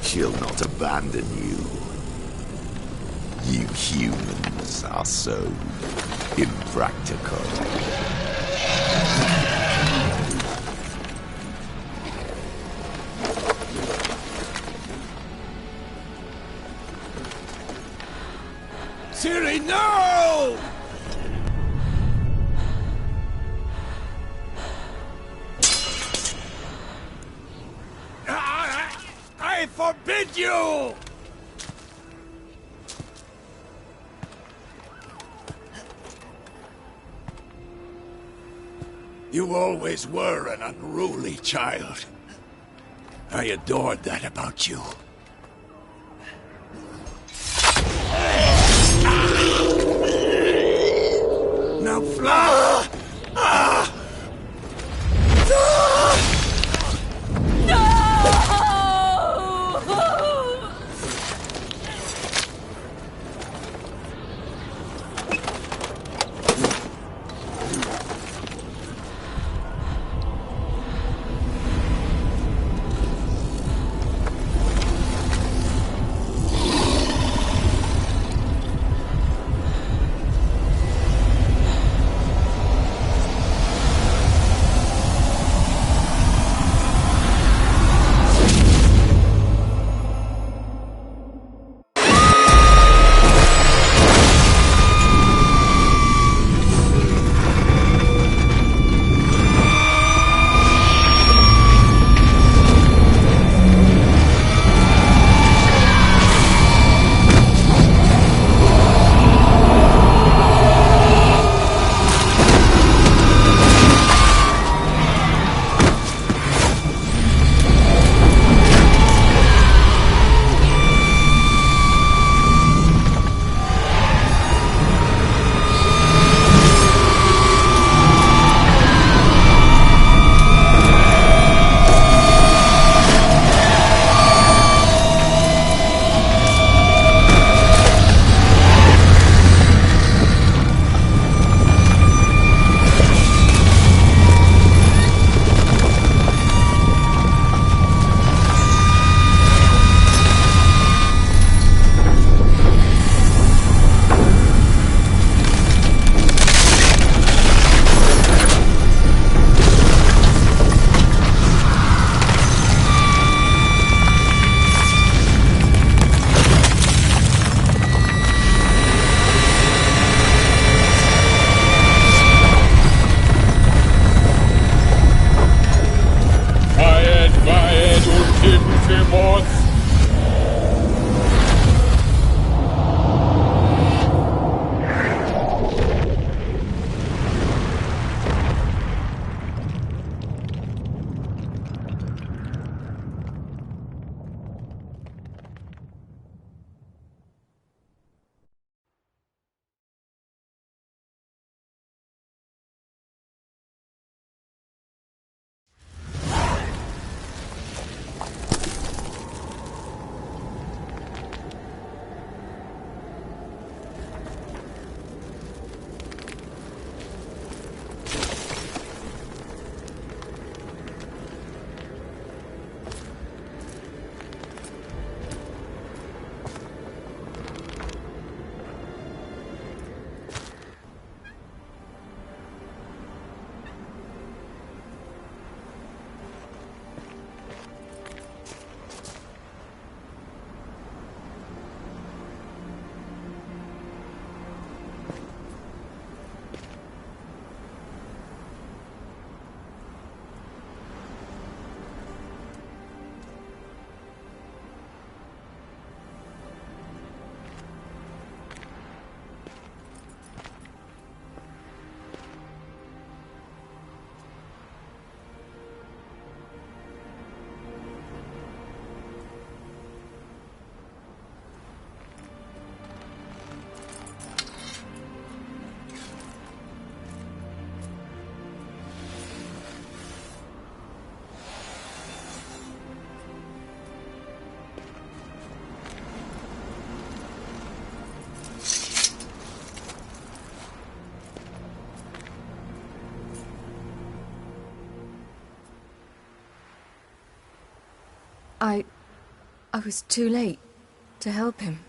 She'll not abandon you. You humans are so impractical. Ciri, no! I forbid you! You always were an unruly child. I adored that about you. Now fly! I was too late to help him.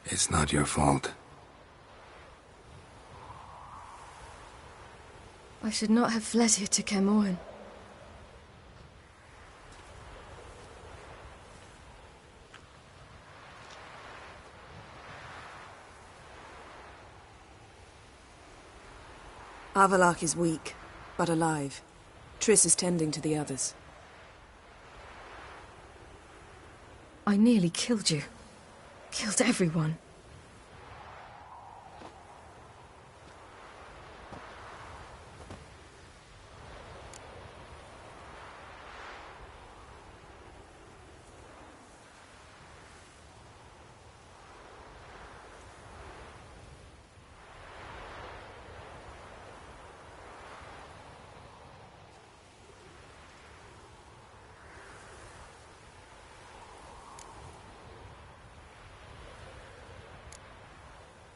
It's not your fault. I should not have fled here to Caermorhen. Avallac'h is weak, but alive. Triss is tending to the others. I nearly killed you. Killed everyone.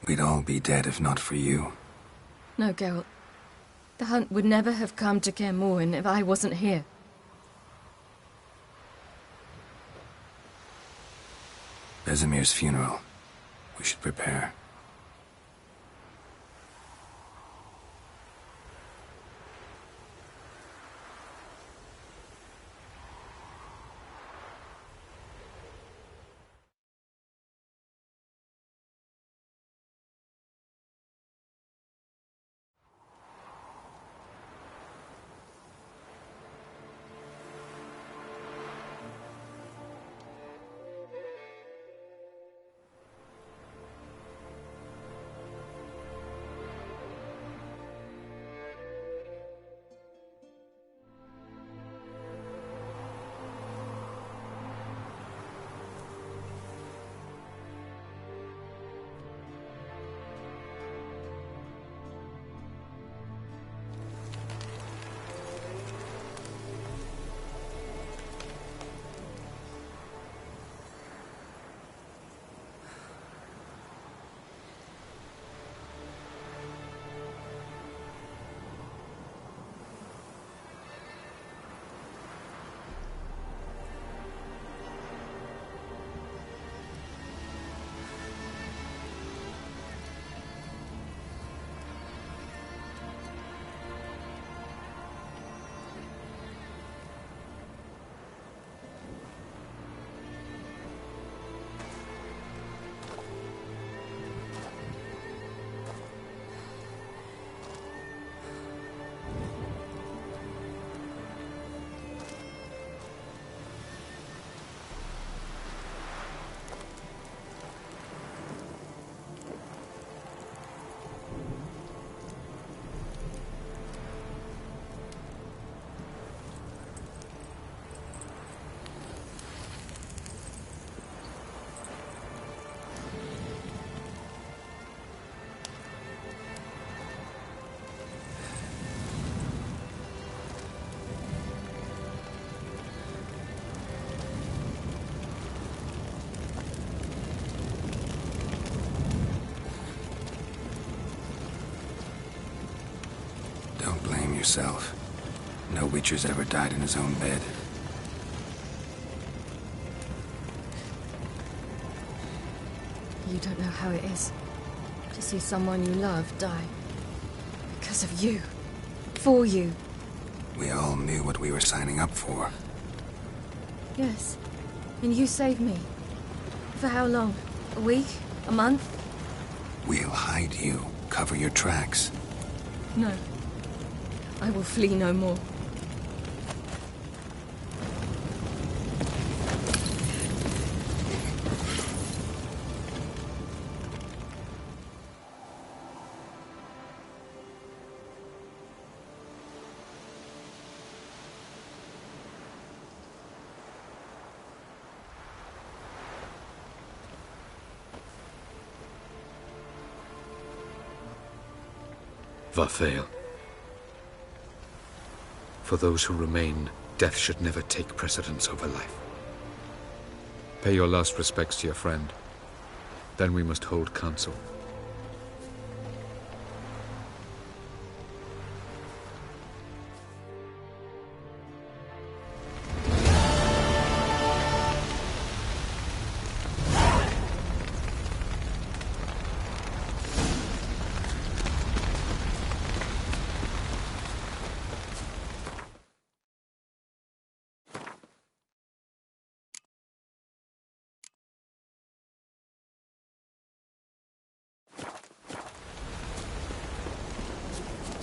We'd all be dead if not for you. No, Geralt. The hunt would never have come to Caermorhen if I wasn't here. Vesemir's funeral. We should prepare. Yourself. No Witcher's ever died in his own bed. You don't know how it is to see someone you love die. Because of you. For you. We all knew what we were signing up for. Yes. And you saved me. For how long? A week? A month? We'll hide you. Cover your tracks. No. I will flee no more. Vafael. For those who remain, death should never take precedence over life. Pay your last respects to your friend. Then we must hold council.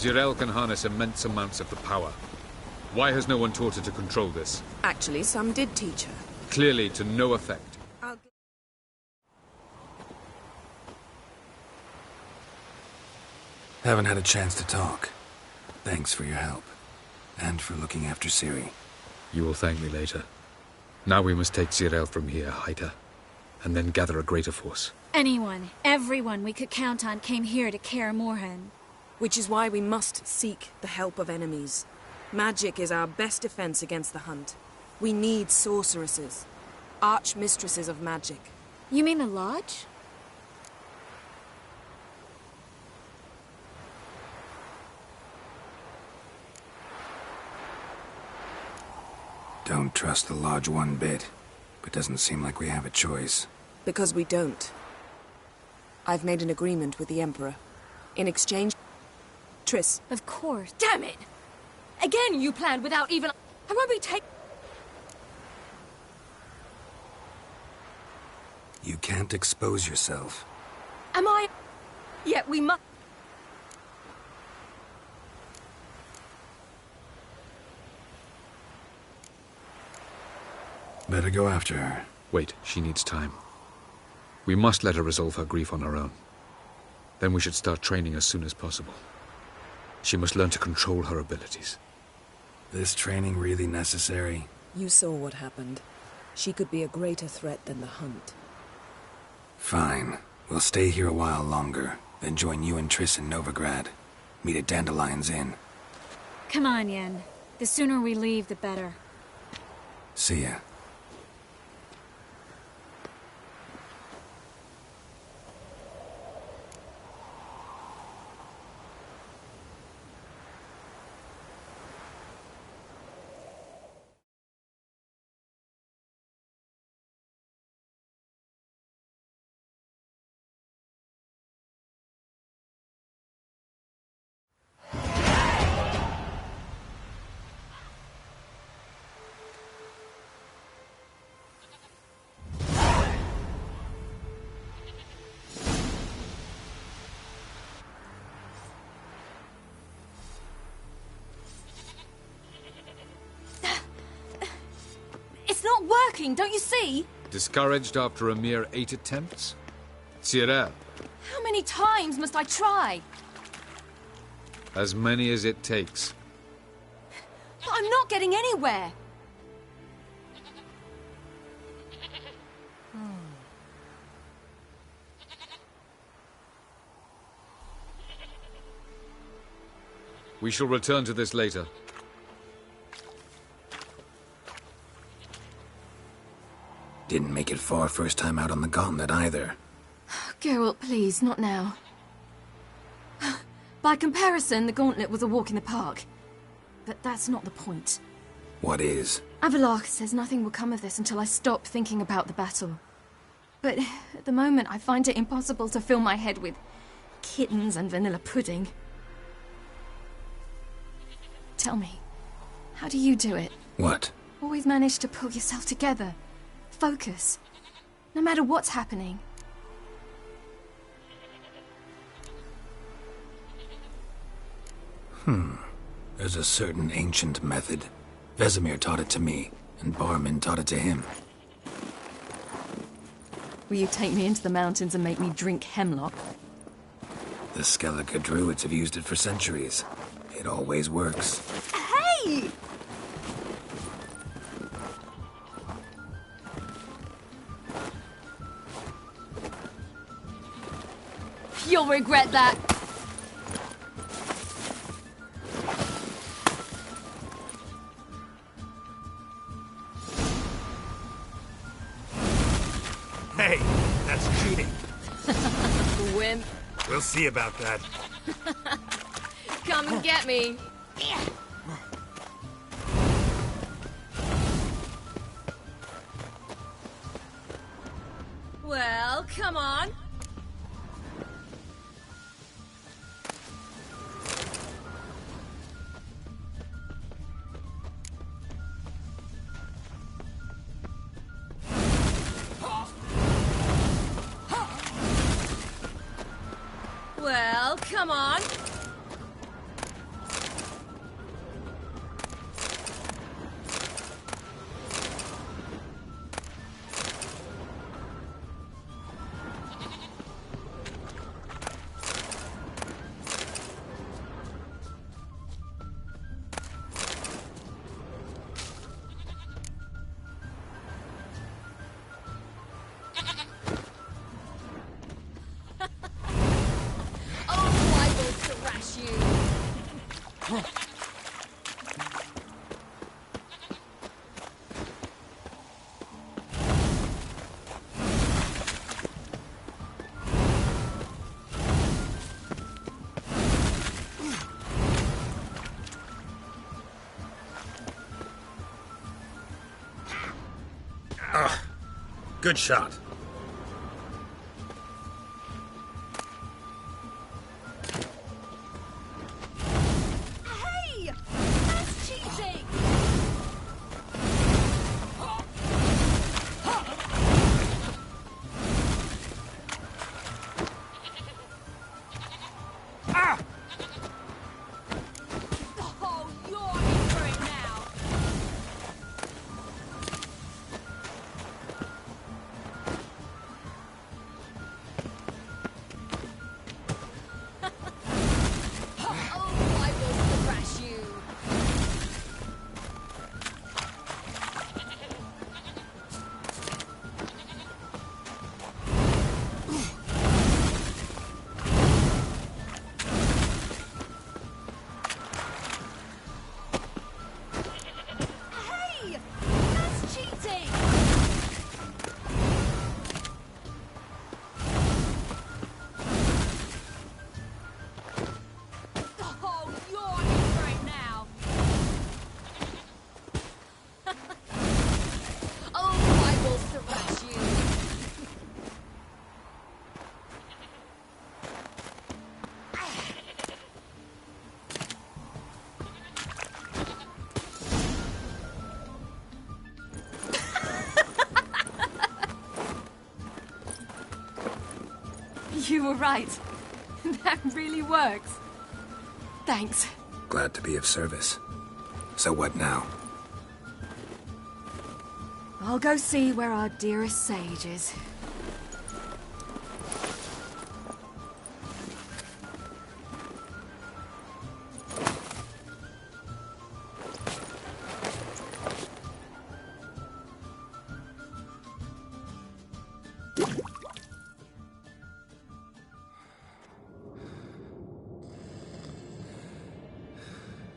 Zirel can harness immense amounts of the power. Why has no one taught her to control this? Actually, some did teach her. Clearly to no effect. Haven't had a chance to talk. Thanks for your help. And for looking after Ciri. You will thank me later. Now we must take Zirel from here, hide her, and then gather a greater force. Anyone, everyone we could count on came here to Kaer Morhen. Which is why we must seek the help of enemies. Magic is our best defense against the Hunt. We need sorceresses. Archmistresses of magic. You mean the Lodge? Don't trust the Lodge one bit, but doesn't seem like we have a choice. Because we don't. I've made an agreement with the Emperor. In exchange... Triss. Of course. Damn it! Again you planned without even... I won't be You can't expose yourself. Am I... Yet we must... Better go after her. Wait, she needs time. We must let her resolve her grief on her own. Then we should start training as soon as possible. She must learn to control her abilities. This training really necessary? You saw what happened. She could be a greater threat than the Hunt. Fine. We'll stay here a while longer, then join you and Triss in Novigrad. Meet at Dandelion's Inn. Come on, Yen. The sooner we leave, the better. See ya. It's not working, don't you see? Discouraged after a mere 8 attempts? Zirel. How many times must I try? As many as it takes. But I'm not getting anywhere. We shall return to this later. Didn't make it far first time out on the gauntlet either. Geralt, please, not now. By comparison, the gauntlet was a walk in the park. But that's not the point. What is? Avallac'h says nothing will come of this until I stop thinking about the battle. But at the moment, I find it impossible to fill my head with kittens and vanilla pudding. Tell me, how do you do it? What? Always manage to pull yourself together. Focus. No matter what's happening. There's a certain ancient method. Vesemir taught it to me, and Barman taught it to him. Will you take me into the mountains and make me drink hemlock? The Skellige druids have used it for centuries. It always works. Hey! You'll regret that. Hey, that's cheating. Wimp. We'll see about that. Come and get me. Well, come on. Well, come on. Good shot. Hey! That's cheating! Ah! Oh, you're in for it now! Oh, I will thrash you! Hey! That's cheating! Oh, you're in for it now! Oh, I will thrash you! You were right. That really works. Thanks. Glad to be of service. So what now? I'll go see where our dearest sage is.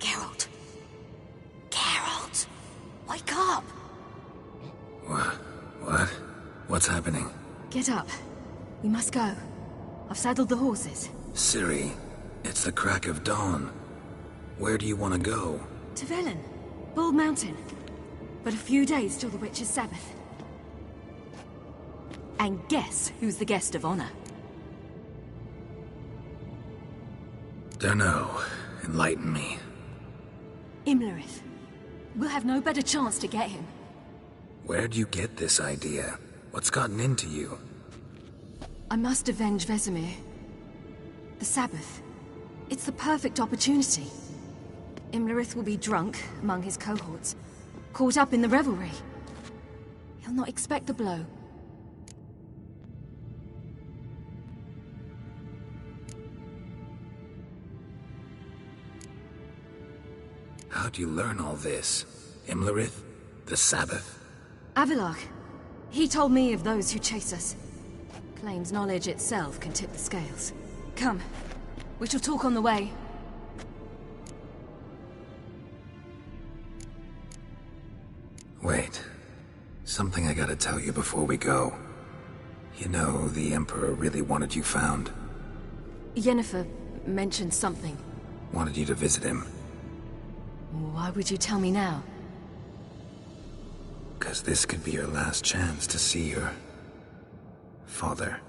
Geralt. Geralt! Wake up! What? What's happening? Get up. We must go. I've saddled the horses. Ciri, it's the crack of dawn. Where do you want to go? To Velen. Bald Mountain. But a few days till the Witch's Sabbath. And guess who's the guest of honor? Dunno. Enlighten me. Imlerith. We'll have no better chance to get him. Where'd you get this idea? What's gotten into you? I must avenge Vesemir. The Sabbath. It's the perfect opportunity. Imlerith will be drunk among his cohorts, caught up in the revelry. He'll not expect the blow. How'd you learn all this? Imlerith? The Sabbath? Avilark. He told me of those who chase us. Claims knowledge itself can tip the scales. Come. We shall talk on the way. Wait. Something I gotta tell you before we go. You know, the Emperor really wanted you found. Yennefer mentioned something. Wanted you to visit him. Why would you tell me now? 'Cause this could be your last chance to see your... father.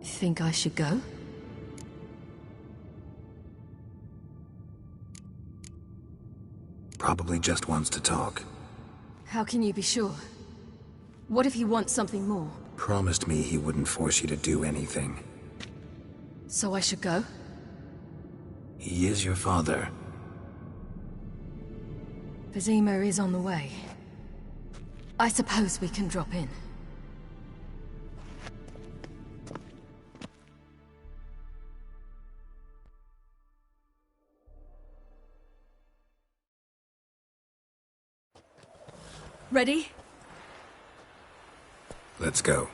Think I should go? Probably just wants to talk. How can you be sure? What if he wants something more? Promised me he wouldn't force you to do anything. So I should go? He is your father. Vesemir is on the way. I suppose we can drop in. Ready? Let's go.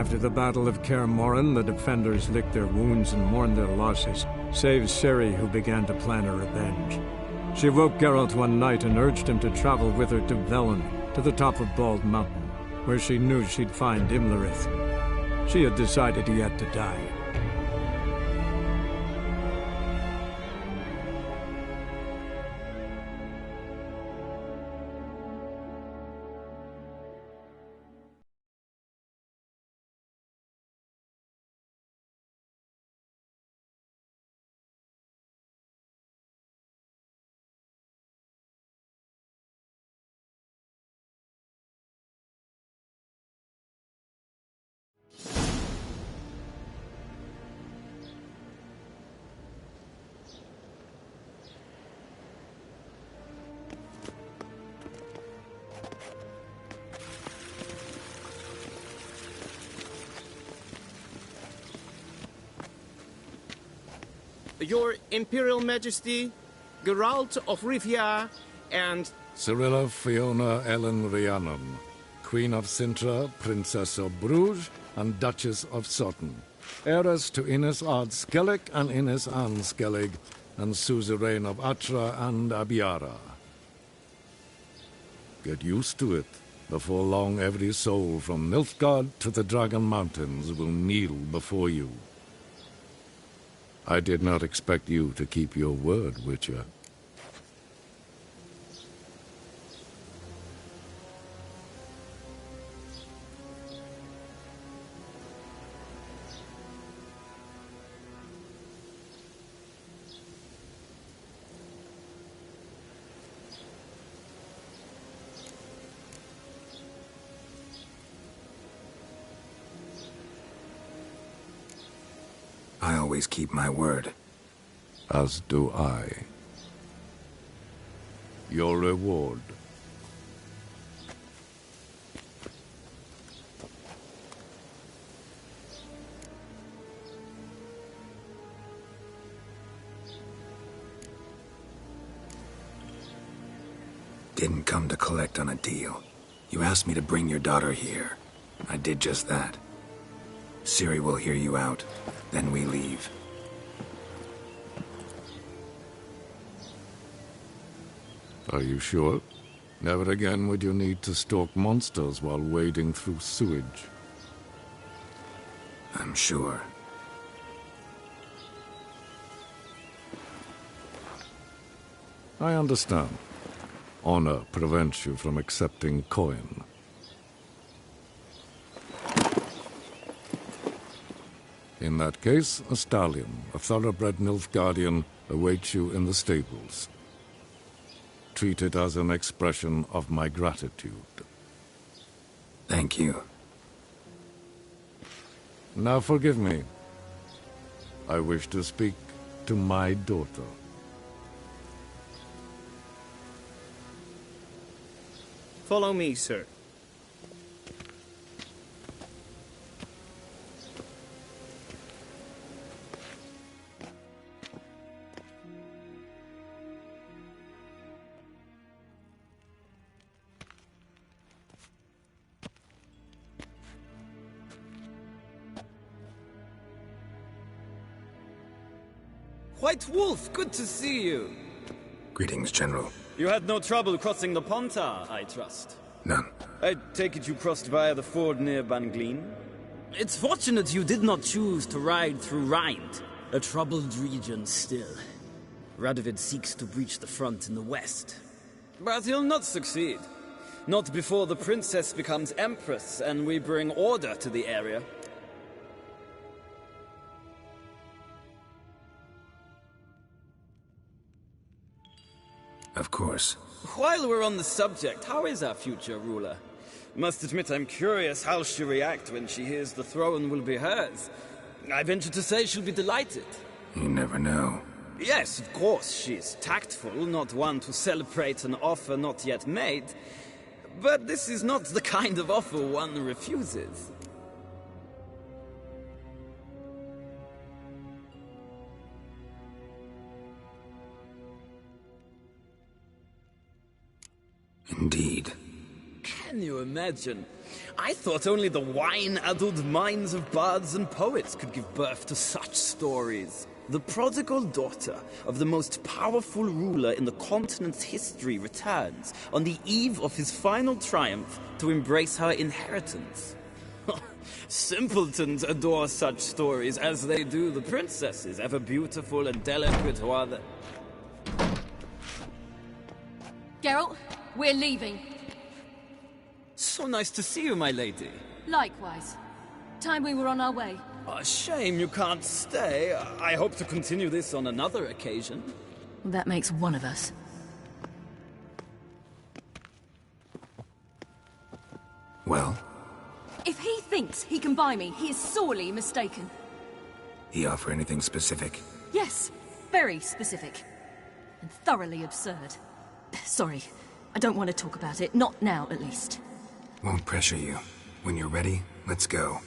After the Battle of Kaer Morhen, the defenders licked their wounds and mourned their losses, save Ciri, who began to plan a revenge. She woke Geralt one night and urged him to travel with her to Velen, to the top of Bald Mountain, where she knew she'd find Imlerith. She had decided he had to die. Your Imperial Majesty, Geralt of Rivia, and... Cirilla Fiona Ellen Rhiannon, Queen of Sintra, Princess of Bruges, and Duchess of Sutton, heiress to Innes Ard Skellig and Innes Ann Skellig, and suzerain of Atra and Abiara. Get used to it. Before long, every soul from Nilfgaard to the Dragon Mountains will kneel before you. I did not expect you to keep your word, Witcher. I always keep my word. As do I. Your reward. Didn't come to collect on a deal. You asked me to bring your daughter here. I did just that. Ciri will hear you out. Then we leave. Are you sure? Never again would you need to stalk monsters while wading through sewage. I'm sure. I understand. Honor prevents you from accepting coin. In that case, a stallion, a thoroughbred Nilfgaardian, awaits you in the stables. Treat it as an expression of my gratitude. Thank you. Now forgive me. I wish to speak to my daughter. Follow me, sir. White Wolf, good to see you. Greetings, General. You had no trouble crossing the Pontar, I trust. None. I take it you crossed via the ford near Banglin? It's fortunate you did not choose to ride through Rind, a troubled region still. Radovid seeks to breach the front in the west. But he'll not succeed. Not before the princess becomes empress and we bring order to the area. Of course. While we're on the subject, how is our future ruler? Must admit I'm curious how she'll react when she hears the throne will be hers. I venture to say she'll be delighted. You never know. Yes, of course, she's tactful, not one to celebrate an offer not yet made. But this is not the kind of offer one refuses. Indeed. Can you imagine? I thought only the wine-addled minds of bards and poets could give birth to such stories. The prodigal daughter of the most powerful ruler in the continent's history returns on the eve of his final triumph to embrace her inheritance. Simpletons adore such stories as they do the princesses, ever beautiful and delicate who are the... Geralt, we're leaving. So nice to see you, my lady. Likewise. Time we were on our way. A shame you can't stay. I hope to continue this on another occasion. That makes one of us. Well? If he thinks he can buy me, he is sorely mistaken. He offer anything specific? Yes, very specific. And thoroughly absurd. Sorry, I don't want to talk about it. Not now, at least. Won't pressure you. When you're ready, let's go.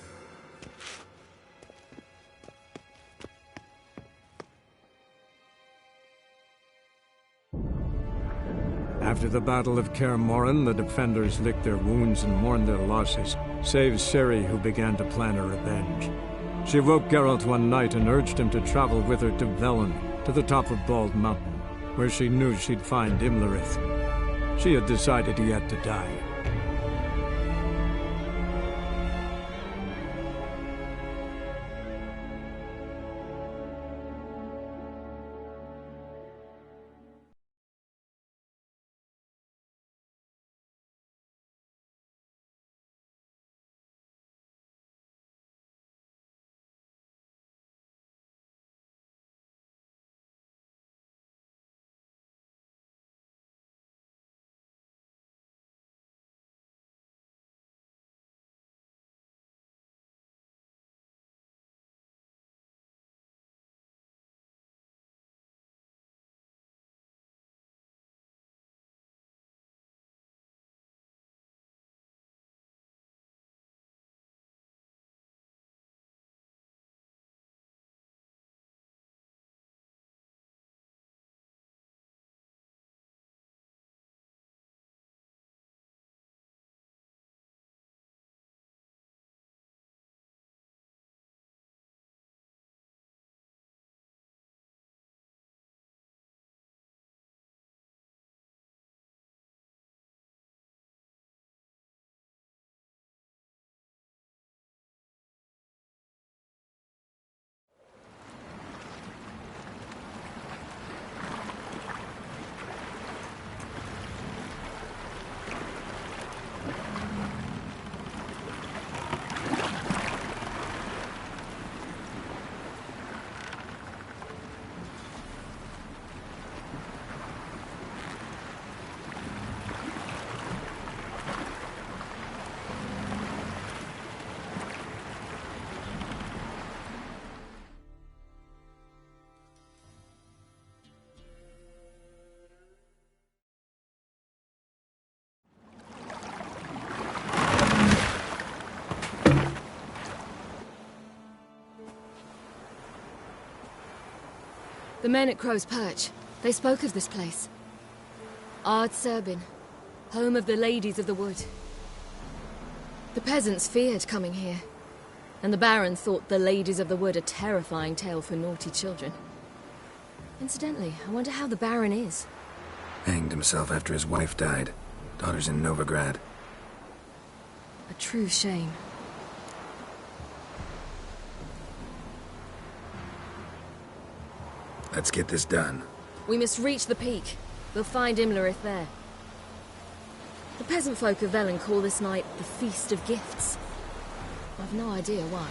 After the Battle of Kaer Morhen, the defenders licked their wounds and mourned their losses, save Ciri, who began to plan a revenge. She woke Geralt one night and urged him to travel with her to Velen, to the top of Bald Mountain, where she knew she'd find Imlerith. She had decided he had to die. The men at Crow's Perch, they spoke of this place. Ard Serbin, home of the Ladies of the Wood. The peasants feared coming here, and the Baron thought the Ladies of the Wood a terrifying tale for naughty children. Incidentally, I wonder how the Baron is. Hanged himself after his wife died. Daughter's in Novigrad. A true shame. Let's get this done. We must reach the peak. We'll find Imlerith there. The peasant folk of Velen call this night the Feast of Gifts. I've no idea why.